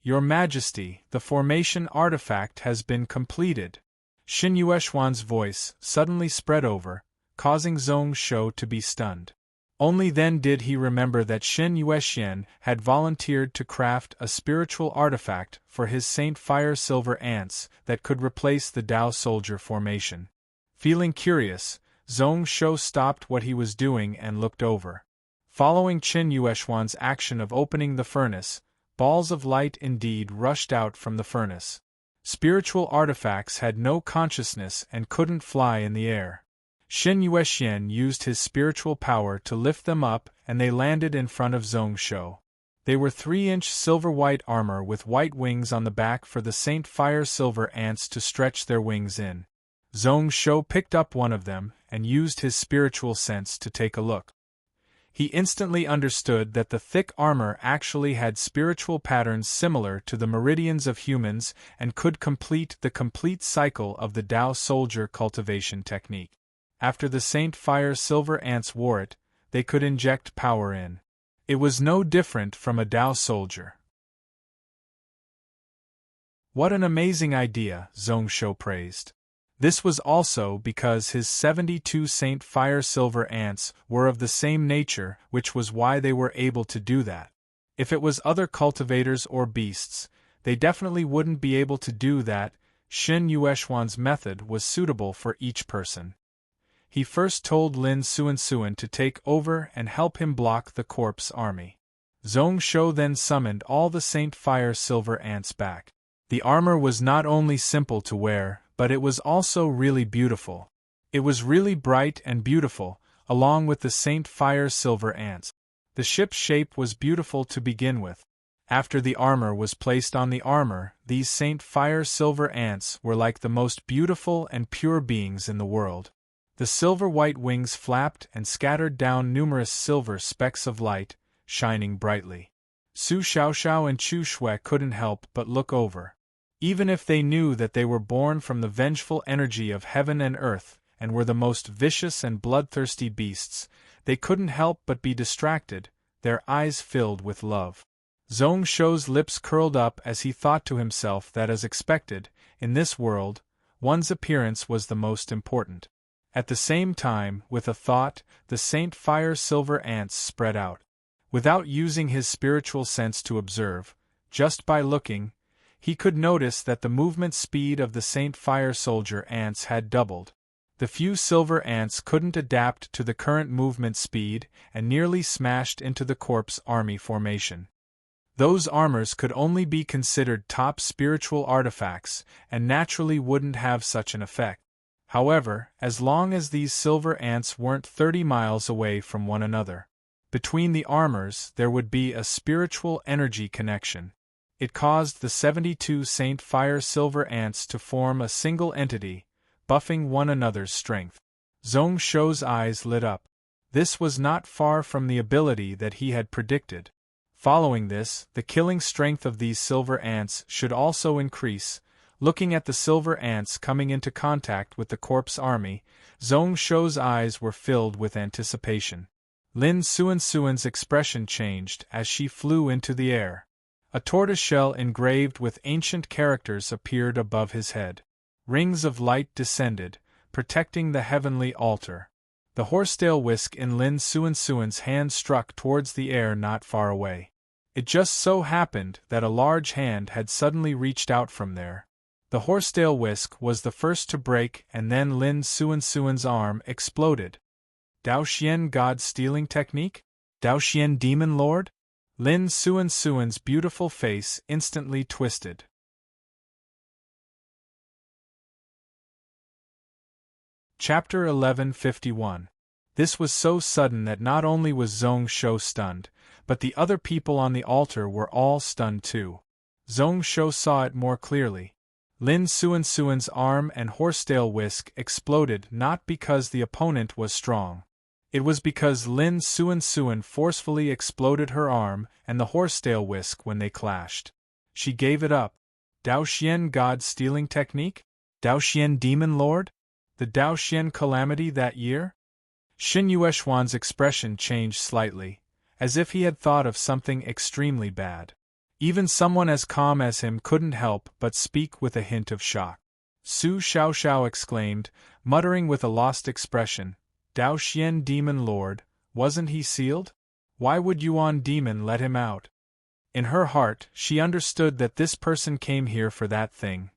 Your Majesty, the formation artifact has been completed. Xin Yueshuan's voice suddenly spread over, causing Zhong Shou to be stunned. Only then did he remember that Xin Yuexian had volunteered to craft a spiritual artifact for his Saint Fire Silver Ants that could replace the Dao Soldier formation. Feeling curious, Zhong Shou stopped what he was doing and looked over. Following Qin Yueshuan's action of opening the furnace, balls of light indeed rushed out from the furnace. Spiritual artifacts had no consciousness and couldn't fly in the air. Xin Yuexian used his spiritual power to lift them up and they landed in front of Zhong Shou. They were 3-inch silver-white armor with white wings on the back for the Saint Fire Silver Ants to stretch their wings in. Zhong Shou picked up one of them and used his spiritual sense to take a look. He instantly understood that the thick armor actually had spiritual patterns similar to the meridians of humans and could complete the complete cycle of the Dao Soldier cultivation technique. After the Saint Fire Silver Ants wore it, they could inject power in. It was no different from a Dao Soldier. What an amazing idea, Zhong Shou praised. This was also because his 72 Saint Fire Silver Ants were of the same nature, which was why they were able to do that. If it was other cultivators or beasts, they definitely wouldn't be able to do that. Xin Yueshuan's method was suitable for each person. He first told Lin Suansuan to take over and help him block the corpse army. Zhong Shou then summoned all the Saint Fire Silver Ants back. The armor was not only simple to wear, but it was also really beautiful. It was really bright and beautiful, along with the Saint Fire Silver Ants. The ship's shape was beautiful to begin with. After the armor was placed on the armor, these Saint Fire Silver Ants were like the most beautiful and pure beings in the world. The silver-white wings flapped and scattered down numerous silver specks of light, shining brightly. Su Xiaoxiao and Chu Shui couldn't help but look over. Even if they knew that they were born from the vengeful energy of heaven and earth, and were the most vicious and bloodthirsty beasts, they couldn't help but be distracted, their eyes filled with love. Zhong Shou's lips curled up as he thought to himself that as expected, in this world, one's appearance was the most important. At the same time, with a thought, the Saint Fire Silver Ants spread out. Without using his spiritual sense to observe, just by looking, he could notice that the movement speed of the Saint Fire Soldier Ants had doubled. The few silver ants couldn't adapt to the current movement speed and nearly smashed into the corpse army formation. Those armors could only be considered top spiritual artifacts and naturally wouldn't have such an effect. However, as long as these silver ants weren't 30 miles away from one another, between the armors there would be a spiritual energy connection. It caused the 72 Saint Fire Silver Ants to form a single entity, buffing one another's strength. Zhong Shou's eyes lit up. This was not far from the ability that he had predicted. Following this, the killing strength of these silver ants should also increase. Looking at the silver ants coming into contact with the corpse army, Zhong Shou's eyes were filled with anticipation. Lin Suansuan's expression changed as she flew into the air. A tortoiseshell engraved with ancient characters appeared above his head. Rings of light descended, protecting the heavenly altar. The horsetail whisk in Lin Suan's hand struck towards the air not far away. It just so happened that a large hand had suddenly reached out from there. The horsetail whisk was the first to break, and then Lin Suan's arm exploded. Dao Xian God-stealing technique? Dao Xian Demon Lord? Lin Suan's beautiful face instantly twisted. Chapter 1151. This was so sudden that not only was Zhong Shou stunned, but the other people on the altar were all stunned too. Zhong Shou saw it more clearly. Lin Suan's arm and horsetail whisk exploded not because the opponent was strong. It was because Lin Suan forcefully exploded her arm and the horsetail whisk when they clashed. She gave it up. Dao Xian God-stealing technique? Dao Xian Demon Lord? The Dao Xian calamity that year? Xin Yueshuan's expression changed slightly, as if he had thought of something extremely bad. Even someone as calm as him couldn't help but speak with a hint of shock. Su Xiaoxiao exclaimed, muttering with a lost expression, Dao Xian Demon Lord, wasn't he sealed? Why would Yuan Demon let him out? In her heart, she understood that this person came here for that thing.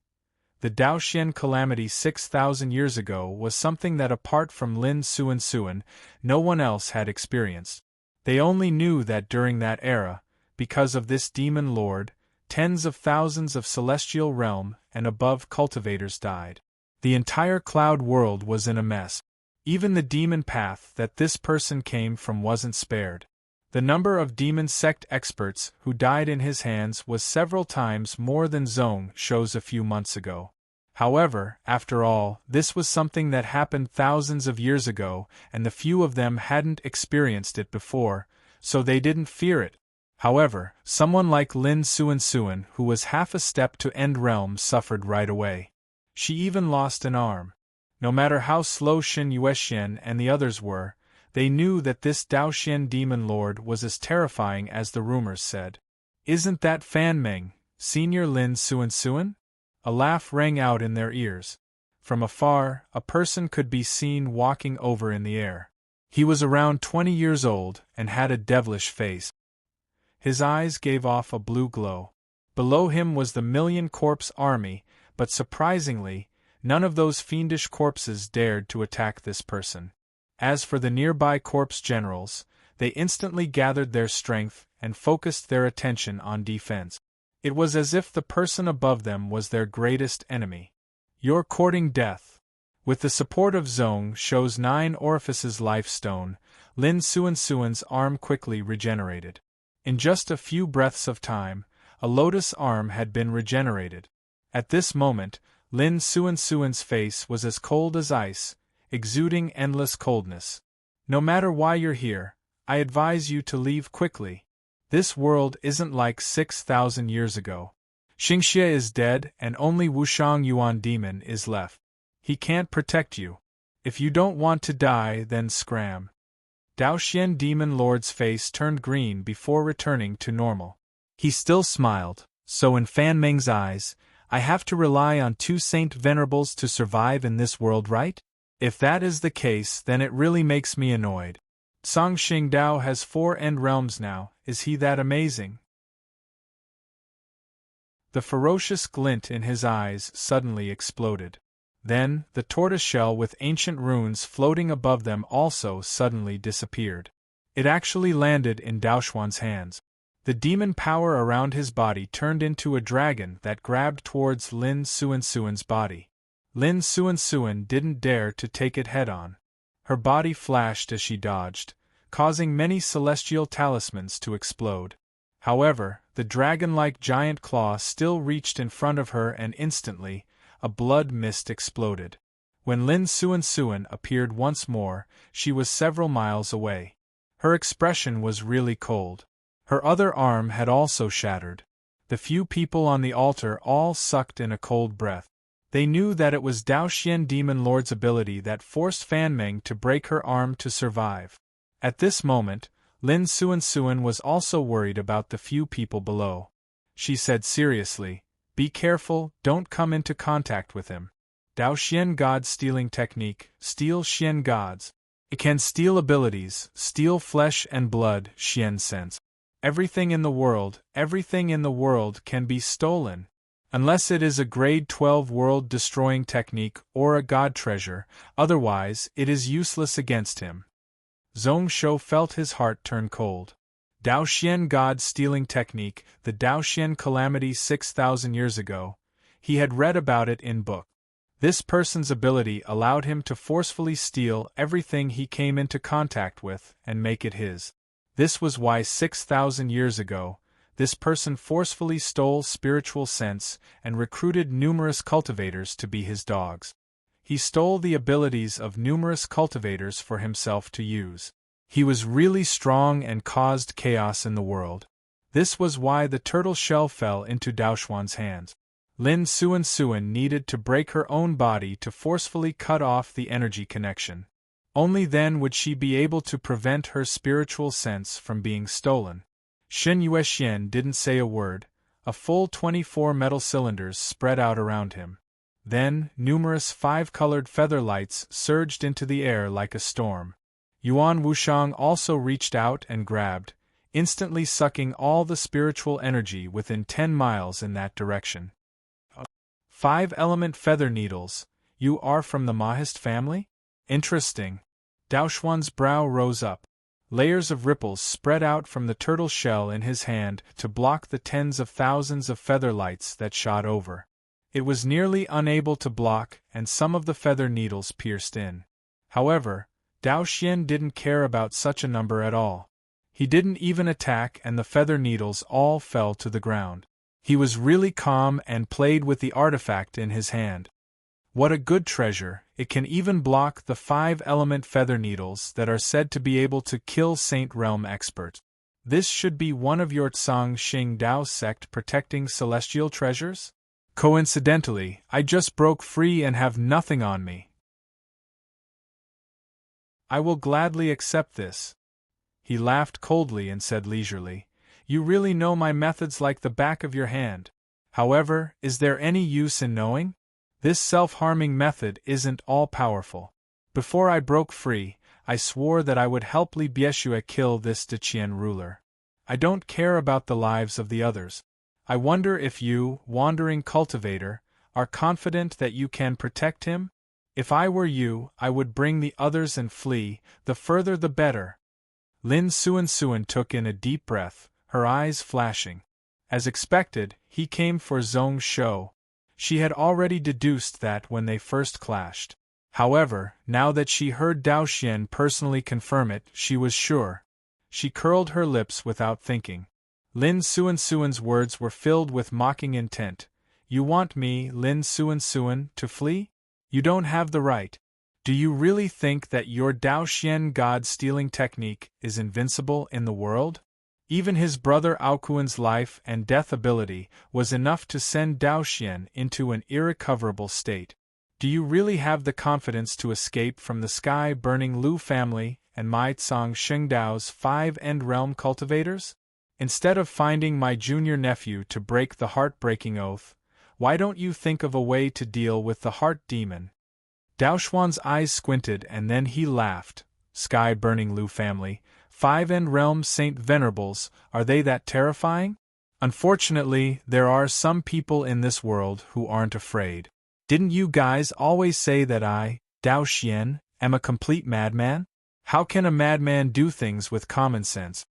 The Dao Xian calamity 6,000 years ago was something that apart from Lin Suan, no one else had experienced. They only knew that during that era, because of this demon lord, tens of thousands of celestial realm and above cultivators died. The entire cloud world was in a mess. Even the demon path that this person came from wasn't spared. The number of demon sect experts who died in his hands was several times more than Zhong Shou's a few months ago. However, after all, this was something that happened thousands of years ago, and the few of them hadn't experienced it before, so they didn't fear it. However, someone like Lin Suan, who was half a step to end realm, suffered right away. She even lost an arm. No matter how slow Xin Yuexian and the others were, they knew that this Dao Xian Demon Lord was as terrifying as the rumors said. Isn't that Fan Meng, Senior Lin Suan? A laugh rang out in their ears. From afar, a person could be seen walking over in the air. He was around 20 years old and had a devilish face. His eyes gave off a blue glow. Below him was the million corpse army, but surprisingly, none of those fiendish corpses dared to attack this person. As for the nearby corpse generals, they instantly gathered their strength and focused their attention on defense. It was as if the person above them was their greatest enemy. You're courting death. With the support of Zhong Shou's 9 orifices life stone, Lin Suan's arm quickly regenerated. In just a few breaths of time, a lotus arm had been regenerated. At this moment, Lin Suan's face was as cold as ice, exuding endless coldness. No matter why you're here, I advise you to leave quickly. This world isn't like 6,000 years ago. Xingxie is dead and only Wushang Yuan Demon is left. He can't protect you. If you don't want to die, then scram. Dao Xian Demon Lord's face turned green before returning to normal. He still smiled, so in Fan Meng's eyes, I have to rely on 2 Saint Venerables to survive in this world, right? If that is the case, then it really makes me annoyed. Song Xingdao has 4 end realms now, is he that amazing? The ferocious glint in his eyes suddenly exploded. Then, the tortoiseshell with ancient runes floating above them also suddenly disappeared. It actually landed in Daoxuan's hands. The demon power around his body turned into a dragon that grabbed towards Lin Suan's body. Lin Suan didn't dare to take it head-on. Her body flashed as she dodged, causing many celestial talismans to explode. However, the dragon-like giant claw still reached in front of her and instantly, a blood mist exploded. When Lin Suan appeared once more, she was several miles away. Her expression was really cold. Her other arm had also shattered. The few people on the altar all sucked in a cold breath. They knew that it was Dao Xian Demon Lord's ability that forced Fan Meng to break her arm to survive. At this moment, Lin Suan was also worried about the few people below. she said seriously. Be careful, don't come into contact with him. Dao Xian God stealing technique, steal Xian gods. It can steal abilities, steal flesh and blood, Xian sense. Everything in the world can be stolen. Unless it is a grade 12 world-destroying technique or a god treasure, otherwise it is useless against him. Zhong Shou felt his heart turn cold. Dao Xian God-stealing technique, the Dao Xian calamity 6,000 years ago. He had read about it in book. This person's ability allowed him to forcefully steal everything he came into contact with and make it his. This was why 6,000 years ago, this person forcefully stole spiritual sense and recruited numerous cultivators to be his dogs. He stole the abilities of numerous cultivators for himself to use. He was really strong and caused chaos in the world. This was why the turtle shell fell into Daoxuan's hands. Lin Suan needed to break her own body to forcefully cut off the energy connection. Only then would she be able to prevent her spiritual sense from being stolen. Shen Yuexian didn't say a word. A full 24 metal cylinders spread out around him. Then, numerous 5-colored feather lights surged into the air like a storm. Yuan Wushang also reached out and grabbed, instantly sucking all the spiritual energy within 10 miles in that direction. 5-element feather needles. You are from the Mahist family? Interesting. Daoxuan's brow rose up. Layers of ripples spread out from the turtle shell in his hand to block the tens of thousands of feather lights that shot over. It was nearly unable to block, and some of the feather needles pierced in. However, Dao Xian didn't care about such a number at all. He didn't even attack, and the feather needles all fell to the ground. He was really calm and played with the artifact in his hand. What a good treasure! It can even block the 5-element feather needles that are said to be able to kill Saint Realm experts. This should be one of your Tsang Xing Dao sect protecting celestial treasures? Coincidentally, I just broke free and have nothing on me. I will gladly accept this. He laughed coldly and said leisurely, You really know my methods like the back of your hand. However, is there any use in knowing? This self-harming method isn't all-powerful. Before I broke free, I swore that I would help Li Bieshue kill this Deqian ruler. I don't care about the lives of the others. I wonder if you, wandering cultivator, are confident that you can protect him? If I were you, I would bring the others and flee, the further the better. Lin Suan took in a deep breath, her eyes flashing. As expected, he came for Zhong Shou. She had already deduced that when they first clashed. However, now that she heard Dao Xian personally confirm it, she was sure. She curled her lips without thinking. Lin Suan's words were filled with mocking intent. You want me, Lin Suan, to flee? You don't have the right. Do you really think that your Dao Xian God-stealing technique is invincible in the world? Even his brother Aokuan's life and death ability was enough to send Dao Xian into an irrecoverable state. Do you really have the confidence to escape from the sky-burning Lu family and my Tsang Shengdao's 5 End Realm cultivators? Instead of finding my junior nephew to break the heart-breaking oath, why don't you think of a way to deal with the heart demon? Daoxuan's eyes squinted and then he laughed. Sky-burning Lu family, 5 End Realm Saint Venerables, are they that terrifying? Unfortunately, there are some people in this world who aren't afraid. Didn't you guys always say that I, Dao Xian, am a complete madman? How can a madman do things with common sense?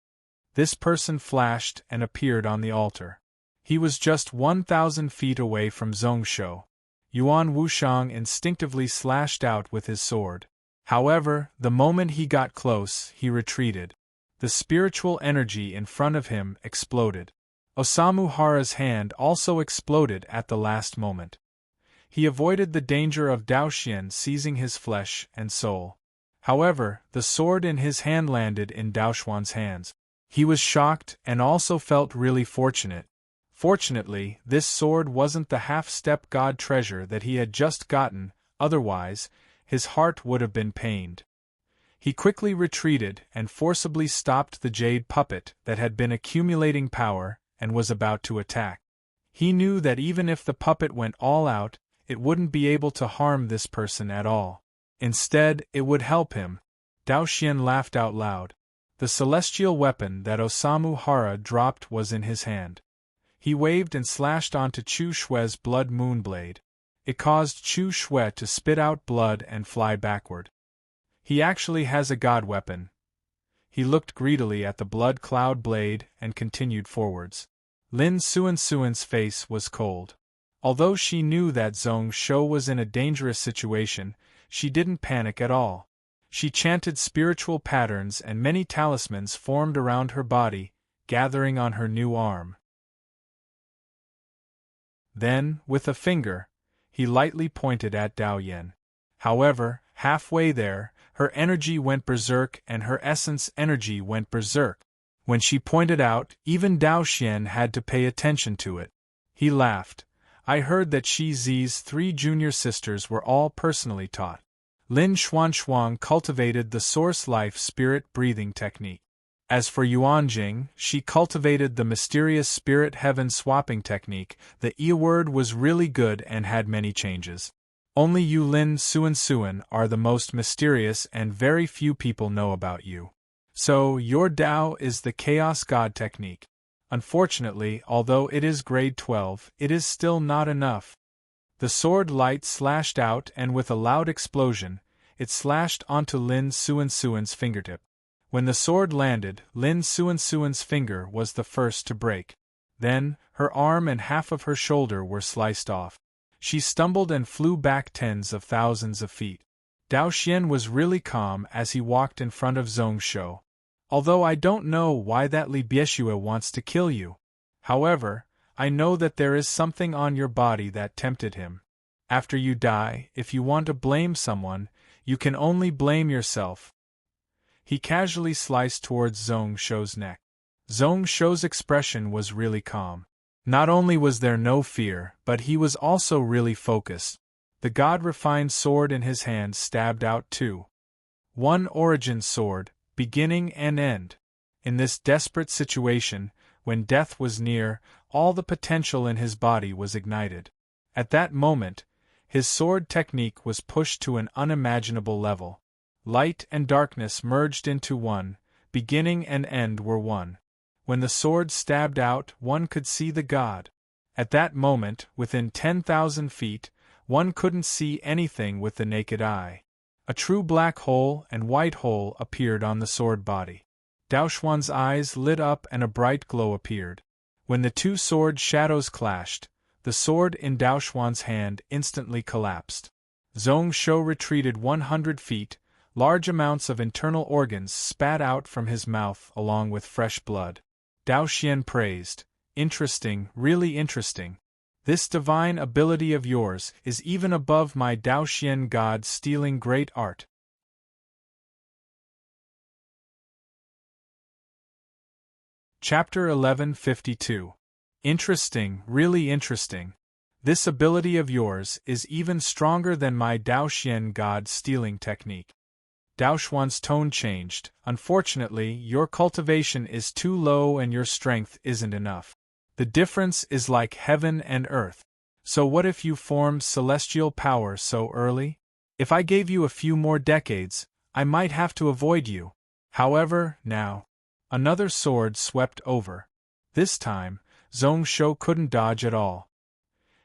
This person flashed and appeared on the altar. He was just 1,000 feet away from Zhong Shou. Yuan Wushang instinctively slashed out with his sword. However, the moment he got close, he retreated. The spiritual energy in front of him exploded. Osamu Hara's hand also exploded at the last moment. He avoided the danger of Dao Xian seizing his flesh and soul. However, the sword in his hand landed in Daoxuan's hands. He was shocked and also felt really fortunate. Fortunately, this sword wasn't the half-step god treasure that he had just gotten, otherwise, his heart would have been pained. He quickly retreated and forcibly stopped the jade puppet that had been accumulating power and was about to attack. He knew that even if the puppet went all out, it wouldn't be able to harm this person at all. Instead, it would help him. Dao Xian laughed out loud. The celestial weapon that Osamu Hara dropped was in his hand. He waved and slashed onto Chu Shue's blood moonblade. It caused Chu Shue to spit out blood and fly backward. He actually has a god weapon. He looked greedily at the blood cloud blade and continued forwards. Lin Suan's face was cold. Although she knew that Zhong Shou was in a dangerous situation, she didn't panic at all. She chanted spiritual patterns and many talismans formed around her body, gathering on her new arm. Then, with a finger, he lightly pointed at Dao Yan. However, halfway there, her energy went berserk and her essence energy went berserk. When she pointed out, even Dao Xian had to pay attention to it. He laughed. I heard that Shi Zi's 3 junior sisters were all personally taught. Lin Xuan cultivated the source life spirit breathing technique. As for Yuan Jing, she cultivated the mysterious spirit heaven swapping technique. The E word was really good and had many changes. Only you Lin Suan are the most mysterious and very few people know about you. So, your Dao is the Chaos God technique. Unfortunately, although it is grade 12, it is still not enough. The sword light slashed out and with a loud explosion, it slashed onto Lin Suan's fingertip. When the sword landed, Lin Suan's finger was the first to break. Then, her arm and half of her shoulder were sliced off. She stumbled and flew back tens of thousands of feet. Dao Xian was really calm as he walked in front of Zhong Shou. Although I don't know why that Li Bieshue wants to kill you. However, I know that there is something on your body that tempted him. After you die, if you want to blame someone, you can only blame yourself. He casually sliced towards Zhong Shou's neck. Zhong Shou's expression was really calm. Not only was there no fear, but he was also really focused. The god-refined sword in his hand stabbed out too. One origin sword, beginning and end. In this desperate situation, when death was near, all the potential in his body was ignited. At that moment, his sword technique was pushed to an unimaginable level. Light and darkness merged into one, beginning and end were one. When the sword stabbed out, one could see the god. At that moment, within 10,000 feet, one couldn't see anything with the naked eye. A true black hole and white hole appeared on the sword body. Dao Xuan's eyes lit up and a bright glow appeared. When the two sword shadows clashed, the sword in Dao Xuan's hand instantly collapsed. Zhong Shou retreated 100 feet, large amounts of internal organs spat out from his mouth along with fresh blood. Dao Xian praised, "Interesting, really interesting. This divine ability of yours is even above my Dao Xian God-stealing great art." Chapter 1152. Interesting, really interesting. This ability of yours is even stronger than my Dao Xian God-stealing technique. Dao Xuan's tone changed. Unfortunately, your cultivation is too low and your strength isn't enough. The difference is like heaven and earth. So what if you formed celestial power so early? If I gave you a few more decades, I might have to avoid you. However, now. Another sword swept over. This time, Zhong Shou couldn't dodge at all.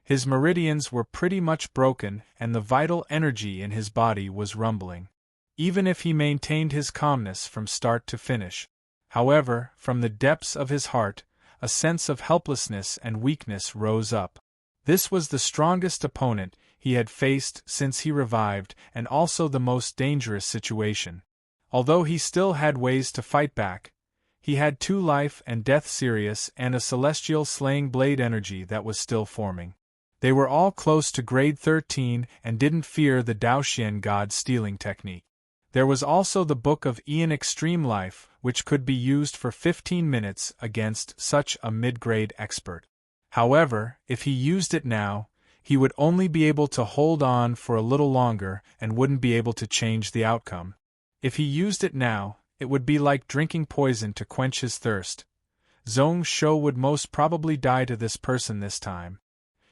His meridians were pretty much broken and the vital energy in his body was rumbling. Even if he maintained his calmness from start to finish. However, from the depths of his heart, a sense of helplessness and weakness rose up. This was the strongest opponent he had faced since he revived and also the most dangerous situation. Although he still had ways to fight back, he had 2 life and death serious and a celestial slaying blade energy that was still forming. They were all close to grade 13 and didn't fear the Dao Xian God-stealing technique. There was also the Book of Ian Extreme Life, which could be used for 15 minutes against such a mid-grade expert. However, if he used it now, he would only be able to hold on for a little longer and wouldn't be able to change the outcome. If he used it now, it would be like drinking poison to quench his thirst. Zhong Shou would most probably die to this person this time.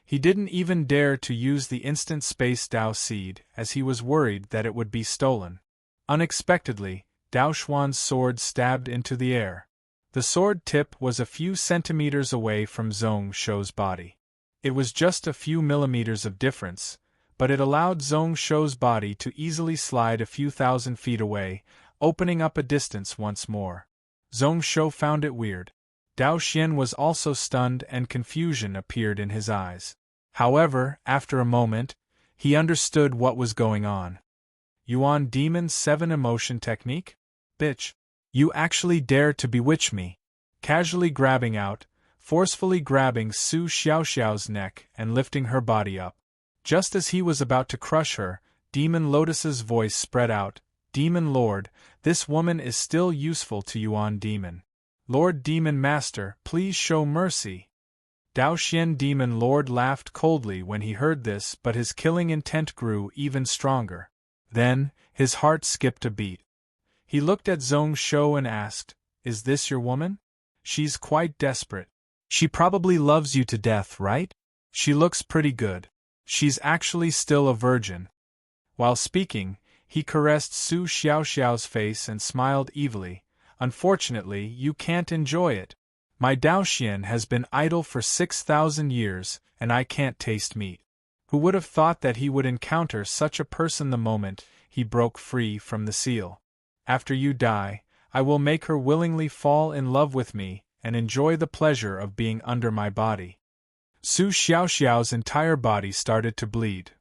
He didn't even dare to use the instant space Dao seed, as he was worried that it would be stolen. Unexpectedly, Dao Xuan's sword stabbed into the air. The sword tip was a few centimeters away from Zhong Shou's body. It was just a few millimeters of difference, but it allowed Zhong Shou's body to easily slide a few thousand feet away, opening up a distance once more. Zhong Shou found it weird. Dao Xian was also stunned and confusion appeared in his eyes. However, after a moment, he understood what was going on. Yuan Demon's 7 emotion technique? Bitch. You actually dare to bewitch me. Casually forcefully grabbing Su Xiaoxiao's neck and lifting her body up. Just as he was about to crush her, Demon Lotus's voice spread out, Demon Lord, this woman is still useful to Yuan Demon. Lord Demon Master, please show mercy. Dao Xian Demon Lord laughed coldly when he heard this, but his killing intent grew even stronger. Then, his heart skipped a beat. He looked at Zhong Shou and asked, Is this your woman? She's quite desperate. She probably loves you to death, right? She looks pretty good. She's actually still a virgin. While speaking, he caressed Su Xiaoxiao's face and smiled evilly. Unfortunately, you can't enjoy it. My Dao Xian has been idle for 6,000 years, and I can't taste meat. Who would have thought that he would encounter such a person the moment he broke free from the seal? After you die, I will make her willingly fall in love with me and enjoy the pleasure of being under my body. Su Xiaoxiao's entire body started to bleed.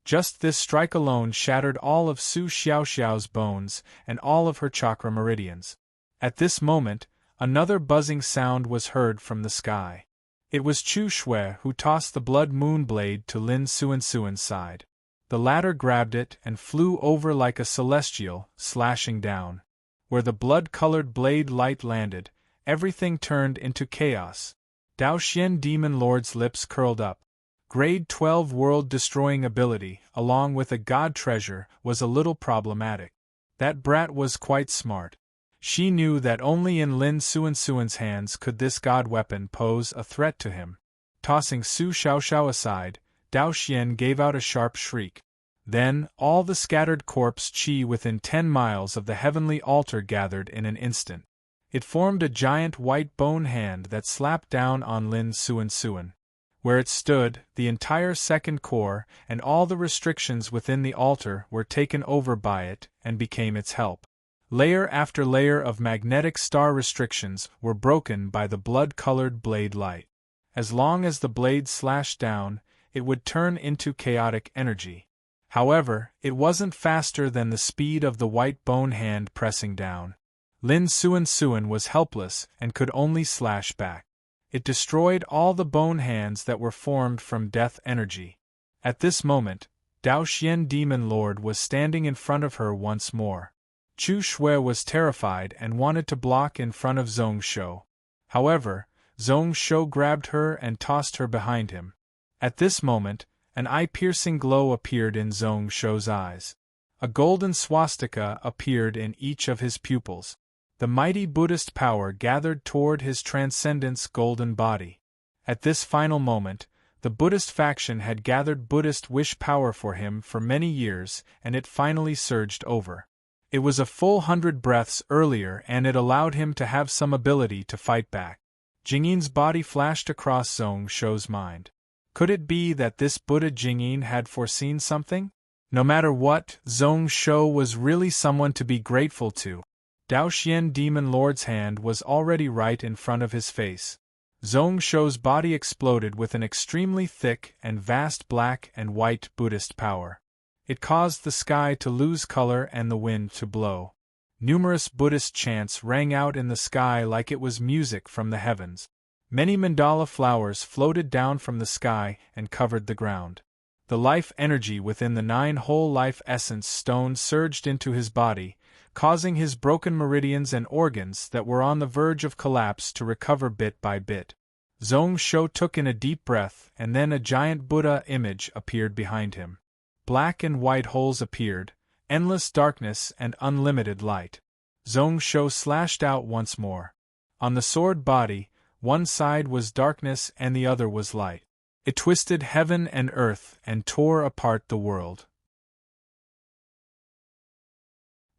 Just this strike alone shattered all of Su Xiaoxiao's bones and all of her chakra meridians. At this moment, another buzzing sound was heard from the sky. It was Chu Shui who tossed the blood moon blade to Lin Suan's side. The latter grabbed it and flew over like a celestial, slashing down. Where the blood-colored blade light landed, everything turned into chaos. Dao Xian Demon Lord's lips curled up. Grade 12 world-destroying ability, along with a god treasure, was a little problematic. That brat was quite smart. She knew that only in Lin Suan's hands could this god weapon pose a threat to him. Tossing Su Xiaoxiao aside, Dao Xian gave out a sharp shriek. Then, all the scattered corpse chi within 10 miles of the heavenly altar gathered in an instant. It formed a giant white bone hand that slapped down on Lin Suan. Where it stood, the entire second core and all the restrictions within the altar were taken over by it and became its help. Layer after layer of magnetic star restrictions were broken by the blood-colored blade light. As long as the blade slashed down, it would turn into chaotic energy. However, it wasn't faster than the speed of the white bone hand pressing down. Lin Suan was helpless and could only slash back. It destroyed all the bone hands that were formed from death energy. At this moment, Dao Xian Demon Lord was standing in front of her once more. Chu Shui was terrified and wanted to block in front of Zhong Shou. However, Zhong Shou grabbed her and tossed her behind him. At this moment, an eye-piercing glow appeared in Zhong Shou's eyes. A golden swastika appeared in each of his pupils. The mighty Buddhist power gathered toward his transcendence golden body. At this final moment, the Buddhist faction had gathered Buddhist wish power for him for many years, and it finally surged over. It was a full 100 breaths earlier, and it allowed him to have some ability to fight back. Jingyin's body flashed across Zhong Shou's mind. Could it be that this Buddha Jingyin had foreseen something? No matter what, Zhong Shou was really someone to be grateful to. Dao Xian Demon Lord's hand was already right in front of his face. Zhong Shou's body exploded with an extremely thick and vast black and white Buddhist power. It caused the sky to lose color and the wind to blow. Numerous Buddhist chants rang out in the sky like it was music from the heavens. Many mandala flowers floated down from the sky and covered the ground. The life energy within the 9 whole life essence stone surged into his body, causing his broken meridians and organs that were on the verge of collapse to recover bit by bit. Zhong Shou took in a deep breath, and then a giant Buddha image appeared behind him. Black and white holes appeared, endless darkness and unlimited light. Zhong Shou slashed out once more. On the sword body, one side was darkness and the other was light. It twisted heaven and earth and tore apart the world.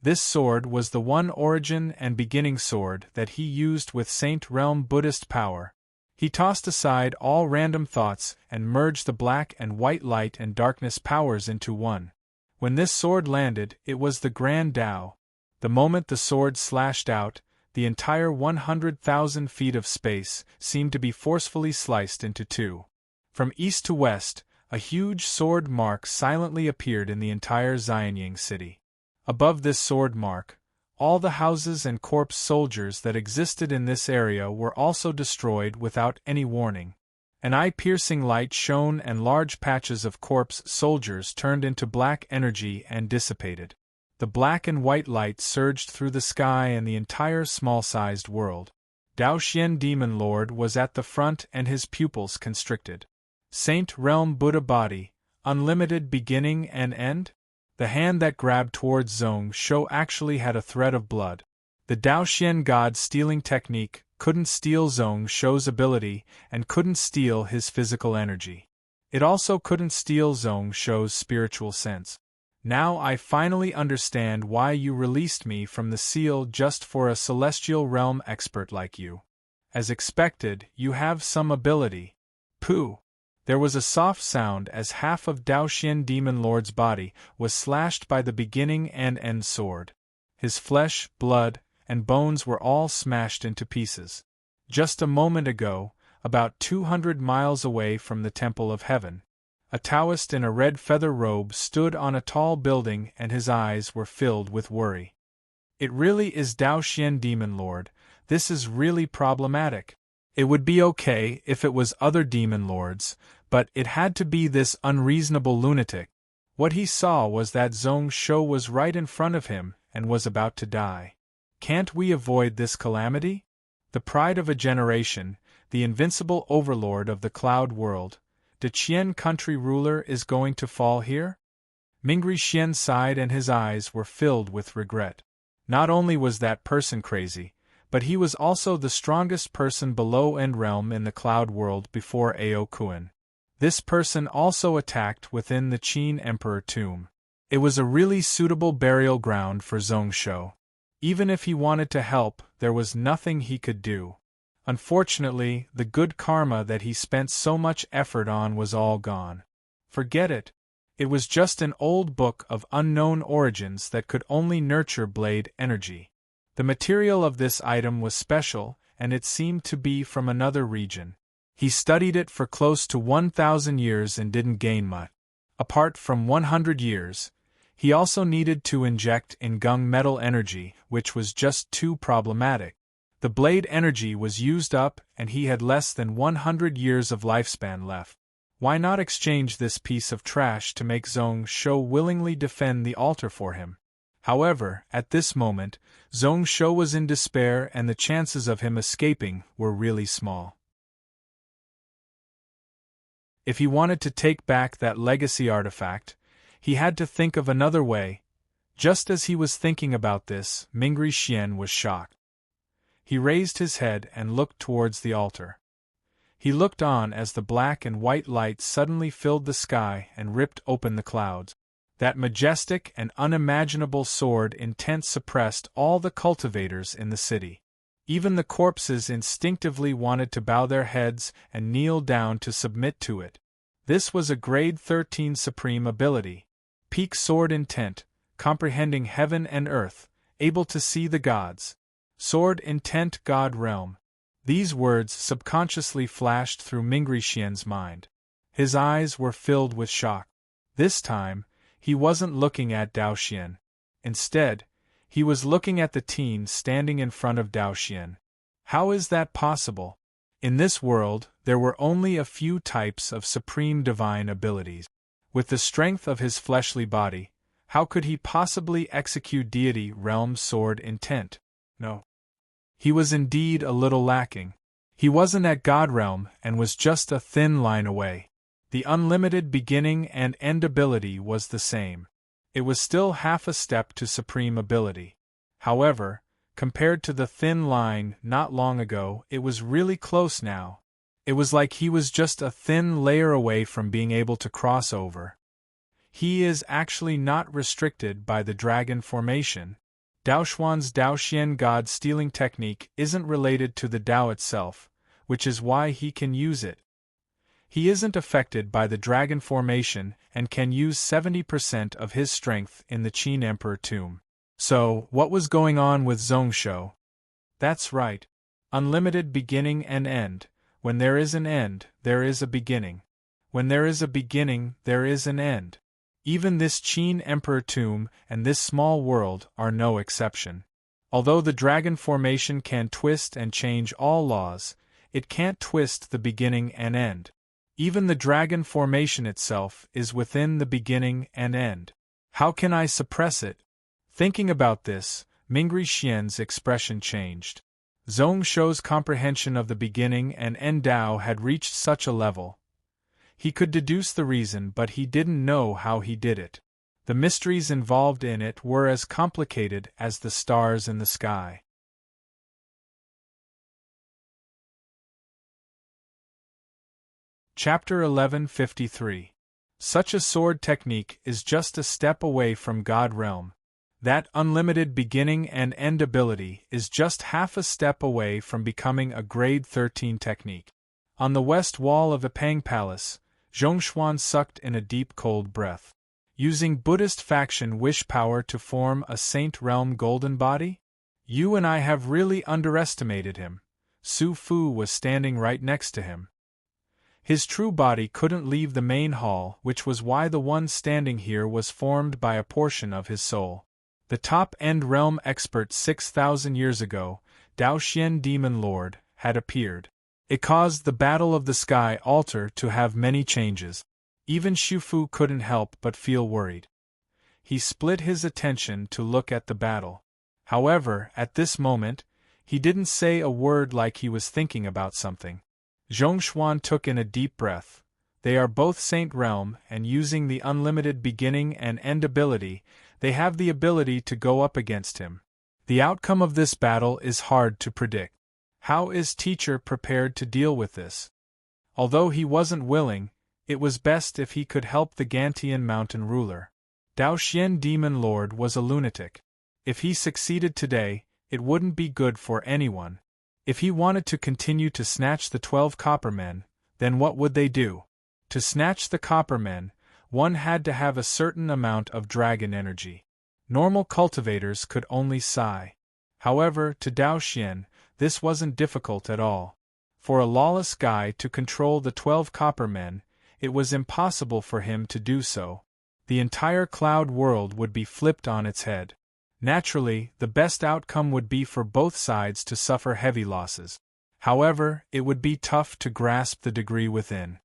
This sword was the one origin and beginning sword that he used with Saint Realm Buddhist power. He tossed aside all random thoughts and merged the black and white light and darkness powers into one. When this sword landed, it was the Grand Tao. The moment the sword slashed out, the entire 100,000 feet of space seemed to be forcefully sliced into two. From east to west, a huge sword mark silently appeared in the entire Xianying city. Above this sword mark, all the houses and corpse soldiers that existed in this area were also destroyed without any warning. An eye-piercing light shone and large patches of corpse soldiers turned into black energy and dissipated. The black and white light surged through the sky and the entire small-sized world. Daoxian Demon Lord was at the front and his pupils constricted. Saint Realm Buddha Body, unlimited beginning and end? The hand that grabbed towards Zhong Shou actually had a thread of blood. The Daoxian God stealing technique couldn't steal Zhong Shou's ability and couldn't steal his physical energy. It also couldn't steal Zhong Shou's spiritual sense. Now I finally understand why you released me from the seal just for a celestial realm expert like you. As expected, you have some ability. Pooh! There was a soft sound as half of Daoxian Demon Lord's body was slashed by the beginning and end sword. His flesh, blood, and bones were all smashed into pieces. Just a moment ago, about 200 miles away from the Temple of Heaven, a Taoist in a red feather robe stood on a tall building and his eyes were filled with worry. It really is Daoxian Demon Lord. This is really problematic. It would be okay if it was other demon lords, but it had to be this unreasonable lunatic. What he saw was that Zhong Shou was right in front of him and was about to die. Can't we avoid this calamity? The pride of a generation, the invincible overlord of the cloud world, the Qian country ruler is going to fall here? Mingri Xian sighed and his eyes were filled with regret. Not only was that person crazy, but he was also the strongest person below End Realm in the cloud world before Ao Kuan. This person also attacked within the Qin Emperor tomb. It was a really suitable burial ground for Zhong Shou. Even if he wanted to help, there was nothing he could do. Unfortunately, the good karma that he spent so much effort on was all gone. Forget it. It was just an old book of unknown origins that could only nurture blade energy. The material of this item was special, and it seemed to be from another region. He studied it for close to 1,000 years and didn't gain much. Apart from 100 years, he also needed to inject in gung metal energy, which was just too problematic. The blade energy was used up and he had less than 100 years of lifespan left. Why not exchange this piece of trash to make Zhong Shou willingly defend the altar for him? However, at this moment, Zhong Shou was in despair and the chances of him escaping were really small. If he wanted to take back that legacy artifact, he had to think of another way. Just as he was thinking about this, Mingri Xian was shocked. He raised his head and looked towards the altar. He looked on as the black and white light suddenly filled the sky and ripped open the clouds. That majestic and unimaginable sword intent suppressed all the cultivators in the city. Even the corpses instinctively wanted to bow their heads and kneel down to submit to it. This was a grade 13 supreme ability. Peak sword intent, comprehending heaven and earth, able to see the gods. Sword intent God realm. These words subconsciously flashed through Mingri Xian's mind. His eyes were filled with shock. This time, he wasn't looking at Daoxian. Instead, he was looking at the teen standing in front of Daoxian. How is that possible? In this world, there were only a few types of supreme divine abilities. With the strength of his fleshly body, how could he possibly execute deity realm sword intent? No. He was indeed a little lacking. He wasn't at God realm and was just a thin line away. The unlimited beginning and end ability was the same. It was still half a step to supreme ability. However, Compared to the thin line not long ago, it was really close now. It was like he was just a thin layer away from being able to cross over. He is actually not restricted by the dragon formation. Daoxuan's Daoxian God-stealing technique isn't related to the Dao itself, which is why he can use it. He isn't affected by the dragon formation and can use 70% of his strength in the Qin Emperor tomb. So, what was going on with Zhongshu? That's right. Unlimited beginning and end. When there is an end, there is a beginning. When there is a beginning, there is an end. Even this Qin Emperor tomb and this small world are no exception. Although the dragon formation can twist and change all laws, it can't twist the beginning and end. Even the dragon formation itself is within the beginning and end. How can I suppress it? Thinking about this, Mingri Xian's expression changed. Zhongshu's comprehension of the beginning and end Dao had reached such a level. He could deduce the reason, but he didn't know how he did it. The mysteries involved in it were as complicated as the stars in the sky. Chapter 1153. Such a sword technique is just a step away from God realm. That unlimited beginning and end ability is just half a step away from becoming a grade 13 technique. On the west wall of the Pang Palace, Zhongshuan sucked in a deep cold breath. Using Buddhist faction wish power to form a Saint Realm golden body? You and I have really underestimated him. Su Fu was standing right next to him. His true body couldn't leave the main hall, which was why the one standing here was formed by a portion of his soul. The top-end realm expert 6,000 years ago, Daoxian Demon Lord, had appeared. It caused the Battle of the Sky altar to have many changes. Even Shufu couldn't help but feel worried. He split his attention to look at the battle. However, at this moment, he didn't say a word like he was thinking about something. Zhongshuan took in a deep breath. They are both Saint Realm, and using the unlimited beginning and end ability, they have the ability to go up against him. The outcome of this battle is hard to predict. How is teacher prepared to deal with this? Although he wasn't willing, it was best if he could help the Gantian mountain ruler. Daoxian Demon Lord was a lunatic. If he succeeded today, it wouldn't be good for anyone. If he wanted to continue to snatch the 12 copper men, then what would they do? To snatch the copper men, one had to have a certain amount of dragon energy. Normal cultivators could only sigh. However, to Daoxian, this wasn't difficult at all. For a lawless guy to control the 12 copper men, it was impossible for him to do so. The entire cloud world would be flipped on its head. Naturally, the best outcome would be for both sides to suffer heavy losses. However, it would be tough to grasp the degree within.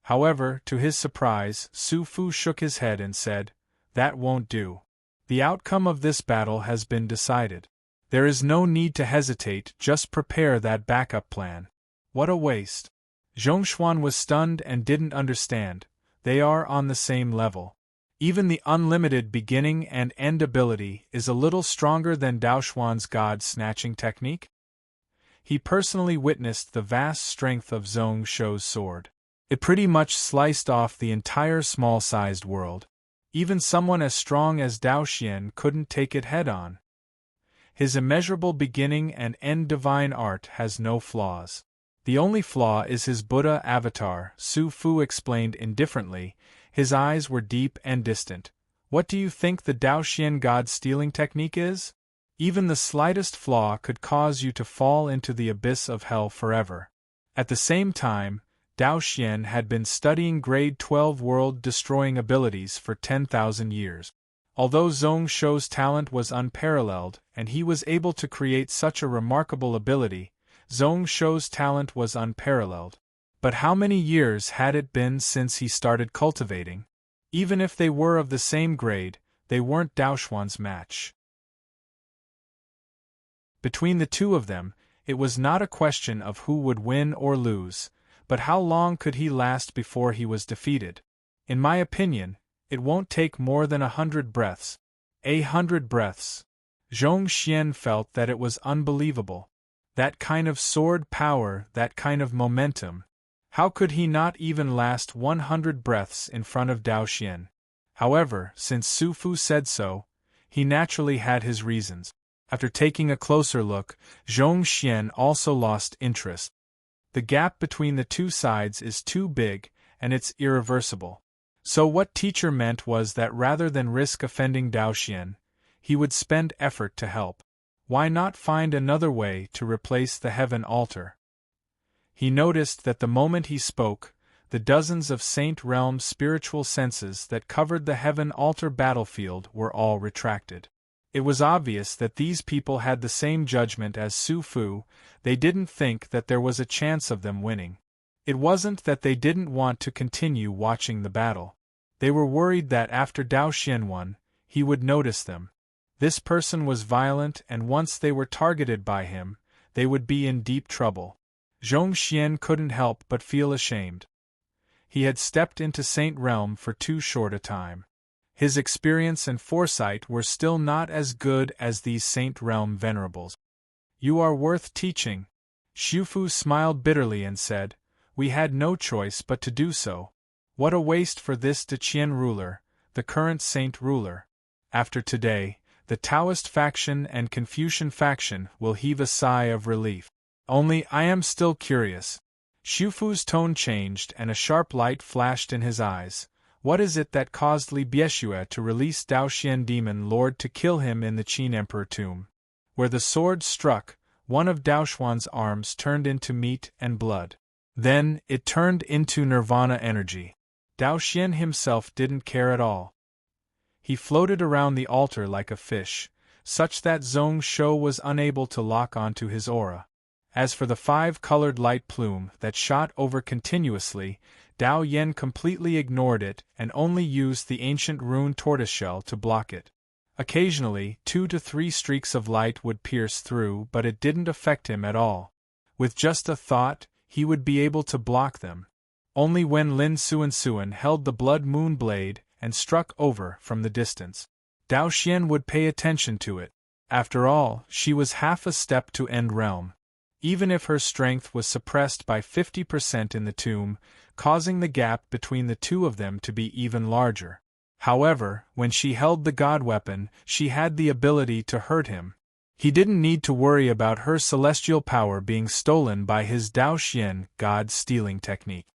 However, to his surprise, Su Fu shook his head and said, "That won't do. The outcome of this battle has been decided. There is no need to hesitate, just prepare that backup plan." What a waste. Zhongshuan was stunned and didn't understand. They are on the same level. Even the unlimited beginning and end ability is a little stronger than Daoxuan's god-snatching technique. He personally witnessed the vast strength of Zhongshu's sword. It pretty much sliced off the entire small-sized world. Even someone as strong as Daoxian couldn't take it head-on. His immeasurable beginning and end divine art has no flaws. The only flaw is his Buddha avatar, Su Fu explained indifferently. His eyes were deep and distant. What do you think the Daoxian god-stealing technique is? Even the slightest flaw could cause you to fall into the abyss of hell forever. At the same time, Daoxian had been studying grade 12 world-destroying abilities for 10,000 years. Although Zhongshu's talent was unparalleled, and he was able to create such a remarkable ability, Zhongshu's talent was unparalleled. But how many years had it been since he started cultivating? Even if they were of the same grade, they weren't Daoxuan's match. Between the two of them, it was not a question of who would win or lose, but how long could he last before he was defeated. In my opinion, it won't take more than 100 breaths. 100 breaths. Zhong Xian felt that it was unbelievable. That kind of sword power, that kind of momentum. How could he not even last 100 breaths in front of Dao Xian? However, since Su Fu said so, he naturally had his reasons. After taking a closer look, Zhong Xian also lost interest. The gap between the two sides is too big, and it's irreversible. So what teacher meant was that rather than risk offending Dao Xian, he would spend effort to help. Why not find another way to replace the heaven altar? He noticed that the moment he spoke, the dozens of Saint Realm spiritual senses that covered the heaven altar battlefield were all retracted. It was obvious that these people had the same judgment as Su Fu. They didn't think that there was a chance of them winning. It wasn't that they didn't want to continue watching the battle. They were worried that after Dao Xian won, he would notice them. This person was violent, and once they were targeted by him, they would be in deep trouble. Zhong Xian couldn't help but feel ashamed. He had stepped into Saint Realm for too short a time. His experience and foresight were still not as good as these Saint Realm venerables. You are worth teaching. Xu Fu smiled bitterly and said, "We had no choice but to do so. What a waste for this Deqian ruler, the current saint ruler. After today, the Taoist faction and Confucian faction will heave a sigh of relief. Only I am still curious." Xu Fu's tone changed and a sharp light flashed in his eyes. What is it that caused Li Bieshue to release Dao Xian Demon Lord to kill him in the Qin Emperor tomb? Where the sword struck, one of Dao Xuan's arms turned into meat and blood. Then, it turned into nirvana energy. Dao Xian himself didn't care at all. He floated around the altar like a fish, such that Zhong Shou was unable to lock onto his aura. As for the 5-colored light plume that shot over continuously, Dao Yen completely ignored it and only used the ancient rune tortoiseshell to block it. Occasionally, 2 to 3 streaks of light would pierce through, but it didn't affect him at all. With just a thought, he would be able to block them. Only when Lin Suan held the blood moon blade and struck over from the distance, Dao Xian would pay attention to it. After all, she was half a step to end realm. Even if her strength was suppressed by 50% in the tomb, causing the gap between the two of them to be even larger. However, when she held the god weapon, she had the ability to hurt him. He didn't need to worry about her celestial power being stolen by his Dao Xian god-stealing technique.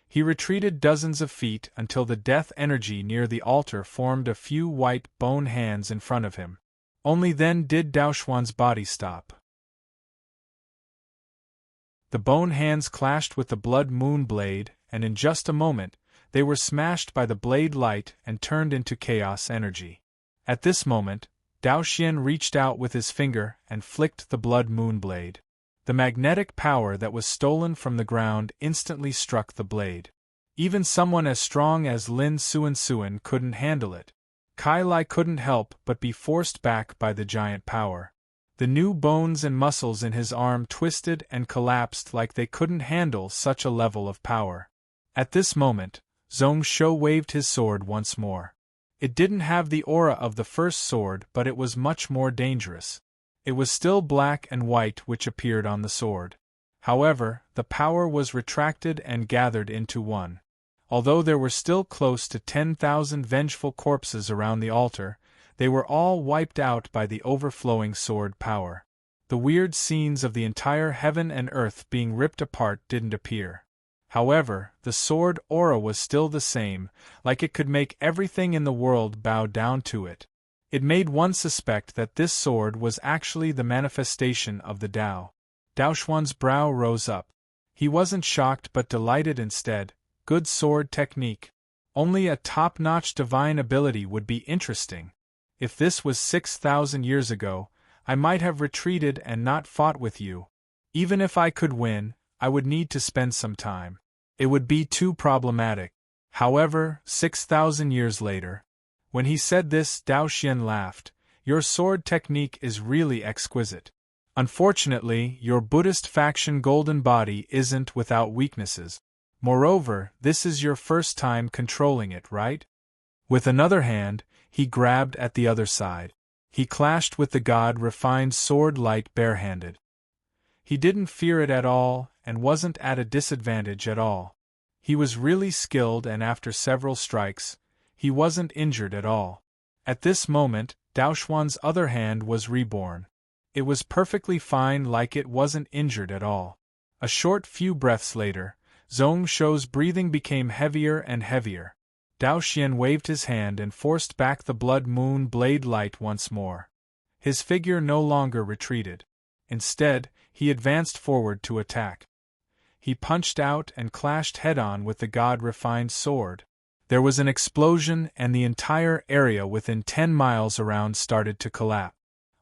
He retreated dozens of feet until the death energy near the altar formed a few white bone hands in front of him. Only then did Dao Xuan's body stop. The bone hands clashed with the blood moon blade, and in just a moment, they were smashed by the blade light and turned into chaos energy. At this moment, Dao Xian reached out with his finger and flicked the blood moon blade. The magnetic power that was stolen from the ground instantly struck the blade. Even someone as strong as Lin Suan couldn't handle it. Kai Lai couldn't help but be forced back by the giant power. The new bones and muscles in his arm twisted and collapsed like they couldn't handle such a level of power. At this moment, Zhong Shou waved his sword once more. It didn't have the aura of the first sword, but it was much more dangerous. It was still black and white, which appeared on the sword. However, the power was retracted and gathered into one. Although there were still close to 10,000 vengeful corpses around the altar, they were all wiped out by the overflowing sword power. The weird scenes of the entire heaven and earth being ripped apart didn't appear. However, the sword aura was still the same, like it could make everything in the world bow down to it. It made one suspect that this sword was actually the manifestation of the Tao. Dao Xuan's brow rose up. He wasn't shocked but delighted instead. Good sword technique. Only a top-notch divine ability would be interesting. If this was 6,000 years ago, I might have retreated and not fought with you. Even if I could win, I would need to spend some time. It would be too problematic. However, 6,000 years later, when he said this, Dao Xian laughed. Your sword technique is really exquisite. Unfortunately, your Buddhist faction golden body isn't without weaknesses. Moreover, this is your first time controlling it, right? With another hand, he grabbed at the other side. He clashed with the God-refined sword light barehanded. He didn't fear it at all, and wasn't at a disadvantage at all. He was really skilled, and after several strikes, he wasn't injured at all. At this moment, Daoxuan's other hand was reborn. It was perfectly fine, like it wasn't injured at all. A short few breaths later, Zhong Shou's breathing became heavier and heavier. Dao Xian waved his hand and forced back the blood moon blade light once more. His figure no longer retreated. Instead, he advanced forward to attack. He punched out and clashed head-on with the God-refined sword. There was an explosion, and the entire area within 10 miles around started to collapse.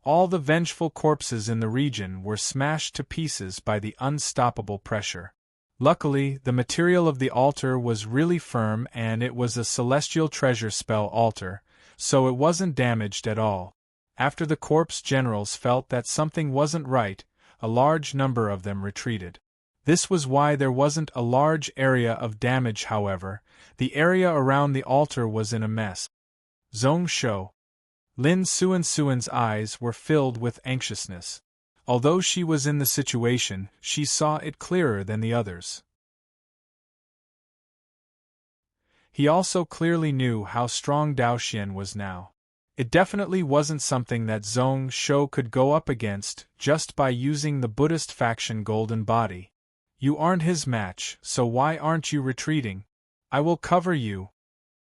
All the vengeful corpses in the region were smashed to pieces by the unstoppable pressure. Luckily, the material of the altar was really firm, and it was a celestial treasure spell altar, so it wasn't damaged at all. After the corpse generals felt that something wasn't right, a large number of them retreated. This was why there wasn't a large area of damage. However, the area around the altar was in a mess. Zhong Shou. Lin Suan's eyes were filled with anxiousness. Although she was in the situation, she saw it clearer than the others. He also clearly knew how strong Dao Xian was now. It definitely wasn't something that Zhong Shou could go up against just by using the Buddhist faction golden body. You aren't his match, so why aren't you retreating? I will cover you.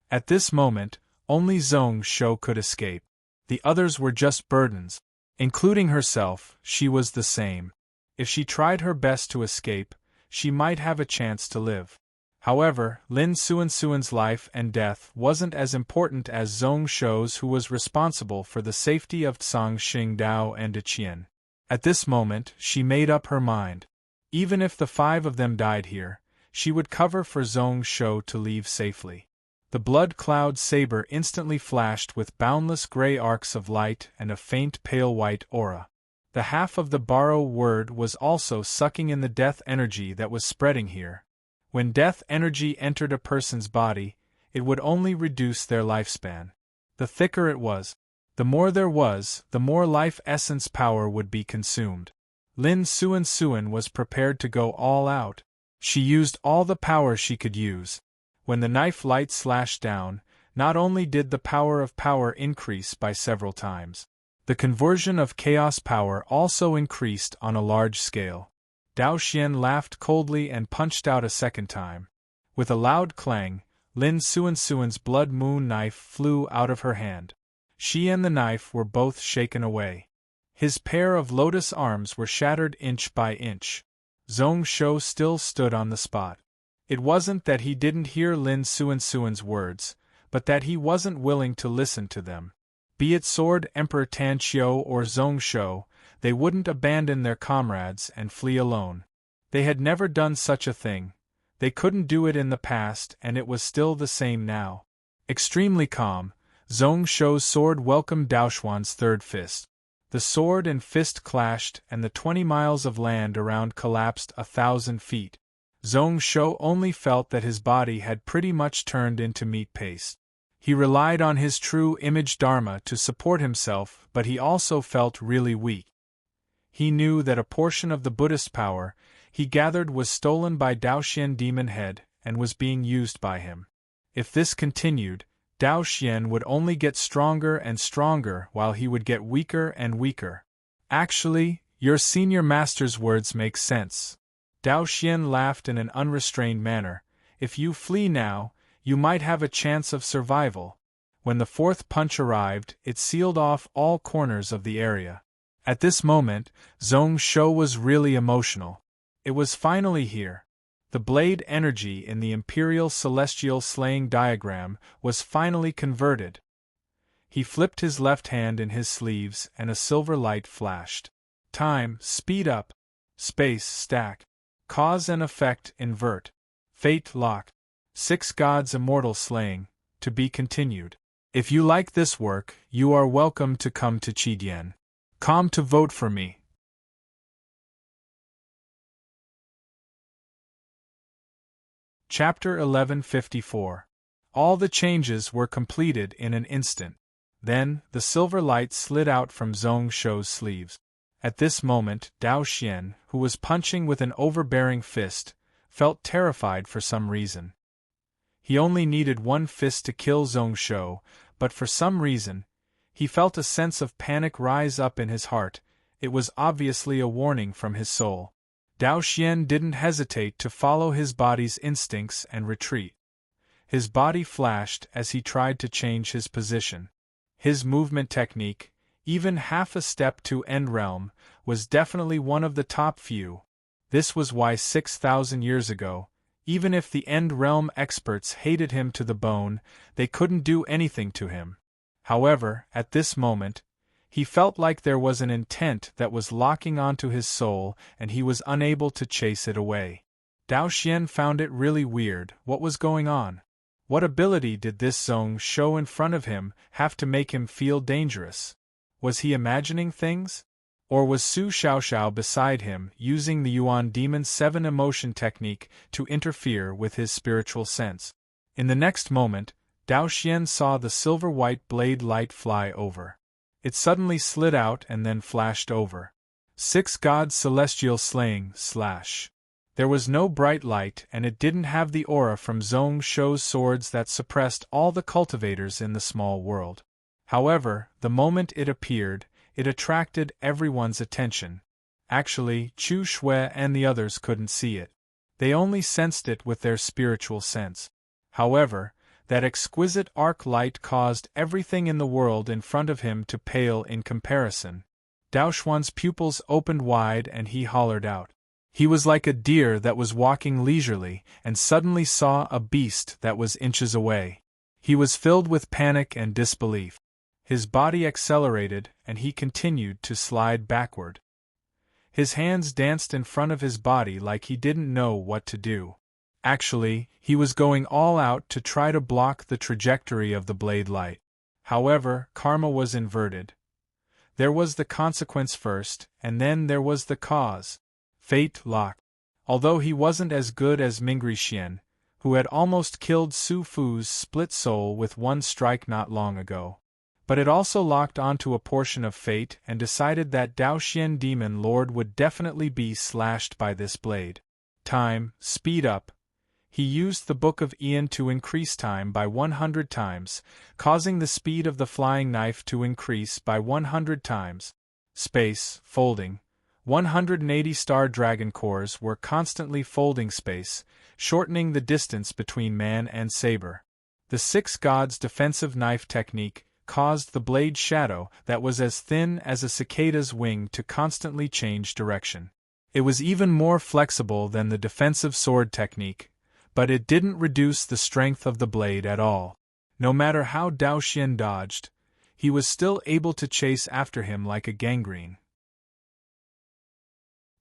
At this moment, only Zhong Shou could escape. The others were just burdens. Including herself, she was the same. If she tried her best to escape, she might have a chance to live. However, Lin Suan's life and death wasn't as important as Zhong Shou's, who was responsible for the safety of Tsang Xingdao and Deqian. At this moment, she made up her mind. Even if the 5 of them died here, she would cover for Zhong Shou to leave safely. The blood cloud saber instantly flashed with boundless gray arcs of light and a faint pale white aura. The half of the borrow word was also sucking in the death energy that was spreading here. When death energy entered a person's body, it would only reduce their lifespan. The thicker it was, the more there was, the more life essence power would be consumed. Lin Suan was prepared to go all out. She used all the power she could use. When the knife light slashed down, not only did the power of power increase by several times, the conversion of chaos power also increased on a large scale. Dao Xian laughed coldly and punched out a second time. With a loud clang, Lin Suan's blood moon knife flew out of her hand. She and the knife were both shaken away. His pair of lotus arms were shattered inch by inch. Zhong Shou still stood on the spot. It wasn't that he didn't hear Lin Suan's words, but that he wasn't willing to listen to them. Be it Sword Emperor Tanqiu or Zhong Shou, they wouldn't abandon their comrades and flee alone. They had never done such a thing. They couldn't do it in the past, and it was still the same now. Extremely calm, Zhong Shou's sword welcomed Daoxuan's third fist. The sword and fist clashed, and the 20 miles of land around collapsed 1,000 feet. Zhong Shou only felt that his body had pretty much turned into meat paste. He relied on his true image Dharma to support himself, but he also felt really weak. He knew that a portion of the Buddhist power he gathered was stolen by Daoxian Demon Head and was being used by him. If this continued, Daoxian would only get stronger and stronger while he would get weaker and weaker. Actually, your senior master's words make sense. Daoxian laughed in an unrestrained manner. If you flee now, you might have a chance of survival. When the fourth punch arrived, it sealed off all corners of the area. At this moment, Zhong Shou was really emotional. It was finally here. The blade energy in the Imperial Celestial Slaying Diagram was finally converted. He flipped his left hand in his sleeves and a silver light flashed. Time, speed up. Space, stack. Cause and effect, invert. Fate, lock. 6 gods immortal slaying, to be continued. If you like this work, you are welcome to come to Qidian. Come to vote for me. Chapter 1154. All the changes were completed in an instant. Then, the silver light slid out from Zhong Shou's sleeves. At this moment, Dao Xian, who was punching with an overbearing fist, felt terrified for some reason. He only needed one fist to kill Zhong Shou, but for some reason, he felt a sense of panic rise up in his heart. It was obviously a warning from his soul. Dao Xian didn't hesitate to follow his body's instincts and retreat. His body flashed as he tried to change his position. His movement technique, even half a step to End Realm, was definitely one of the top few. This was why 6,000 years ago, even if the End Realm experts hated him to the bone, they couldn't do anything to him. However, at this moment, he felt like there was an intent that was locking onto his soul and he was unable to chase it away. Dao Xian found it really weird. What was going on? What ability did this Zhong Shou in front of him have to make him feel dangerous? Was he imagining things? Or was Su Xiaoxiao beside him using the Yuan Demon's 7 emotion technique to interfere with his spiritual sense? In the next moment, Dao Xian saw the silver-white blade light fly over. It suddenly slid out and then flashed over. 6 gods celestial slaying / There was no bright light and it didn't have the aura from Zhong Shou's swords that suppressed all the cultivators in the small world. However, the moment it appeared, it attracted everyone's attention. Actually, Chu Shui and the others couldn't see it. They only sensed it with their spiritual sense. However, that exquisite arc light caused everything in the world in front of him to pale in comparison. Dao Xuan's pupils opened wide and he hollered out. He was like a deer that was walking leisurely and suddenly saw a beast that was inches away. He was filled with panic and disbelief. His body accelerated and he continued to slide backward. His hands danced in front of his body like he didn't know what to do. Actually, he was going all out to try to block the trajectory of the blade light. However, karma was inverted. There was the consequence first, and then there was the cause. Fate locked. Although he wasn't as good as Mingri Xian, who had almost killed Su Fu's split soul with one strike not long ago. But it also locked onto a portion of fate and decided that Dao Xian Demon Lord would definitely be slashed by this blade. Time, speed up. He used the Book of Ian to increase time by 100 times, causing the speed of the flying knife to increase by 100 times. Space, folding. 180 star dragon cores were constantly folding space, shortening the distance between man and saber. The 6 gods' defensive knife technique caused the blade shadow that was as thin as a cicada's wing to constantly change direction. It was even more flexible than the defensive sword technique, but it didn't reduce the strength of the blade at all. No matter how Dao Xian dodged, he was still able to chase after him like a gangrene.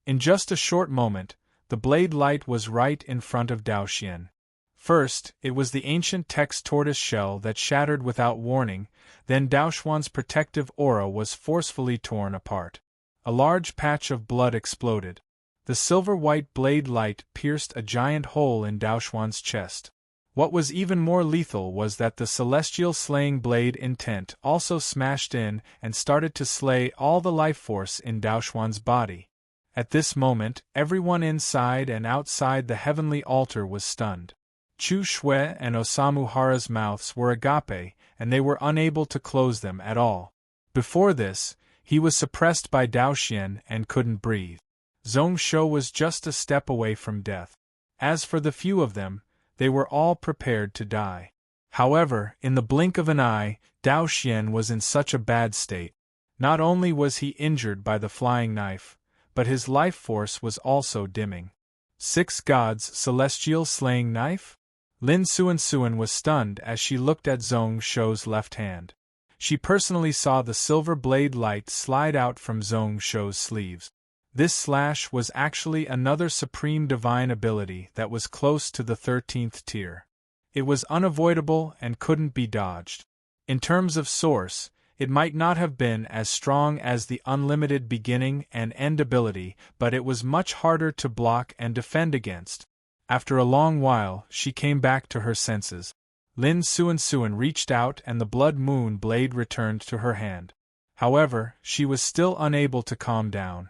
In just a short moment, the blade light was right in front of Dao Xian. First, it was the ancient text tortoise shell that shattered without warning, then Dao Xuan's protective aura was forcefully torn apart. A large patch of blood exploded. The silver-white blade light pierced a giant hole in Dao Xuan's chest. What was even more lethal was that the celestial slaying blade intent also smashed in and started to slay all the life force in Dao Xuan's body. At this moment, everyone inside and outside the heavenly altar was stunned. Chu Shui and Osamu Hara's mouths were agape, and they were unable to close them at all. Before this, he was suppressed by Dao Xian and couldn't breathe. Zhong Shou was just a step away from death. As for the few of them, they were all prepared to die. However, in the blink of an eye, Dao Xian was in such a bad state. Not only was he injured by the flying knife, but his life force was also dimming. 6 gods celestial slaying knife? Lin Suan was stunned as she looked at Zhong Shou's left hand. She personally saw the silver blade light slide out from Zhong Shou's sleeves. This slash was actually another supreme divine ability that was close to the 13th tier. It was unavoidable and couldn't be dodged. In terms of source, it might not have been as strong as the unlimited beginning and end ability, but it was much harder to block and defend against. After a long while, she came back to her senses. Lin Suan reached out and the blood moon blade returned to her hand. However, she was still unable to calm down.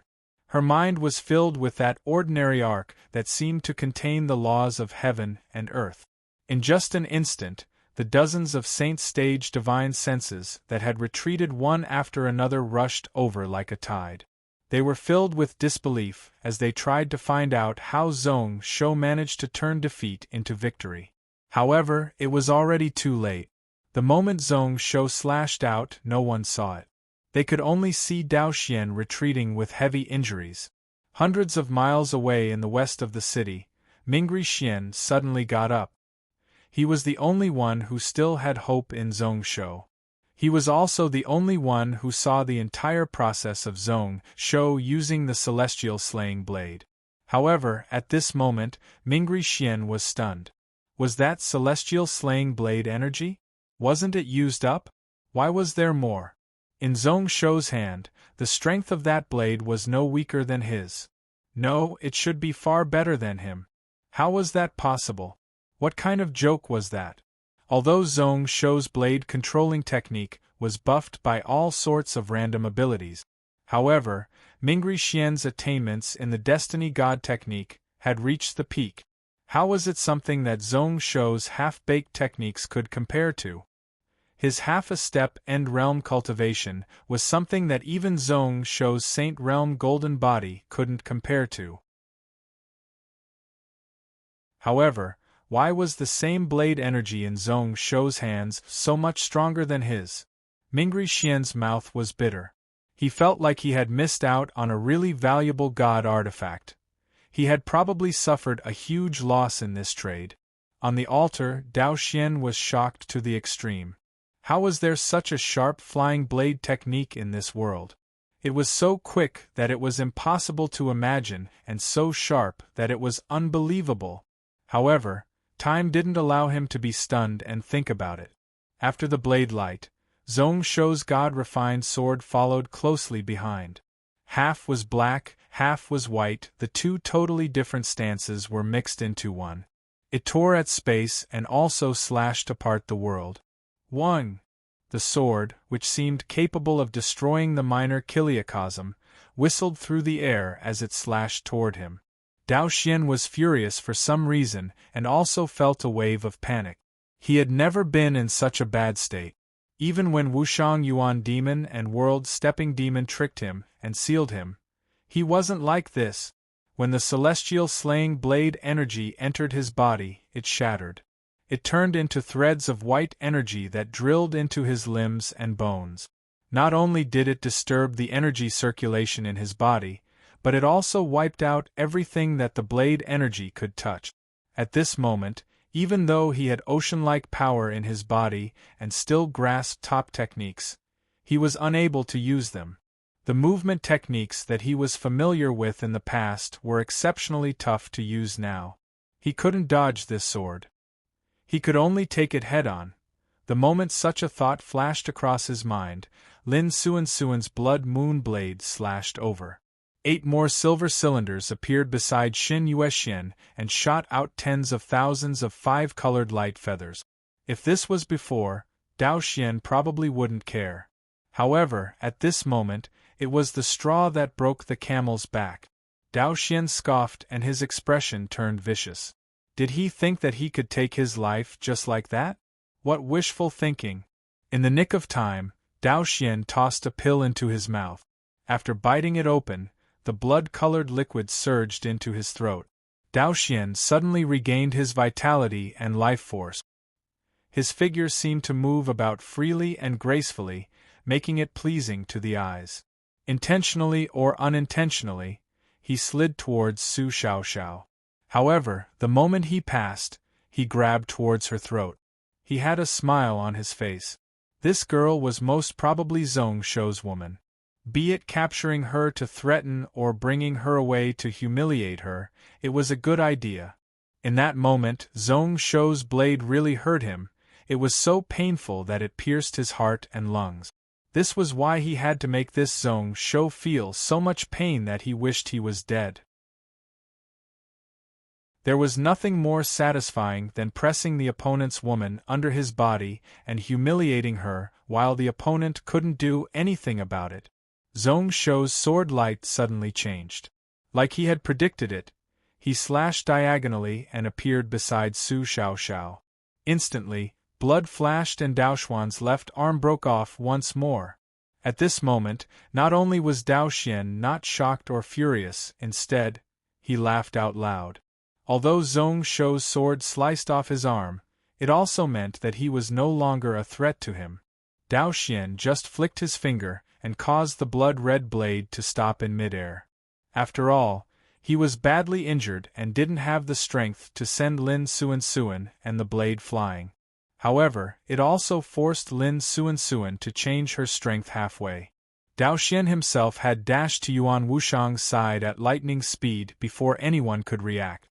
Her mind was filled with that ordinary arc that seemed to contain the laws of heaven and earth. In just an instant, the dozens of saints' stage divine senses that had retreated one after another rushed over like a tide. They were filled with disbelief as they tried to find out how Zhong Shou managed to turn defeat into victory. However, it was already too late. The moment Zhong Shou slashed out, no one saw it. They could only see Dao Xian retreating with heavy injuries. Hundreds of miles away in the west of the city, Mingri Xian suddenly got up. He was the only one who still had hope in Zhong Shou. He was also the only one who saw the entire process of Zhong Shou using the celestial slaying blade. However, at this moment, Mingri Xian was stunned. Was that celestial slaying blade energy? Wasn't it used up? Why was there more? In Zhong Shou's hand, the strength of that blade was no weaker than his. No, it should be far better than him. How was that possible? What kind of joke was that? Although Zhong Shou's blade controlling technique was buffed by all sorts of random abilities, however, Mingri Xian's attainments in the Destiny God technique had reached the peak. How was it something that Zhong Shou's half-baked techniques could compare to? His half-a-step end realm cultivation was something that even Zhong Shou's Saint Realm golden body couldn't compare to. However, why was the same blade energy in Zhong Shou's hands so much stronger than his? Mingri Xian's mouth was bitter. He felt like he had missed out on a really valuable god artifact. He had probably suffered a huge loss in this trade. On the altar, Dao Xian was shocked to the extreme. How was there such a sharp flying blade technique in this world? It was so quick that it was impossible to imagine, and so sharp that it was unbelievable. However, time didn't allow him to be stunned and think about it. After the blade light, Zhong Shou's god-refined sword followed closely behind. Half was black, half was white, the two totally different stances were mixed into one. It tore at space and also slashed apart the world. One. The sword, which seemed capable of destroying the minor kiliacosm, whistled through the air as it slashed toward him. Dao Xian was furious for some reason and also felt a wave of panic. He had never been in such a bad state. Even when Wushang Yuan Demon and World Stepping Demon tricked him and sealed him, he wasn't like this. When the celestial slaying blade energy entered his body, it shattered. It turned into threads of white energy that drilled into his limbs and bones. Not only did it disturb the energy circulation in his body, but it also wiped out everything that the blade energy could touch. At this moment, even though he had ocean-like power in his body and still grasped top techniques, he was unable to use them. The movement techniques that he was familiar with in the past were exceptionally tough to use now. He couldn't dodge this sword. He could only take it head-on. The moment such a thought flashed across his mind, Lin Suan's blood moon blade slashed over. 8 more silver cylinders appeared beside Xin Yuexian and shot out tens of thousands of 5-colored light feathers. If this was before, Dao Xian probably wouldn't care. However, at this moment, it was the straw that broke the camel's back. Dao Xian scoffed and his expression turned vicious. Did he think that he could take his life just like that? What wishful thinking! In the nick of time, Dao Xian tossed a pill into his mouth. After biting it open, the blood-colored liquid surged into his throat. Dao Xian suddenly regained his vitality and life force. His figure seemed to move about freely and gracefully, making it pleasing to the eyes. Intentionally or unintentionally, he slid towards Su Xiaoxiao. However, the moment he passed, he grabbed towards her throat. He had a smile on his face. This girl was most probably Zhong Shou's woman. Be it capturing her to threaten or bringing her away to humiliate her, it was a good idea. In that moment, Zhong Shou's blade really hurt him. It was so painful that it pierced his heart and lungs. This was why he had to make this Zhong Shou feel so much pain that he wished he was dead. There was nothing more satisfying than pressing the opponent's woman under his body and humiliating her while the opponent couldn't do anything about it. Zhong Shou's sword light suddenly changed. Like he had predicted it, he slashed diagonally and appeared beside Su Xiaoxiao. Instantly, blood flashed and Daoxuan's left arm broke off once more. At this moment, not only was Dao Xian not shocked or furious, instead, he laughed out loud. Although Zhong Shou's sword sliced off his arm, it also meant that he was no longer a threat to him. Dao Xian just flicked his finger and caused the blood-red blade to stop in midair. After all, he was badly injured and didn't have the strength to send Lin Suan and the blade flying. However, it also forced Lin Suan to change her strength halfway. Dao Xian himself had dashed to Yuan Wushang's side at lightning speed before anyone could react.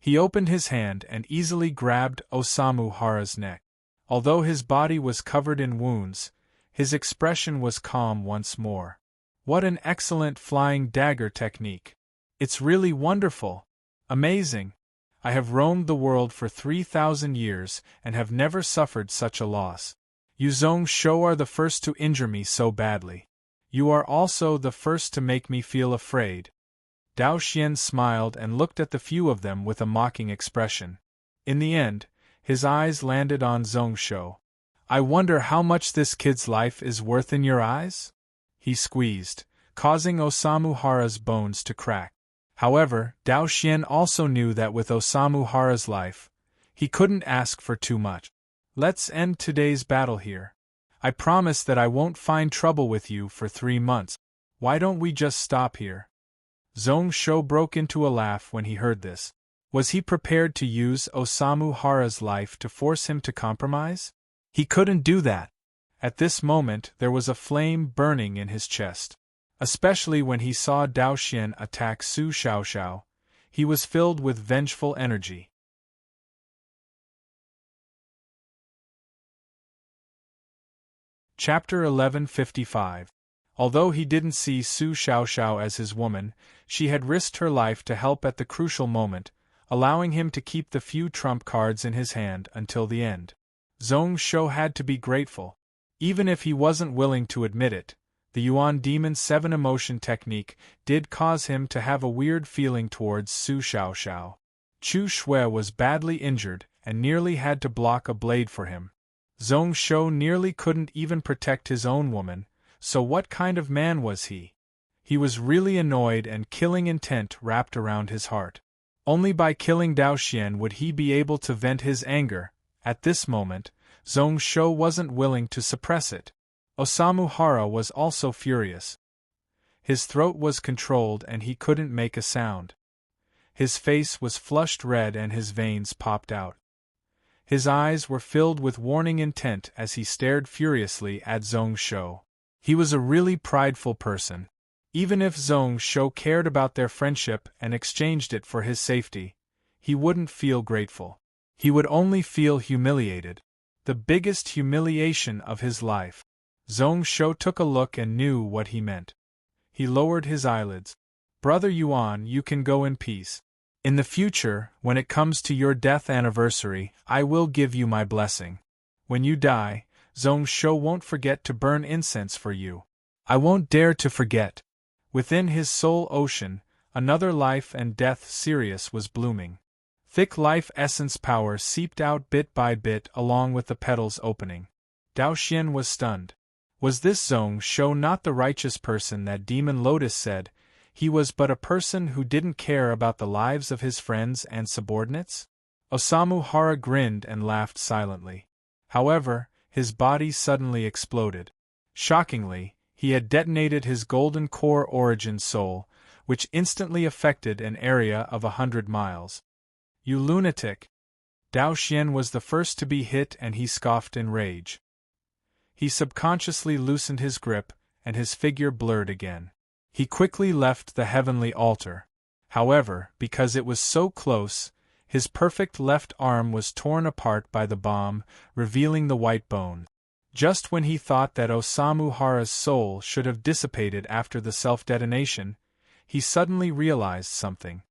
He opened his hand and easily grabbed Osamu Hara's neck. Although his body was covered in wounds, his expression was calm once more. What an excellent flying dagger technique! It's really wonderful! Amazing! I have roamed the world for 3,000 years and have never suffered such a loss. You Zhong Shou are the first to injure me so badly. You are also the first to make me feel afraid. Dao Xian smiled and looked at the few of them with a mocking expression. In the end, his eyes landed on Zhong Shou. I wonder how much this kid's life is worth in your eyes? He squeezed, causing Osamu Hara's bones to crack. However, Dao Xian also knew that with Osamu Hara's life, he couldn't ask for too much. Let's end today's battle here. I promise that I won't find trouble with you for 3 months. Why don't we just stop here? Zhong Shou broke into a laugh when he heard this. Was he prepared to use Osamu Hara's life to force him to compromise? He couldn't do that. At this moment there was a flame burning in his chest. Especially when he saw Dao Xian attack Su Xiaoxiao, he was filled with vengeful energy. Chapter 1155. Although he didn't see Su Xiaoxiao as his woman, she had risked her life to help at the crucial moment, allowing him to keep the few trump cards in his hand until the end. Zhong Shou had to be grateful. Even if he wasn't willing to admit it, the Yuan Demon 7 emotion technique did cause him to have a weird feeling towards Su Xiaoxiao. Chu Shui was badly injured and nearly had to block a blade for him. Zhong Shou nearly couldn't even protect his own woman, so what kind of man was he? He was really annoyed and killing intent wrapped around his heart. Only by killing Dao Xian would he be able to vent his anger. At this moment, Zhong Shou wasn't willing to suppress it. Osamu Hara was also furious. His throat was controlled and he couldn't make a sound. His face was flushed red and his veins popped out. His eyes were filled with warning intent as he stared furiously at Zhong Shou. He was a really prideful person. Even if Zhong Shou cared about their friendship and exchanged it for his safety, he wouldn't feel grateful. He would only feel humiliated. The biggest humiliation of his life. Zhong Shou took a look and knew what he meant. He lowered his eyelids. Brother Yuan, you can go in peace. In the future, when it comes to your death anniversary, I will give you my blessing. When you die, Zhong Shou won't forget to burn incense for you. I won't dare to forget. Within his soul ocean, another life and death Sirius was blooming. Thick life essence power seeped out bit by bit along with the petals opening. Dao Xian was stunned. Was this Zhong Shou not the righteous person that Demon Lotus said? He was but a person who didn't care about the lives of his friends and subordinates? Osamu Hara grinned and laughed silently. However, his body suddenly exploded. Shockingly, he had detonated his golden core origin soul, which instantly affected an area of 100 miles. You lunatic! Dao Xian was the first to be hit and he scoffed in rage. He subconsciously loosened his grip, and his figure blurred again. He quickly left the heavenly altar. However, because it was so close, his perfect left arm was torn apart by the bomb, revealing the white bone. Just when he thought that Osamu Hara's soul should have dissipated after the self-detonation, he suddenly realized something.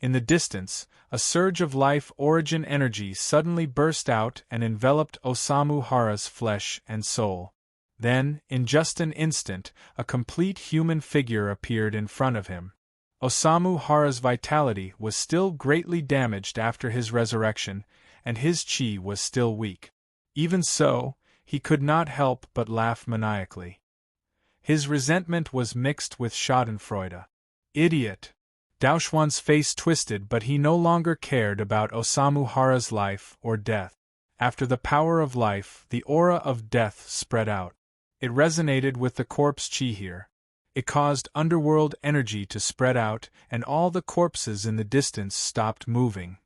In the distance, a surge of life origin energy suddenly burst out and enveloped Osamu Hara's flesh and soul. Then, in just an instant, a complete human figure appeared in front of him. Osamu Hara's vitality was still greatly damaged after his resurrection, and his chi was still weak. Even so, he could not help but laugh maniacally. His resentment was mixed with schadenfreude. Idiot! Daoxuan's face twisted, but he no longer cared about Osamu Hara's life or death. After the power of life, the aura of death spread out. It resonated with the corpse chi here. It caused underworld energy to spread out, and all the corpses in the distance stopped moving.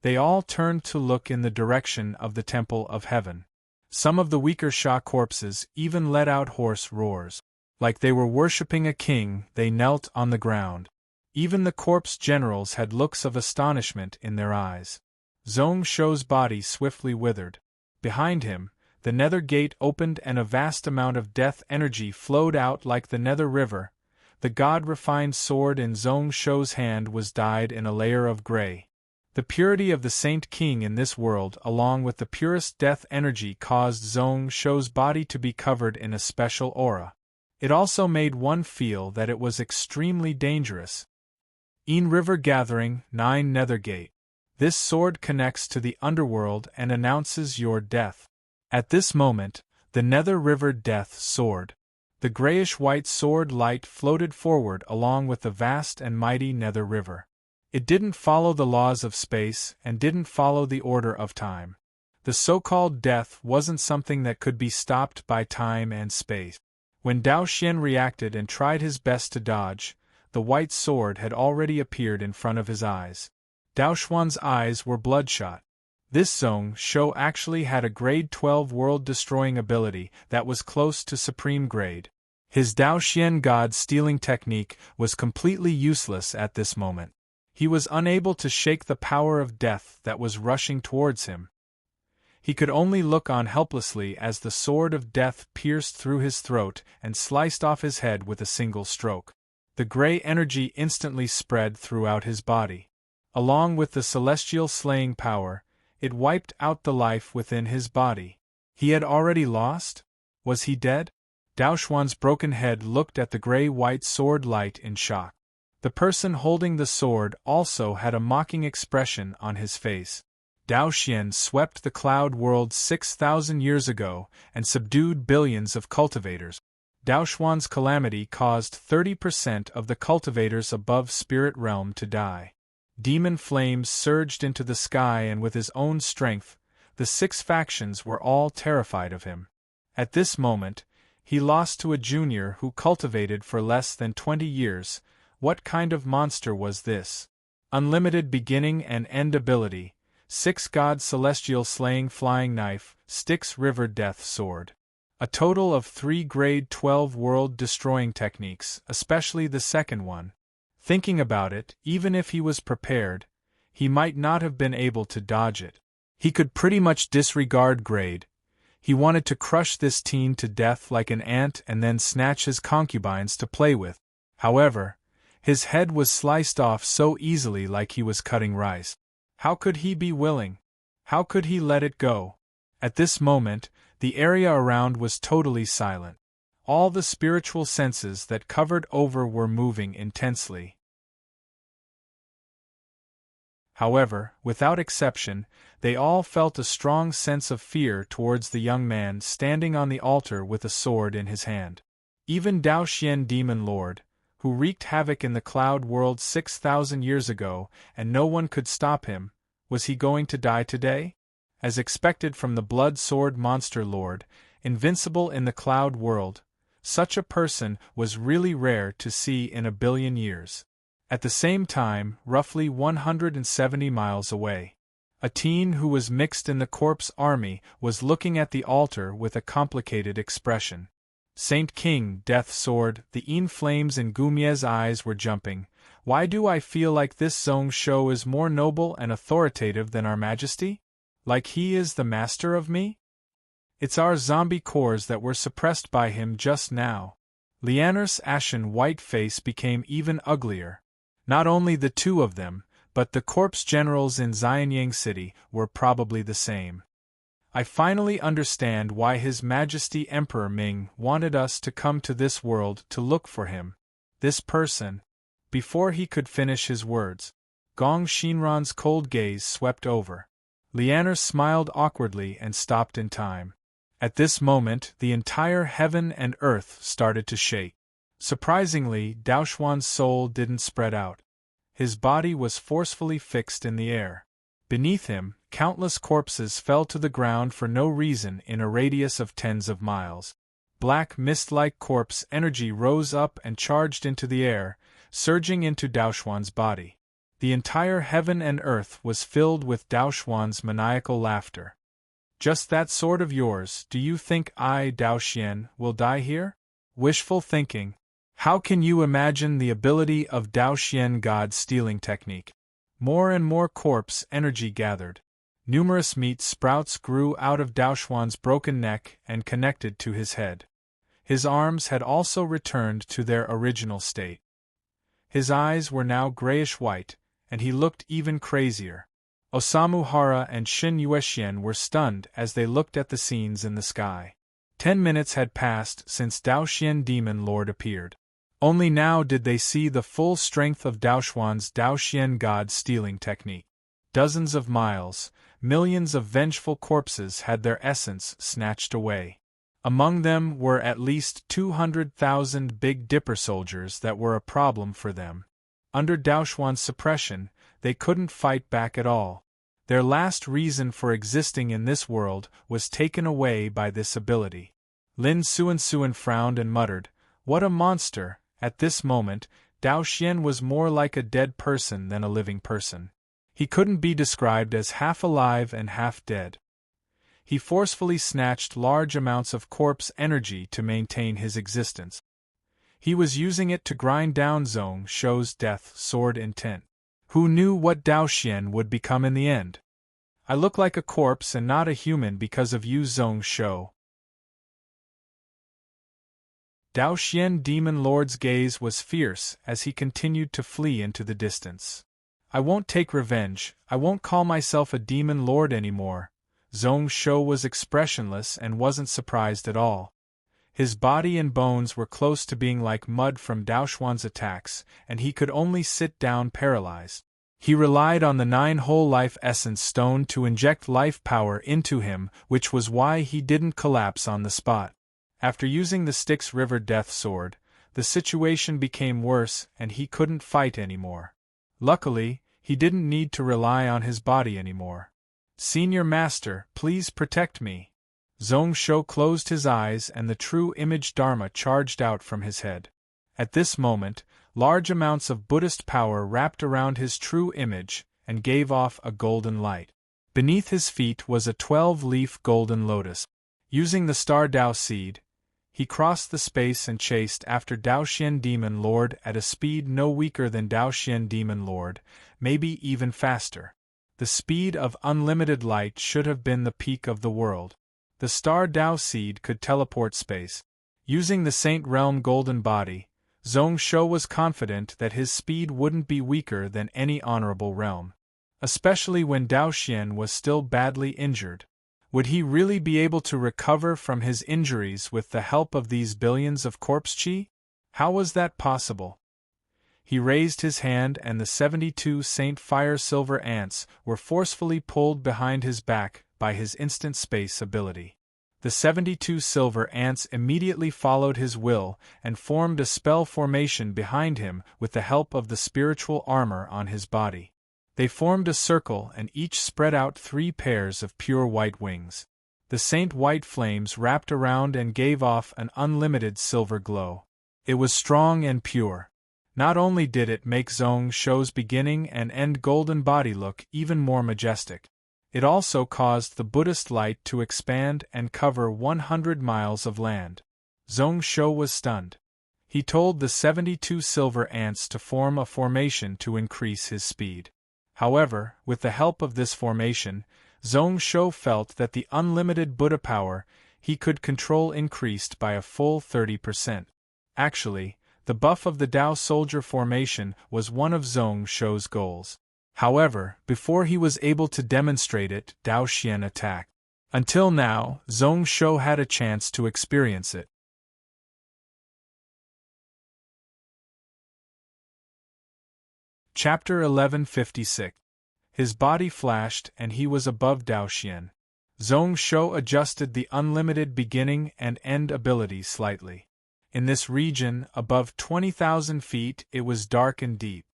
They all turned to look in the direction of the Temple of Heaven. Some of the weaker Sha corpses even let out hoarse roars. Like they were worshipping a king, they knelt on the ground. Even the corpse generals had looks of astonishment in their eyes. Zhong Shou's body swiftly withered. Behind him, the nether gate opened and a vast amount of death energy flowed out like the nether river. The god-refined sword in Zhong Shou's hand was dyed in a layer of gray. The purity of the Saint King in this world, along with the purest death energy, caused Zhong Shou's body to be covered in a special aura. It also made one feel that it was extremely dangerous. In River Gathering, 9 Nethergate. This sword connects to the underworld and announces your death. At this moment, the Nether River Death Sword. The grayish-white sword light floated forward along with the vast and mighty Nether River. It didn't follow the laws of space and didn't follow the order of time. The so-called death wasn't something that could be stopped by time and space. When Dao Xian reacted and tried his best to dodge, the white sword had already appeared in front of his eyes. Dao Xuan's eyes were bloodshot. This Zhong Shou actually had a grade 12 world-destroying ability that was close to supreme grade. His Dao Xian God-stealing technique was completely useless at this moment. He was unable to shake the power of death that was rushing towards him. He could only look on helplessly as the sword of death pierced through his throat and sliced off his head with a single stroke. The gray energy instantly spread throughout his body. Along with the celestial slaying power, it wiped out the life within his body. He had already lost? Was he dead? Daoxuan's broken head looked at the gray-white sword light in shock. The person holding the sword also had a mocking expression on his face. Dao Xian swept the cloud world 6,000 years ago and subdued billions of cultivators. Daoxuan's calamity caused 30% of the cultivators above spirit realm to die. Demon flames surged into the sky, and with his own strength, the 6 factions were all terrified of him. At this moment, he lost to a junior who cultivated for less than 20 years. What kind of monster was this? Unlimited beginning and end ability, 6 God Celestial Slaying Flying Knife, Styx River Death Sword. A total of 3 grade 12 world-destroying techniques, especially the second one. Thinking about it, even if he was prepared, he might not have been able to dodge it. He could pretty much disregard grade. He wanted to crush this teen to death like an ant and then snatch his concubines to play with. However, his head was sliced off so easily, like he was cutting rice. How could he be willing? How could he let it go? At this moment, the area around was totally silent. All the spiritual senses that covered over were moving intensely. However, without exception, they all felt a strong sense of fear towards the young man standing on the altar with a sword in his hand. Even Dao Xian Demon Lord, who wreaked havoc in the cloud world 6,000 years ago, and no one could stop him, was he going to die today? As expected from the Blood Sword Monster Lord, invincible in the cloud world, such a person was really rare to see in a billion years. At the same time, roughly 170 miles away, a teen who was mixed in the corpse army was looking at the altar with a complicated expression. Saint King, Death Sword, the Yin flames in Gumie's eyes were jumping. Why do I feel like this Zhong Shou is more noble and authoritative than our Majesty? Like he is the master of me? It's our zombie cores that were suppressed by him just now. Lianer's ashen white face became even uglier. Not only the two of them, but the corpse generals in Xianyang City were probably the same. I finally understand why His Majesty Emperor Ming wanted us to come to this world to look for him. This person. Before he could finish his words, Gong Shinran's cold gaze swept over. Lianer smiled awkwardly and stopped in time. At this moment, the entire heaven and earth started to shake. Surprisingly, Daoxuan's soul didn't spread out. His body was forcefully fixed in the air. Beneath him, countless corpses fell to the ground for no reason in a radius of tens of miles. Black mist-like corpse energy rose up and charged into the air, surging into Daoxuan's body. The entire heaven and earth was filled with Daoxuan's maniacal laughter. Just that sword of yours, do you think I, Daoxian, will die here? Wishful thinking. How can you imagine the ability of Daoxian God-stealing technique? More and more corpse energy gathered. Numerous meat sprouts grew out of Daoxuan's broken neck and connected to his head. His arms had also returned to their original state. His eyes were now grayish-white, and he looked even crazier. Osamu Hara and Shin Yuexian were stunned as they looked at the scenes in the sky. 10 minutes had passed since Daoxian Demon Lord appeared. Only now did they see the full strength of Daoxuan's Daoxian God-stealing technique. Dozens of miles, millions of vengeful corpses had their essence snatched away. Among them were at least 200,000 Big Dipper soldiers that were a problem for them. Under Daoxuan's suppression, they couldn't fight back at all. Their last reason for existing in this world was taken away by this ability. Lin Suan frowned and muttered, "What a monster!" At this moment, Daoxian was more like a dead person than a living person. He couldn't be described as half alive and half dead. He forcefully snatched large amounts of corpse energy to maintain his existence. He was using it to grind down Zhong Shou's death sword intent. Who knew what Daoxian would become in the end? I look like a corpse and not a human because of you, Zhong Shou. Daoxian Demon Lord's gaze was fierce as he continued to flee into the distance. I won't take revenge, I won't call myself a Demon Lord anymore. Zhong Shou was expressionless and wasn't surprised at all. His body and bones were close to being like mud from Daoxuan's attacks, and he could only sit down paralyzed. He relied on the 9 whole life essence stone to inject life power into him, which was why he didn't collapse on the spot. After using the Styx River Death Sword, the situation became worse and he couldn't fight anymore. Luckily, he didn't need to rely on his body anymore. Senior Master, please protect me. Zhong Shou closed his eyes and the true image Dharma charged out from his head. At this moment, large amounts of Buddhist power wrapped around his true image and gave off a golden light. Beneath his feet was a 12-leaf golden lotus. Using the Star Dao seed, he crossed the space and chased after Daoxian Demon Lord at a speed no weaker than Daoxian Demon Lord, maybe even faster. The speed of unlimited light should have been the peak of the world. The Star Dao seed could teleport space. Using the Saint Realm golden body, Zhong Shou was confident that his speed wouldn't be weaker than any honorable realm. Especially when Daoxian was still badly injured. Would he really be able to recover from his injuries with the help of these billions of corpse chi? How was that possible? He raised his hand and the 72 Saint Fire Silver Ants were forcefully pulled behind his back by his instant space ability. The 72 Silver Ants immediately followed his will and formed a spell formation behind him with the help of the spiritual armor on his body. They formed a circle and each spread out 3 pairs of pure white wings. The Saint White flames wrapped around and gave off an unlimited silver glow. It was strong and pure. Not only did it make Zhong Shou's beginning and end golden body look even more majestic, it also caused the Buddhist light to expand and cover 100 miles of land. Zhong Shou was stunned. He told the 72 silver ants to form a formation to increase his speed. However, with the help of this formation, Zhong Shou felt that the unlimited Buddha power he could control increased by a full 30%. Actually, the buff of the Dao soldier formation was one of Zhong Shou's goals. However, before he was able to demonstrate it, Dao Xian attacked. Until now, Zhong Shou had a chance to experience it. Chapter 1156. His body flashed and he was above Dao Xian. Zhong Shou adjusted the unlimited beginning and end ability slightly. In this region, above 20,000 feet, it was dark and deep.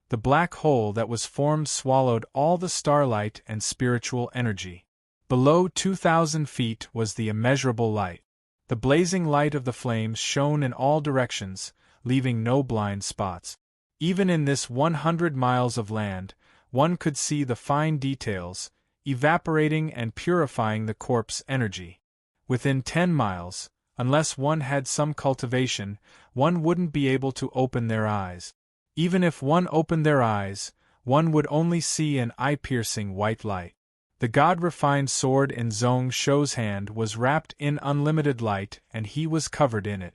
The black hole that was formed swallowed all the starlight and spiritual energy. Below 2,000 feet was the immeasurable light. The blazing light of the flames shone in all directions, leaving no blind spots. Even in this 100 miles of land, one could see the fine details, evaporating and purifying the corpse energy. Within 10 miles, unless one had some cultivation, one wouldn't be able to open their eyes. Even if one opened their eyes, one would only see an eye-piercing white light. The God-refined sword in Zhong Shou's hand was wrapped in unlimited light and he was covered in it.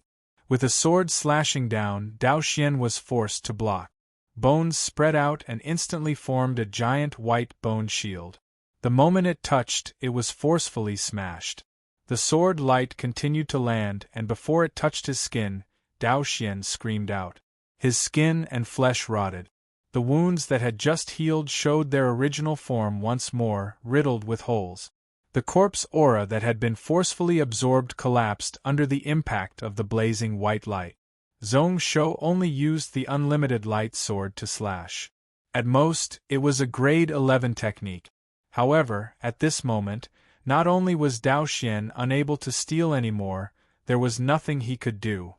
With a sword slashing down, Dao Xian was forced to block. Bones spread out and instantly formed a giant white bone shield. The moment it touched, it was forcefully smashed. The sword light continued to land and before it touched his skin, Dao Xian screamed out. His skin and flesh rotted. The wounds that had just healed showed their original form once more, riddled with holes. The corpse aura that had been forcefully absorbed collapsed under the impact of the blazing white light. Zhong Shou only used the unlimited light sword to slash. At most, it was a grade 11 technique. However, at this moment, not only was Dao Xian unable to steal anymore, there was nothing he could do.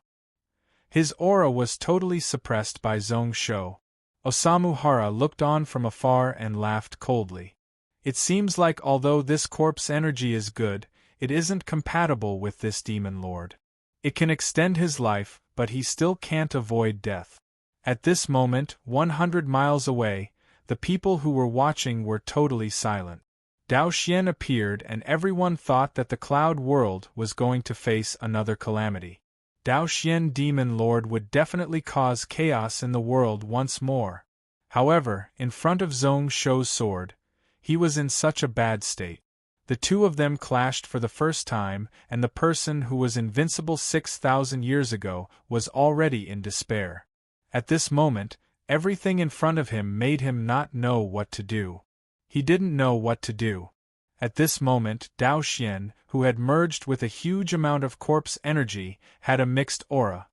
His aura was totally suppressed by Zhong Shou. Osamu Hara looked on from afar and laughed coldly. It seems like although this corpse energy is good, it isn't compatible with this demon lord. It can extend his life, but he still can't avoid death. At this moment, 100 miles away, the people who were watching were totally silent. Dao Xian appeared and everyone thought that the cloud world was going to face another calamity. Dao Xian Demon Lord would definitely cause chaos in the world once more. However, in front of Zhong Shou's sword, he was in such a bad state. The two of them clashed for the first time, and the person who was invincible 6,000 years ago was already in despair. At this moment, everything in front of him made him not know what to do. He didn't know what to do. At this moment, Dao Xian, who had merged with a huge amount of corpse energy, had a mixed aura.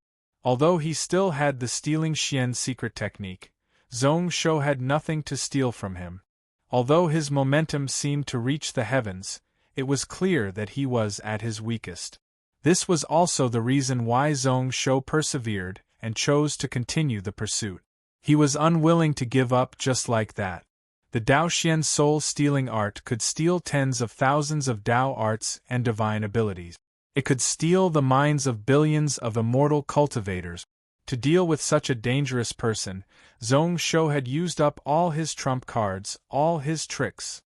Although he still had the stealing Xian secret technique, Zhong Shou had nothing to steal from him. Although his momentum seemed to reach the heavens, it was clear that he was at his weakest. This was also the reason why Zhong Shou persevered and chose to continue the pursuit. He was unwilling to give up just like that. The Dao Xian soul-stealing art could steal tens of thousands of Dao arts and divine abilities. It could steal the minds of billions of immortal cultivators. To deal with such a dangerous person, Zhong Shou had used up all his trump cards, all his tricks.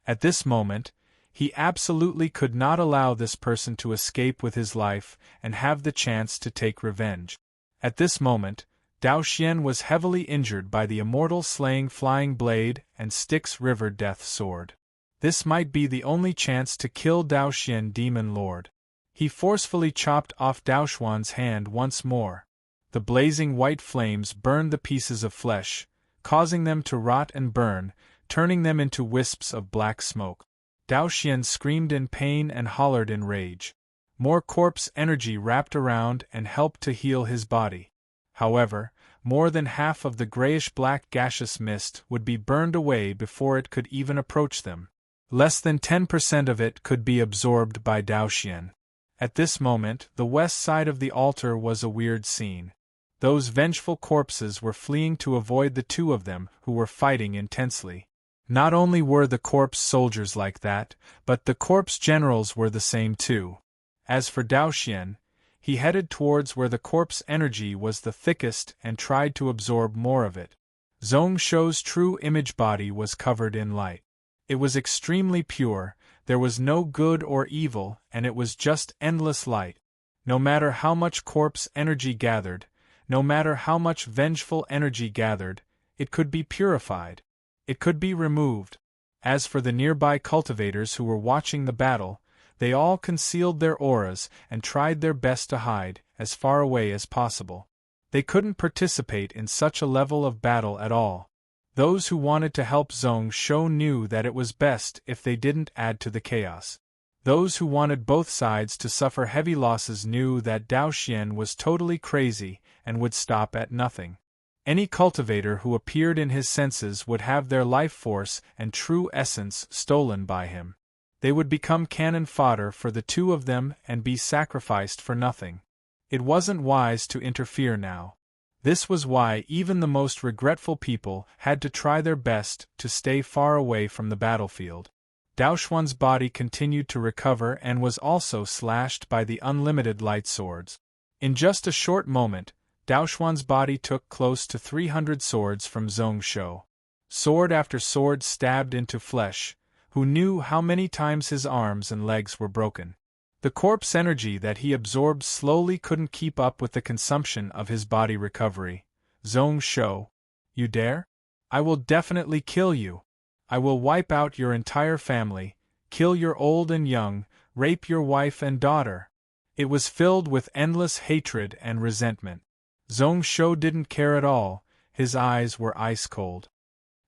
At this moment, he absolutely could not allow this person to escape with his life and have the chance to take revenge. At this moment, Dao Xian was heavily injured by the immortal slaying flying blade and Styx River death sword. This might be the only chance to kill Dao Xian Demon Lord. He forcefully chopped off Dao Xuan's hand once more. The blazing white flames burned the pieces of flesh, causing them to rot and burn, turning them into wisps of black smoke. Dao Xian screamed in pain and hollered in rage. More corpse energy wrapped around and helped to heal his body. However, more than half of the grayish-black gaseous mist would be burned away before it could even approach them. Less than 10% of it could be absorbed by Dao Xian. At this moment, the west side of the altar was a weird scene. Those vengeful corpses were fleeing to avoid the two of them who were fighting intensely. Not only were the corpse soldiers like that, but the corpse generals were the same too. As for Dao Xian, he headed towards where the corpse energy was the thickest and tried to absorb more of it. Zhong Shou's true image body was covered in light. It was extremely pure, there was no good or evil, and it was just endless light. No matter how much corpse energy gathered, no matter how much vengeful energy gathered, it could be purified. It could be removed. As for the nearby cultivators who were watching the battle, they all concealed their auras and tried their best to hide as far away as possible. They couldn't participate in such a level of battle at all. Those who wanted to help Zhong Shou knew that it was best if they didn't add to the chaos. Those who wanted both sides to suffer heavy losses knew that Dao Xian was totally crazy and would stop at nothing. Any cultivator who appeared in his senses would have their life force and true essence stolen by him. They would become cannon fodder for the two of them and be sacrificed for nothing. It wasn't wise to interfere now. This was why even the most regretful people had to try their best to stay far away from the battlefield. Dao Xuan's body continued to recover and was also slashed by the unlimited light swords. In just a short moment, Dao Xuan's body took close to 300 swords from Zhong Shou. Sword after sword stabbed into flesh. Who knew how many times his arms and legs were broken? The corpse energy that he absorbed slowly couldn't keep up with the consumption of his body recovery. Zhong Shou, you dare? I will definitely kill you. I will wipe out your entire family, kill your old and young, rape your wife and daughter. It was filled with endless hatred and resentment. Zhong Shou didn't care at all, his eyes were ice cold.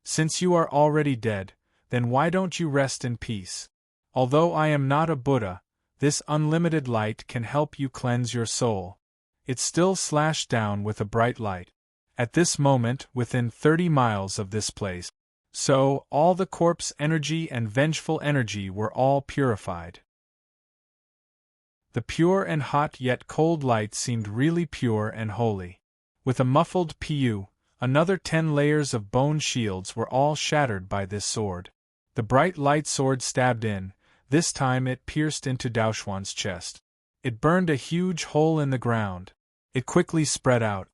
Since you are already dead, then why don't you rest in peace? Although I am not a Buddha, this unlimited light can help you cleanse your soul. It still slashed down with a bright light. At this moment, within 30 miles of this place. So, all the corpse energy and vengeful energy were all purified. The pure and hot yet cold light seemed really pure and holy. With a muffled "piu," another 10 layers of bone shields were all shattered by this sword. The bright light sword stabbed in. This time it pierced into Dao Xuan's chest. It burned a huge hole in the ground. It quickly spread out.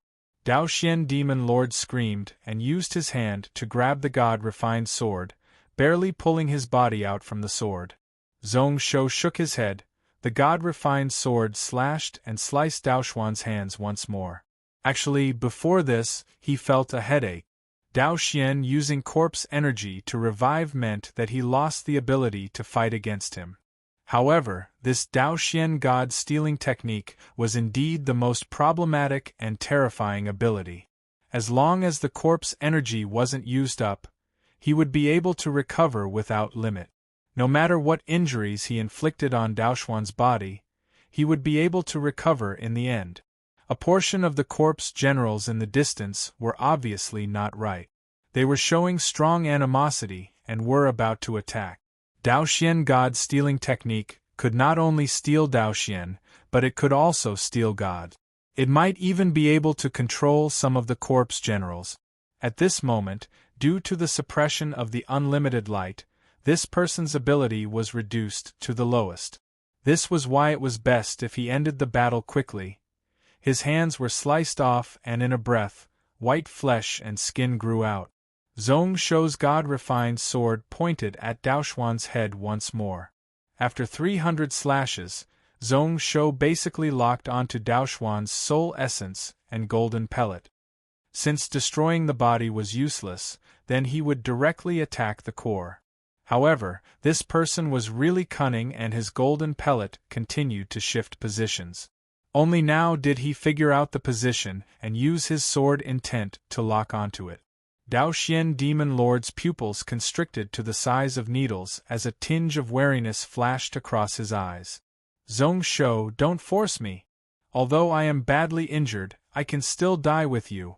Dao Xian Demon Lord screamed and used his hand to grab the God-refined sword, barely pulling his body out from the sword. Zhong Shou shook his head. The God-refined sword slashed and sliced Dao Xuan's hands once more. Actually, before this, he felt a headache. Dao Xian using corpse energy to revive meant that he lost the ability to fight against him. However, this Dao Xian God-stealing technique was indeed the most problematic and terrifying ability. As long as the corpse energy wasn't used up, he would be able to recover without limit. No matter what injuries he inflicted on Dao Xuan's body, he would be able to recover in the end. A portion of the corpse generals in the distance were obviously not right. They were showing strong animosity and were about to attack. Dao Xian God-stealing technique could not only steal Dao Xian, but it could also steal God. It might even be able to control some of the corpse generals. At this moment, due to the suppression of the unlimited light, this person's ability was reduced to the lowest. This was why it was best if he ended the battle quickly. His hands were sliced off and in a breath, white flesh and skin grew out. Zhong Shou's God-refined sword pointed at Dao Xuan's head once more. After 300 slashes, Zhong Shou basically locked onto Dao Xuan's soul essence and golden pellet. Since destroying the body was useless, then he would directly attack the core. However, this person was really cunning and his golden pellet continued to shift positions. Only now did he figure out the position and use his sword intent to lock onto it. Dao Xian Demon Lord's pupils constricted to the size of needles as a tinge of wariness flashed across his eyes. Zhong Shou, don't force me. Although I am badly injured, I can still die with you.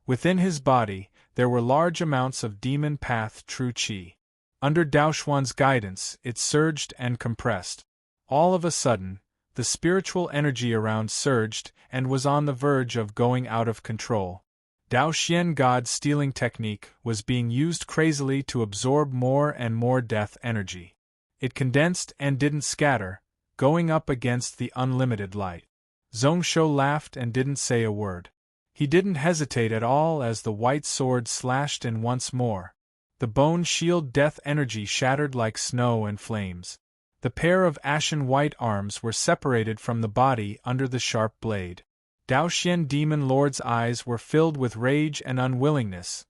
Within his body, there were large amounts of demon path true qi. Under Dao Xuan's guidance, it surged and compressed. All of a sudden, the spiritual energy around surged and was on the verge of going out of control. Dao Xian God-stealing technique was being used crazily to absorb more and more death energy. It condensed and didn't scatter, going up against the unlimited light. Zhong Shou laughed and didn't say a word. He didn't hesitate at all as the white sword slashed in once more. The bone shield death energy shattered like snow and flames. The pair of ashen white arms were separated from the body under the sharp blade. Daoxian Demon Lord's eyes were filled with rage and unwillingness.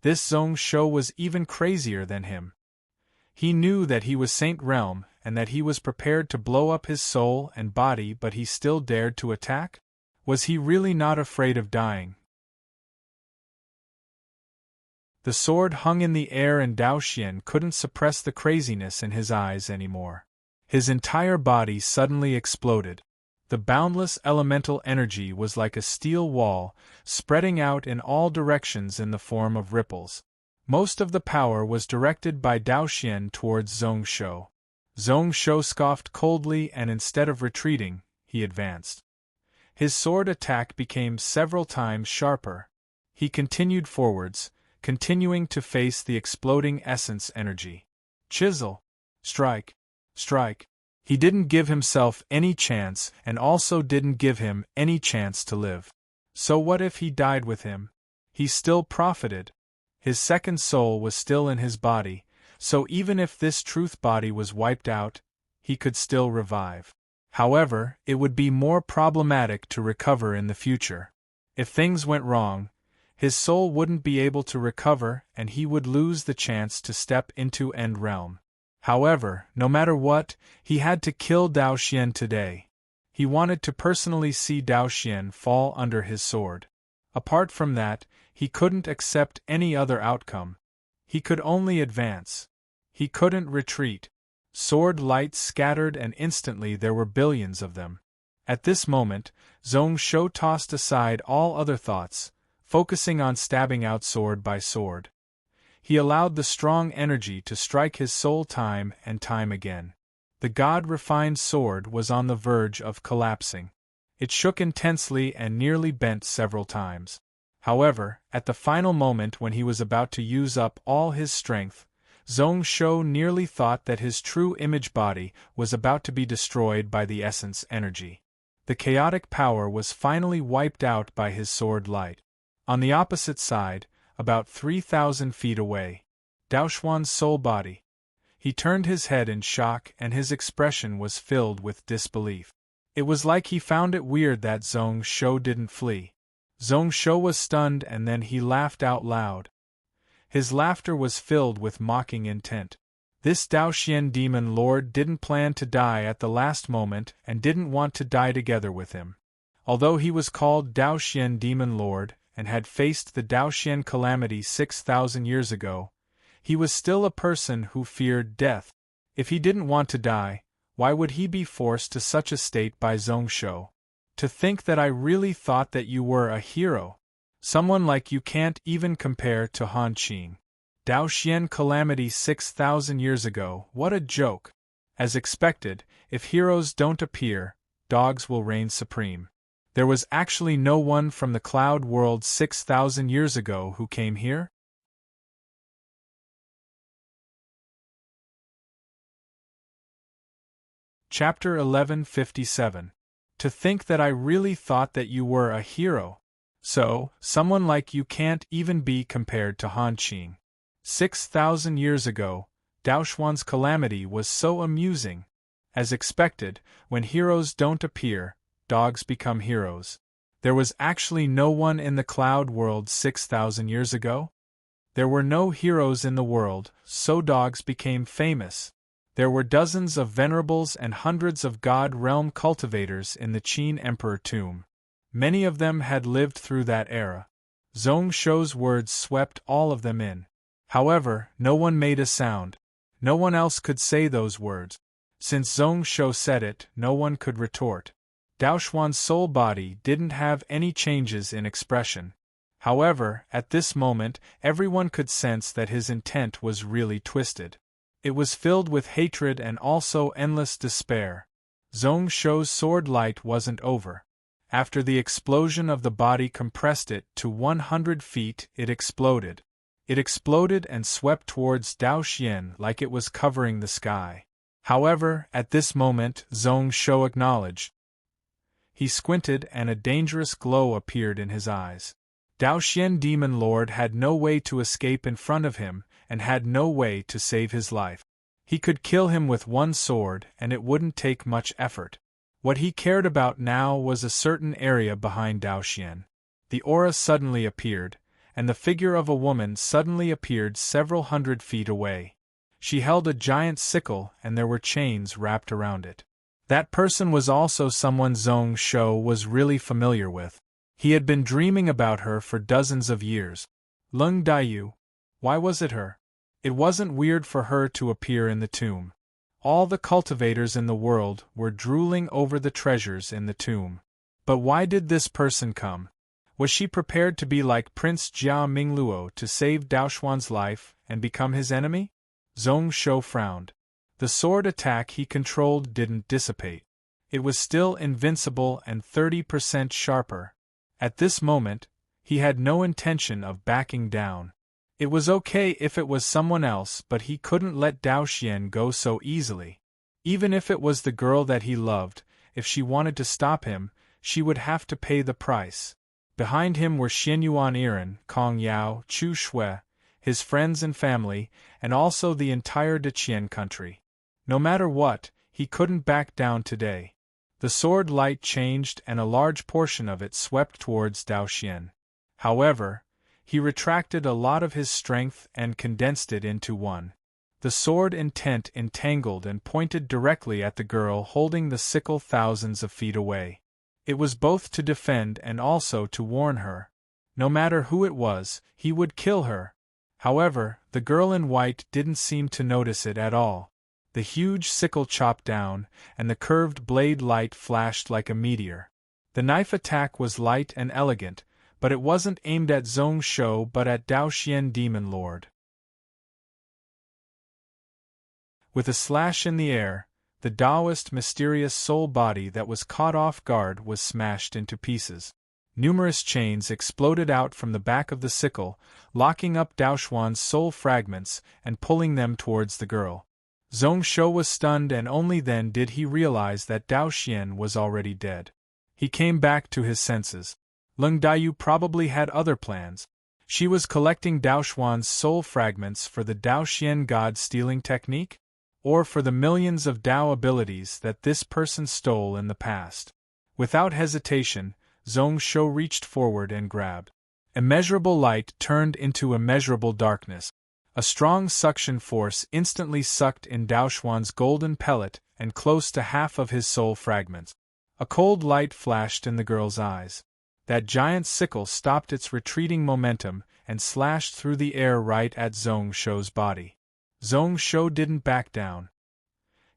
This Zhong Shou was even crazier than him. He knew that he was Saint Realm and that he was prepared to blow up his soul and body, but he still dared to attack? Was he really not afraid of dying? The sword hung in the air and Daoxian couldn't suppress the craziness in his eyes anymore. His entire body suddenly exploded. The boundless elemental energy was like a steel wall, spreading out in all directions in the form of ripples. Most of the power was directed by Daoxian towards Zhong Shou. Zhong Shou scoffed coldly and instead of retreating, he advanced. His sword attack became several times sharper. He continued forwards, continuing to face the exploding essence energy. Chisel! Strike! Strike! He didn't give himself any chance and also didn't give him any chance to live. So what if he died with him? He still profited. His second soul was still in his body, so even if this truth body was wiped out, he could still revive. However, it would be more problematic to recover in the future. If things went wrong, his soul wouldn't be able to recover and he would lose the chance to step into End Realm. However, no matter what, he had to kill Daoxian today. He wanted to personally see Daoxian fall under his sword. Apart from that, he couldn't accept any other outcome. He could only advance. He couldn't retreat. Sword lights scattered and instantly there were billions of them. At this moment, Zhong Shou tossed aside all other thoughts, focusing on stabbing out sword by sword. He allowed the strong energy to strike his soul time and time again. The God-refined sword was on the verge of collapsing. It shook intensely and nearly bent several times. However, at the final moment when he was about to use up all his strength, Zhong Shou nearly thought that his true image body was about to be destroyed by the essence energy. The chaotic power was finally wiped out by his sword light. On the opposite side, about 3,000 feet away, Daoxuan's soul body. He turned his head in shock and his expression was filled with disbelief. It was like he found it weird that Zhong Shou didn't flee. Zhong Shou was stunned and then he laughed out loud. His laughter was filled with mocking intent. This Daoxian Demon Lord didn't plan to die at the last moment and didn't want to die together with him. Although he was called Daoxian Demon Lord and had faced the Daoxian calamity 6,000 years ago, he was still a person who feared death. If he didn't want to die, why would he be forced to such a state by Zhong Shou? To think that I really thought that you were a hero. Someone like you can't even compare to Han Qing. Daoxian calamity 6,000 years ago, what a joke. As expected, if heroes don't appear, dogs will reign supreme. There was actually no one from the cloud world 6,000 years ago who came here? Chapter 1157. To think that I really thought that you were a hero. So, someone like you can't even be compared to Han Qing. 6,000 years ago, Daoxuan's calamity was so amusing. As expected, when heroes don't appear, dogs become heroes. There was actually no one in the cloud world 6,000 years ago? There were no heroes in the world, so dogs became famous. There were dozens of venerables and hundreds of God realm cultivators in the Qin Emperor tomb. Many of them had lived through that era. Zhong Shou's words swept all of them in. However, no one made a sound. No one else could say those words. Since Zhong Shou said it, no one could retort. Daoxuan's soul body didn't have any changes in expression. However, at this moment, everyone could sense that his intent was really twisted. It was filled with hatred and also endless despair. Zhong Shou's sword light wasn't over. After the explosion of the body compressed it to 100 feet, it exploded. It exploded and swept towards Daoxian like it was covering the sky. However, at this moment, Zhong Shou acknowledged. He squinted and a dangerous glow appeared in his eyes. Daoxian Demon Lord had no way to escape in front of him, and had no way to save his life. He could kill him with one sword, and it wouldn't take much effort. What he cared about now was a certain area behind Dao Xian. The aura suddenly appeared, and the figure of a woman suddenly appeared several hundred feet away. She held a giant sickle and there were chains wrapped around it. That person was also someone Zhong Shou was really familiar with. He had been dreaming about her for dozens of years. Lung Daiyu. Why was it her? It wasn't weird for her to appear in the tomb. All the cultivators in the world were drooling over the treasures in the tomb. But why did this person come? Was she prepared to be like Prince Jia Mingluo to save Daoxuan's life and become his enemy? Zhong Shou frowned. The sword attack he controlled didn't dissipate. It was still invincible and 30% sharper. At this moment, he had no intention of backing down. It was okay if it was someone else, but he couldn't let Dao Xian go so easily. Even if it was the girl that he loved, if she wanted to stop him, she would have to pay the price. Behind him were Xianyuan Iran, Kong Yao, Chu Shui, his friends and family, and also the entire Deqian country. No matter what, he couldn't back down today. The sword light changed and a large portion of it swept towards Dao Xian. However, he retracted a lot of his strength and condensed it into one. The sword intent entangled and pointed directly at the girl holding the sickle thousands of feet away. It was both to defend and also to warn her. No matter who it was, he would kill her. However, the girl in white didn't seem to notice it at all. The huge sickle chopped down, and the curved blade light flashed like a meteor. The knife attack was light and elegant, but it wasn't aimed at Zhong Shou but at Dao Xian Demon Lord. With a slash in the air, the Taoist mysterious soul body that was caught off guard was smashed into pieces. Numerous chains exploded out from the back of the sickle, locking up Daoxuan's soul fragments and pulling them towards the girl. Zhong Shou was stunned and only then did he realize that Dao Xian was already dead. He came back to his senses. Lung Daiyu probably had other plans. She was collecting Daoxuan's soul fragments for the Dao Xian God-stealing technique? Or for the millions of Dao abilities that this person stole in the past. Without hesitation, Zhong Shou reached forward and grabbed. Immeasurable light turned into immeasurable darkness. A strong suction force instantly sucked in Daoxuan's golden pellet and close to half of his soul fragments. A cold light flashed in the girl's eyes. That giant sickle stopped its retreating momentum and slashed through the air right at Zhong Shou's body. Zhong Shou didn't back down.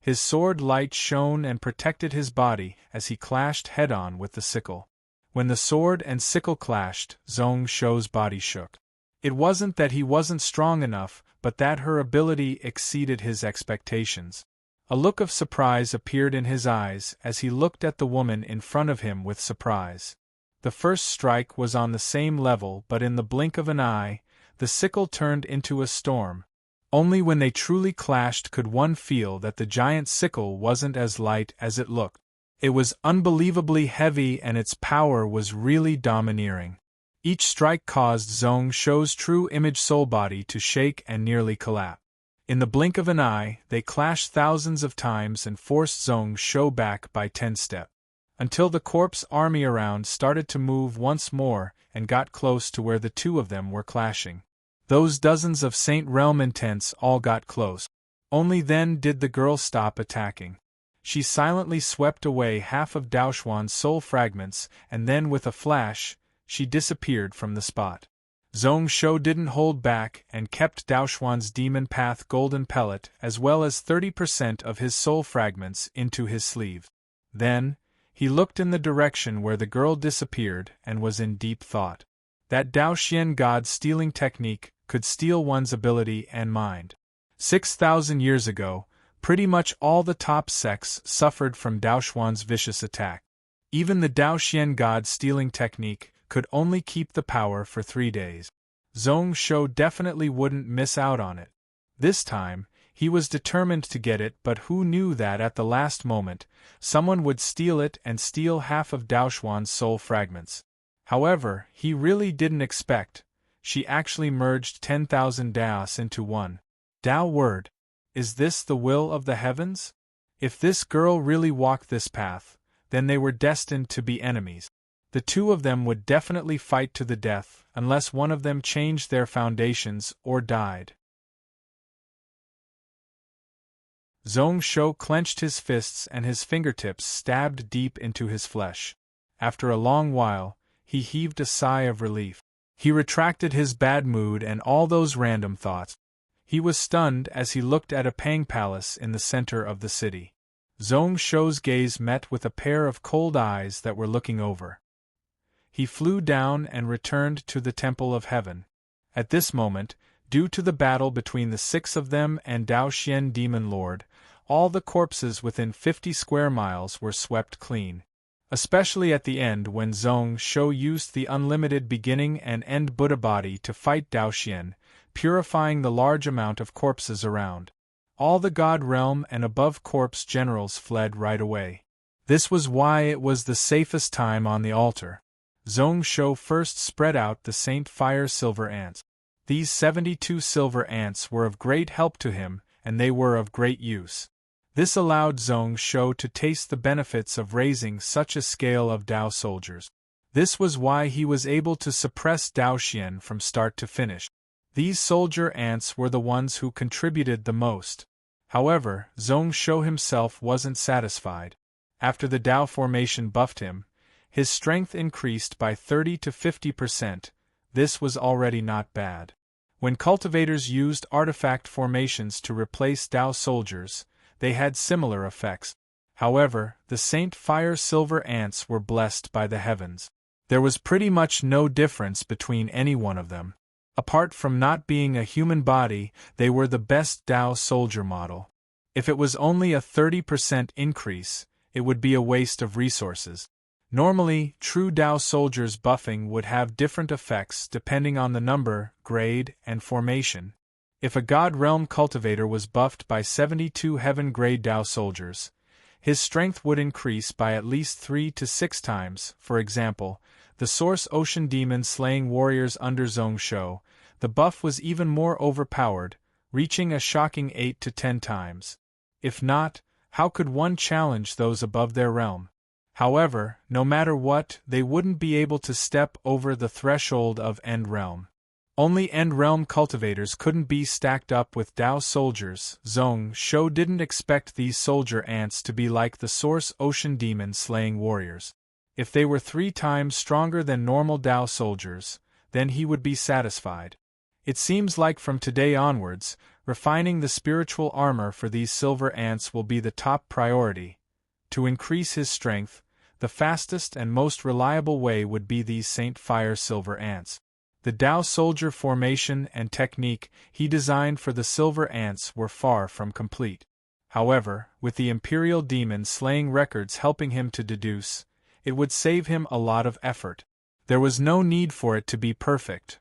His sword light shone and protected his body as he clashed head-on with the sickle. When the sword and sickle clashed, Zhong Shou's body shook. It wasn't that he wasn't strong enough, but that her ability exceeded his expectations. A look of surprise appeared in his eyes as he looked at the woman in front of him with surprise. The first strike was on the same level, but in the blink of an eye, the sickle turned into a storm. Only when they truly clashed could one feel that the giant sickle wasn't as light as it looked. It was unbelievably heavy and its power was really domineering. Each strike caused Zhong Shou's true image soul body to shake and nearly collapse. In the blink of an eye, they clashed thousands of times and forced Zhong Shou back by 10 steps. Until the corpse army around started to move once more and got close to where the two of them were clashing. Those dozens of Saint Realm intents all got close. Only then did the girl stop attacking. She silently swept away half of Daoxuan's soul fragments, and then with a flash, she disappeared from the spot. Zhong Shou didn't hold back and kept Daoxuan's demon path golden pellet as well as 30% of his soul fragments into his sleeve. Then, he looked in the direction where the girl disappeared and was in deep thought. That Dao Xian God-stealing technique could steal one's ability and mind. 6,000 years ago, pretty much all the top sects suffered from Daoxuan's vicious attack. Even the Dao Xian God-stealing technique could only keep the power for 3 days. Zhong Shou definitely wouldn't miss out on it. This time, he was determined to get it, but who knew that at the last moment, someone would steal it and steal half of Daoxuan's soul fragments. However, he really didn't expect. She actually merged 10,000 Daos into one. Dao word. Is this the will of the heavens? If this girl really walked this path, then they were destined to be enemies. The two of them would definitely fight to the death, unless one of them changed their foundations or died. Zhong Shou clenched his fists and his fingertips stabbed deep into his flesh. After a long while, he heaved a sigh of relief. He retracted his bad mood and all those random thoughts. He was stunned as he looked at a Pang Palace in the center of the city. Zhong Shou's gaze met with a pair of cold eyes that were looking over. He flew down and returned to the Temple of Heaven. At this moment, due to the battle between the 6 of them and Dao Xian Demon Lord, all the corpses within 50 square miles were swept clean. Especially at the end when Zhong Shou used the unlimited beginning and end Buddha body to fight Dao Xian, purifying the large amount of corpses around. All the God realm and above corpse generals fled right away. This was why it was the safest time on the altar. Zhong Shou first spread out the Saint Fire Silver Ants. These 72 silver ants were of great help to him, and they were of great use. This allowed Zhong Shou to taste the benefits of raising such a scale of Dao soldiers. This was why he was able to suppress Dao Xian from start to finish. These soldier ants were the ones who contributed the most. However, Zhong Shou himself wasn't satisfied. After the Dao formation buffed him, his strength increased by 30 to 50%. This was already not bad. When cultivators used artifact formations to replace Dao soldiers, they had similar effects. However, the Saint Fire Silver Ants were blessed by the heavens. There was pretty much no difference between any one of them. Apart from not being a human body, they were the best Dao soldier model. If it was only a 30% increase, it would be a waste of resources. Normally, true Dao soldiers buffing would have different effects depending on the number, grade, and formation. If a God Realm cultivator was buffed by 72 heaven-grade Dao soldiers, his strength would increase by at least 3 to 6 times. For example, the Source Ocean Demon slaying warriors under Zhong Shou, the buff was even more overpowered, reaching a shocking 8 to 10 times. If not, how could one challenge those above their realm? However, no matter what, they wouldn't be able to step over the threshold of End Realm. Only End Realm cultivators couldn't be stacked up with Dao soldiers. Zhong Shou didn't expect these soldier ants to be like the Source Ocean Demon slaying warriors. If they were 3 times stronger than normal Dao soldiers, then he would be satisfied. It seems like from today onwards, refining the spiritual armor for these silver ants will be the top priority. To increase his strength, the fastest and most reliable way would be these Saint Fire Silver Ants. The Dao soldier formation and technique he designed for the silver ants were far from complete. However, with the Imperial Demon slaying records helping him to deduce, it would save him a lot of effort. There was no need for it to be perfect.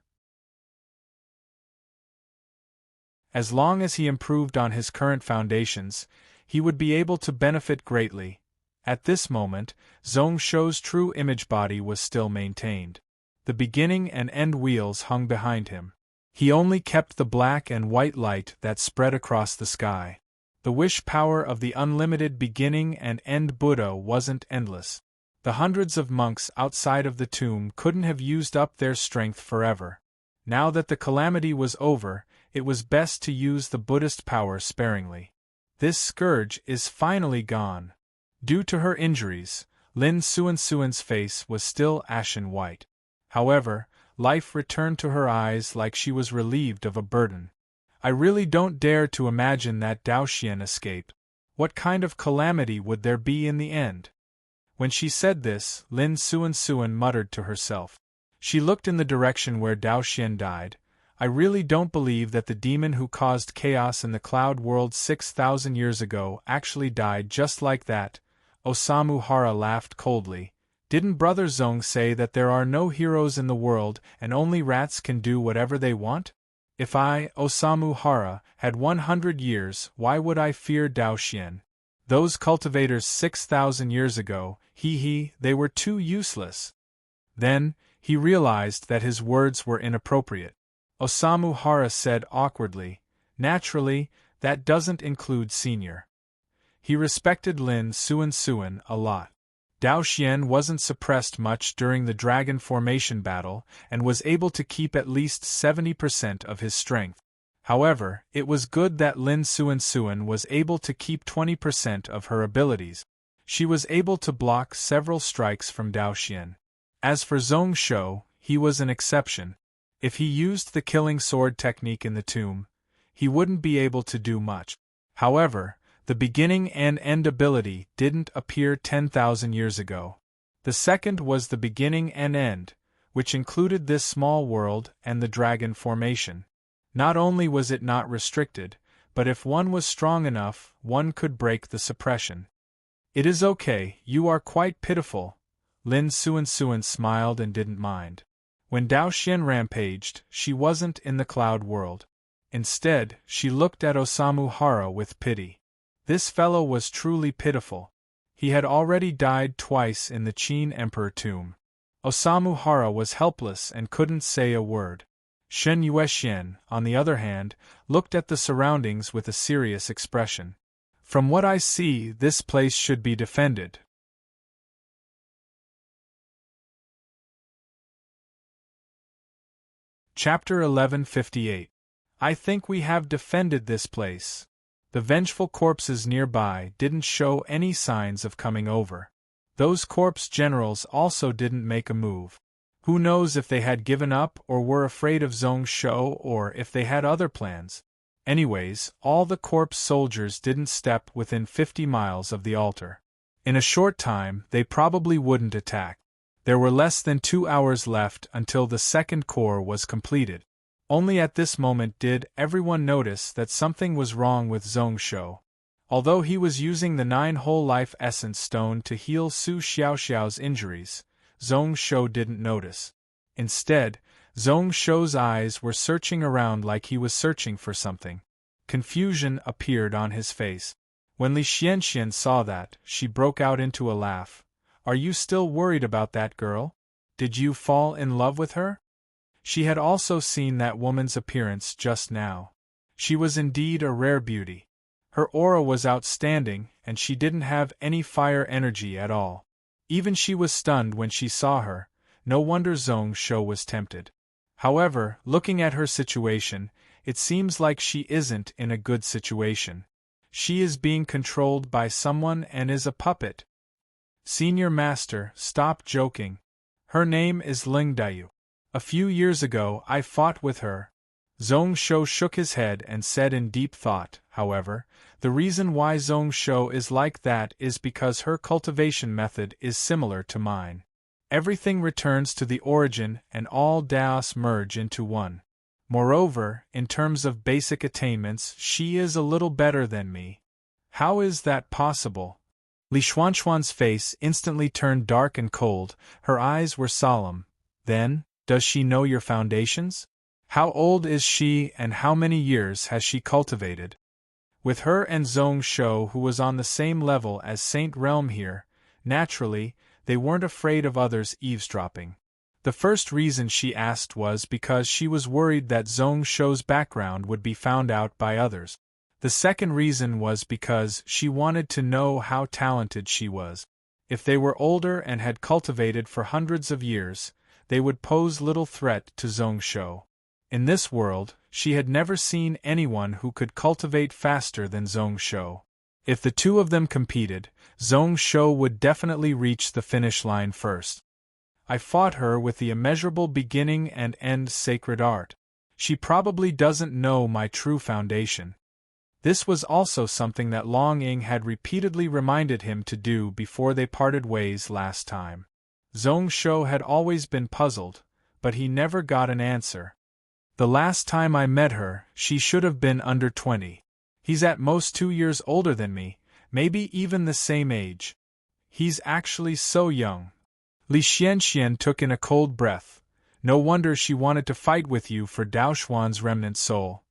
As long as he improved on his current foundations, he would be able to benefit greatly. At this moment, Zhong Shou's true image body was still maintained. The beginning and end wheels hung behind him. He only kept the black and white light that spread across the sky. The wish power of the unlimited beginning and end Buddha wasn't endless. The hundreds of monks outside of the tomb couldn't have used up their strength forever. Now that the calamity was over, it was best to use the Buddhist power sparingly. This scourge is finally gone. Due to her injuries, Lin Suan's face was still ashen white. However, life returned to her eyes like she was relieved of a burden. I really don't dare to imagine that Dao Xian escaped. What kind of calamity would there be in the end? When she said this, Lin Suan muttered to herself. She looked in the direction where Dao Xian died. I really don't believe that the demon who caused chaos in the cloud world 6,000 years ago actually died just like that. Osamu Hara laughed coldly. Didn't Brother Zhong say that there are no heroes in the world and only rats can do whatever they want? If I, Osamu Hara, had 100 years, why would I fear Dao Xian? Those cultivators 6,000 years ago, they were too useless. Then, he realized that his words were inappropriate. Osamu Hara said awkwardly, naturally, That doesn't include Senior. He respected Lin Suan a lot. Dao Xian wasn't suppressed much during the Dragon Formation battle and was able to keep at least 70% of his strength. However, it was good that Lin Suan was able to keep 20% of her abilities. She was able to block several strikes from Dao Xian. As for Zhong Shou, he was an exception. If he used the killing sword technique in the tomb, he wouldn't be able to do much. However, the beginning and end ability didn't appear 10,000 years ago. The second was the beginning and end, which included this small world and the Dragon Formation. Not only was it not restricted, but if one was strong enough, one could break the suppression. It is okay, you are quite pitiful. Lin Suan smiled and didn't mind. When Dao Xian rampaged, she wasn't in the cloud world. Instead, she looked at Osamu Hara with pity. This fellow was truly pitiful. He had already died twice in the Qin Emperor tomb. Osamu Hara was helpless and couldn't say a word. Shen Yuexian, on the other hand, looked at the surroundings with a serious expression. From what I see, this place should be defended. Chapter 1158. I think we have defended this place. The vengeful corpses nearby didn't show any signs of coming over. Those corpse generals also didn't make a move. Who knows if they had given up or were afraid of Zhong Shou or if they had other plans. Anyways, all the corpse soldiers didn't step within 50 miles of the altar. In a short time, they probably wouldn't attack. There were less than 2 hours left until the second core was completed. Only at this moment did everyone notice that something was wrong with Zhong Shou. Although he was using the 9 whole life essence stone to heal Su Xiaoxiao's injuries, Zhong Shou didn't notice. Instead, Zhong Shou's eyes were searching around like he was searching for something. Confusion appeared on his face. When Li Xianxian saw that, she broke out into a laugh. Are you still worried about that girl? Did you fall in love with her? She had also seen that woman's appearance just now. She was indeed a rare beauty. Her aura was outstanding, and she didn't have any fire energy at all. Even she was stunned when she saw her. No wonder Zhong Shou was tempted. However, looking at her situation, it seems like she isn't in a good situation. She is being controlled by someone and is a puppet. Senior Master, stop joking. Her name is Ling Dayu. A few years ago I fought with her. Zhong Shou shook his head and said in deep thought, however, the reason why Zhong Shou is like that is because her cultivation method is similar to mine. Everything returns to the origin and all Daos merge into one. Moreover, in terms of basic attainments, she is a little better than me. How is that possible? Li Xuanxuan's face instantly turned dark and cold, her eyes were solemn. Then, does she know your foundations? How old is she and how many years has she cultivated? With her and Zhong Shou, who was on the same level as Saint Realm here, naturally, they weren't afraid of others eavesdropping. The first reason she asked was because she was worried that Zhong Shou's background would be found out by others. The second reason was because she wanted to know how talented she was. If they were older and had cultivated for hundreds of years, they would pose little threat to Zhong Shou. In this world, she had never seen anyone who could cultivate faster than Zhong Shou. If the two of them competed, Zhong Shou would definitely reach the finish line first. I fought her with the immeasurable beginning and end sacred art. She probably doesn't know my true foundation. This was also something that Long Ying had repeatedly reminded him to do before they parted ways last time. Zhong Shou had always been puzzled, but he never got an answer. The last time I met her, she should have been under 20. He's at most 2 years older than me, maybe even the same age. He's actually so young. Li Xianxian took in a cold breath. No wonder she wanted to fight with you for Dao Xuan's remnant soul.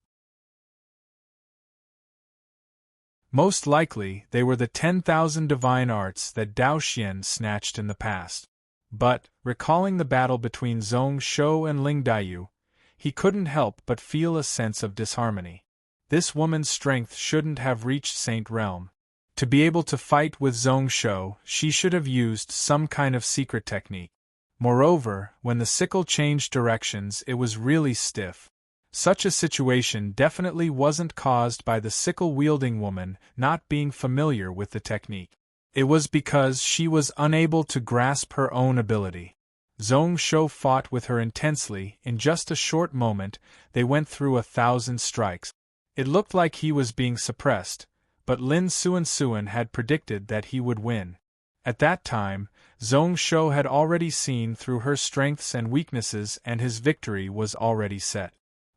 Most likely, they were the 10,000 divine arts that Dao Xian snatched in the past. But, recalling the battle between Zhong Shou and Ling Dayu, he couldn't help but feel a sense of disharmony. This woman's strength shouldn't have reached Saint Realm. To be able to fight with Zhong Shou, she should have used some kind of secret technique. Moreover, when the sickle changed directions, it was really stiff. Such a situation definitely wasn't caused by the sickle-wielding woman not being familiar with the technique. It was because she was unable to grasp her own ability. Zhong Shou fought with her intensely. In just a short moment, they went through 1,000 strikes. It looked like he was being suppressed, but Lin Suan had predicted that he would win. At that time, Zhong Shou had already seen through her strengths and weaknesses, and his victory was already set.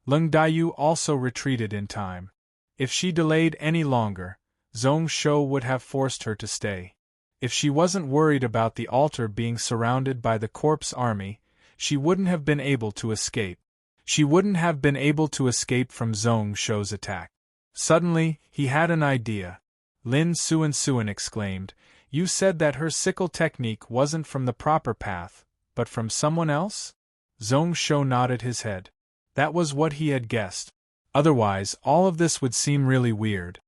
Leng Daiyu also retreated in time. If she delayed any longer, Zhong Shou would have forced her to stay. If she wasn't worried about the altar being surrounded by the corpse army, she wouldn't have been able to escape. She wouldn't have been able to escape from Zhong Shou's attack. Suddenly, he had an idea. Lin Suan exclaimed, "You said that her sickle technique wasn't from the proper path, but from someone else?" Zhong Shou nodded his head. That was what he had guessed. Otherwise, all of this would seem really weird.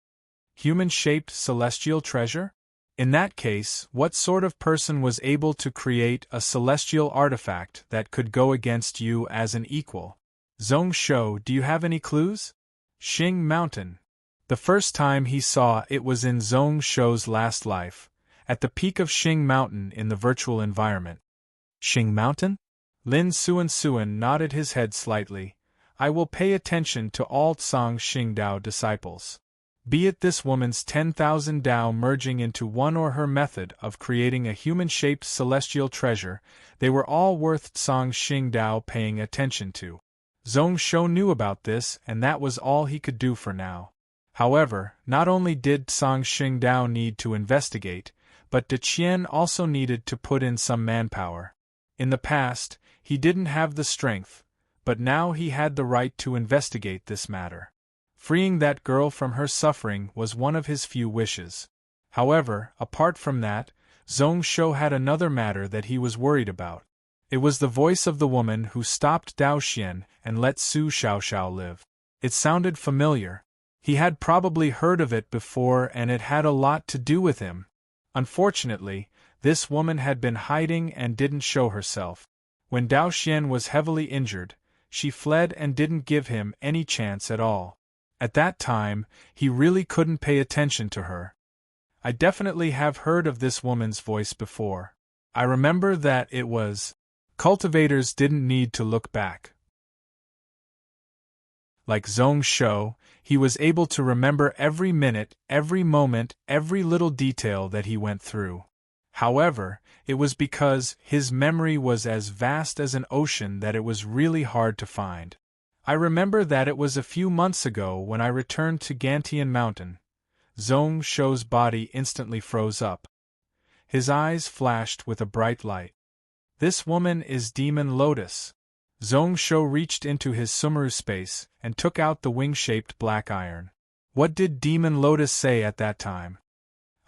Human-shaped celestial treasure? In that case, what sort of person was able to create a celestial artifact that could go against you as an equal? Zhong Shou, do you have any clues? Xing Mountain. The first time he saw it was in Zhong Shou's last life, at the peak of Xing Mountain in the virtual environment. Xing Mountain? Lin Suan nodded his head slightly. I will pay attention to all Tsang Xing Dao disciples. Be it this woman's 10,000 Dao merging into one or her method of creating a human-shaped celestial treasure, they were all worth Tsang Xing Dao paying attention to. Zhong Shou knew about this, and that was all he could do for now. However, not only did Tsang Xing Dao need to investigate, but De Qian also needed to put in some manpower. In the past, he didn't have the strength, but now he had the right to investigate this matter. Freeing that girl from her suffering was one of his few wishes. However, apart from that, Zhong Shou had another matter that he was worried about. It was the voice of the woman who stopped Dao Xian and let Su Xiaoxiao live. It sounded familiar. He had probably heard of it before, and it had a lot to do with him. Unfortunately, this woman had been hiding and didn't show herself. When Dao Xian was heavily injured, she fled and didn't give him any chance at all. At that time, he really couldn't pay attention to her. I definitely have heard of this woman's voice before. I remember that it was. Cultivators didn't need to look back. Like Zhong Shou, he was able to remember every minute, every moment, every little detail that he went through. However, it was because his memory was as vast as an ocean that it was really hard to find. I remember that it was a few months ago when I returned to Gantian Mountain. Zhong Shou's body instantly froze up. His eyes flashed with a bright light. This woman is Demon Lotus. Zhong Shou reached into his Sumeru space and took out the wing-shaped black iron. What did Demon Lotus say at that time?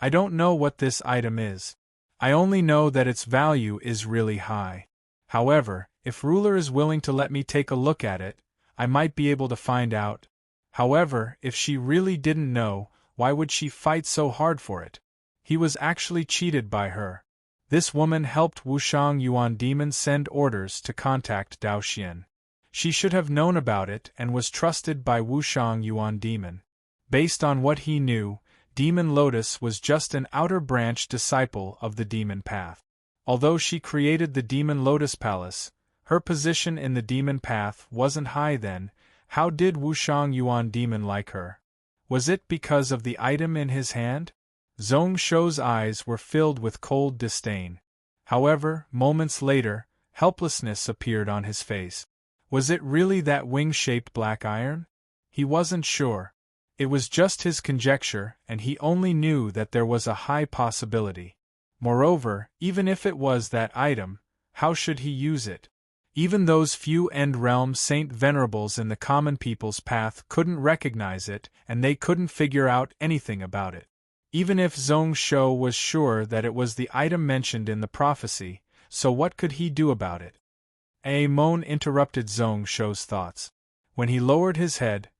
I don't know what this item is. I only know that its value is really high. However, if Ruler is willing to let me take a look at it, I might be able to find out. However, if she really didn't know, why would she fight so hard for it? He was actually cheated by her. This woman helped Wushang Yuan Demon send orders to contact Dao Xian. She should have known about it and was trusted by Wushang Yuan Demon. Based on what he knew, Demon Lotus was just an outer branch disciple of the Demon Path. Although she created the Demon Lotus Palace, her position in the Demon Path wasn't high then. How did Wushang Yuan Demon like her? Was it because of the item in his hand? Zhong Shou's eyes were filled with cold disdain. However, moments later, helplessness appeared on his face. Was it really that wing-shaped black iron? He wasn't sure. It was just his conjecture, and he only knew that there was a high possibility. Moreover, even if it was that item, how should he use it? Even those few End-Realm Saint Venerables in the common people's path couldn't recognize it, and they couldn't figure out anything about it. Even if Zhong Shou was sure that it was the item mentioned in the prophecy, so what could he do about it? A moan interrupted Zhong Shou's thoughts. When he lowered his head,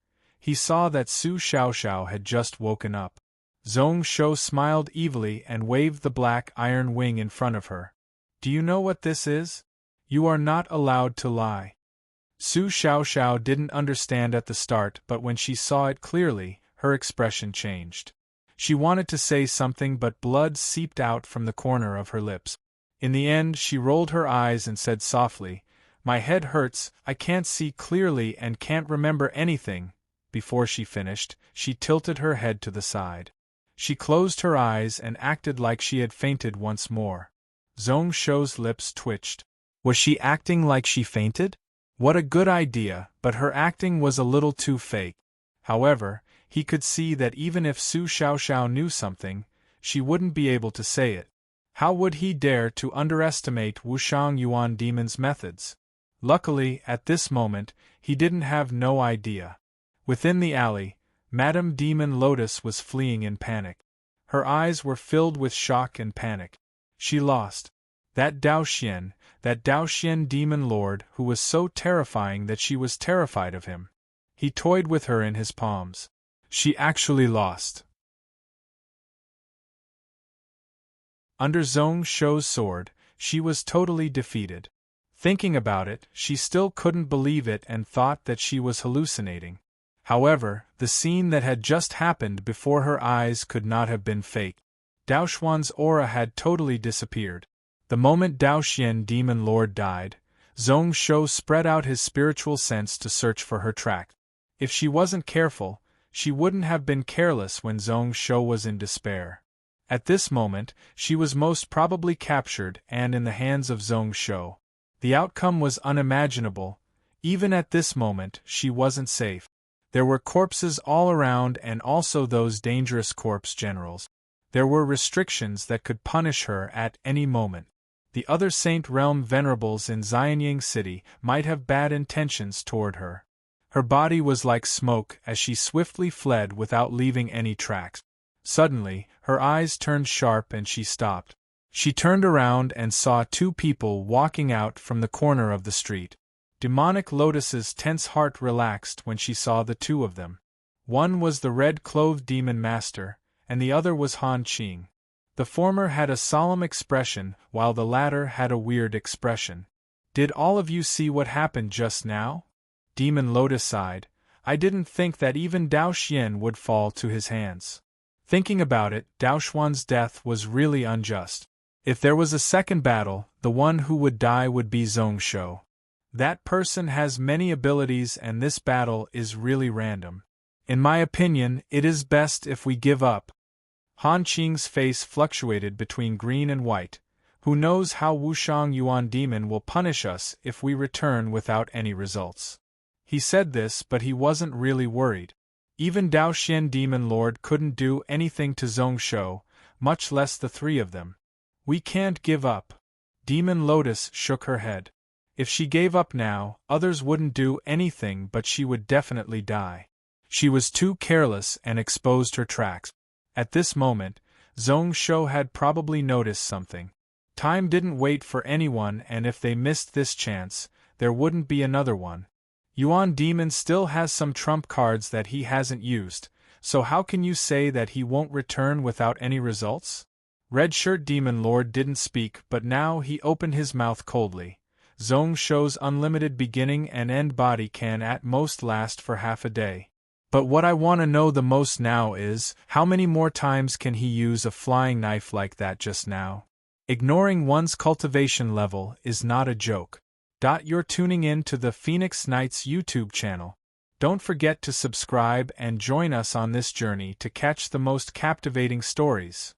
He saw that Su Xiaoxiao had just woken up. Zhong Shou smiled evilly and waved the black iron wing in front of her. Do you know what this is? You are not allowed to lie. Su Xiaoxiao didn't understand at the start, but when she saw it clearly, her expression changed. She wanted to say something, but blood seeped out from the corner of her lips. In the end, she rolled her eyes and said softly, "My head hurts, I can't see clearly and can't remember anything." Before she finished, she tilted her head to the side. She closed her eyes and acted like she had fainted once more. Zhong Shou's lips twitched. Was she acting like she fainted? What a good idea, but her acting was a little too fake. However, he could see that even if Su Xiaoxiao knew something, she wouldn't be able to say it. How would he dare to underestimate Wushang Yuan Demon's methods? Luckily, at this moment, he didn't have no idea. Within the alley, Madame Demon Lotus was fleeing in panic. Her eyes were filled with shock and panic. She lost. That Daoxian demon lord who was so terrifying that she was terrified of him. He toyed with her in his palms. She actually lost. Under Zhong Shou's sword, she was totally defeated. Thinking about it, she still couldn't believe it and thought that she was hallucinating. However, the scene that had just happened before her eyes could not have been fake. Daoxuan's aura had totally disappeared. The moment Daoxian Demon Lord died, Zhong Shou spread out his spiritual sense to search for her track. If she wasn't careful, she wouldn't have been careless when Zhong Shou was in despair. At this moment, she was most probably captured and in the hands of Zhong Shou. The outcome was unimaginable. Even at this moment, she wasn't safe. There were corpses all around and also those dangerous corpse generals. There were restrictions that could punish her at any moment. The other Saint Realm venerables in Xianying City might have bad intentions toward her. Her body was like smoke as she swiftly fled without leaving any tracks. Suddenly, her eyes turned sharp and she stopped. She turned around and saw two people walking out from the corner of the street. Demonic Lotus's tense heart relaxed when she saw the two of them. One was the red-clothed demon master, and the other was Han Qing. The former had a solemn expression, while the latter had a weird expression. "Did all of you see what happened just now?" Demon Lotus sighed. "I didn't think that even Dao Xian would fall to his hands." Thinking about it, Daoxuan's death was really unjust. If there was a second battle, the one who would die would be Zhong Shou. That person has many abilities and this battle is really random. In my opinion, it is best if we give up. Han Qing's face fluctuated between green and white. Who knows how Wushang Yuan Demon will punish us if we return without any results. He said this, but he wasn't really worried. Even Daoxian Demon Lord couldn't do anything to Zhong Shou, much less the three of them. We can't give up. Demon Lotus shook her head. If she gave up now, others wouldn't do anything but she would definitely die. She was too careless and exposed her tracks. At this moment, Zhong Shou had probably noticed something. Time didn't wait for anyone, and if they missed this chance, there wouldn't be another one. Yuan Demon still has some trump cards that he hasn't used, so how can you say that he won't return without any results? Red Shirt Demon Lord didn't speak, but now he opened his mouth coldly. Zhong Shou's unlimited beginning and end body can at most last for half a day. But what I want to know the most now is, how many more times can he use a flying knife like that just now? Ignoring one's cultivation level is not a joke. You're tuning in to the Phoenix Knights YouTube channel. Don't forget to subscribe and join us on this journey to catch the most captivating stories.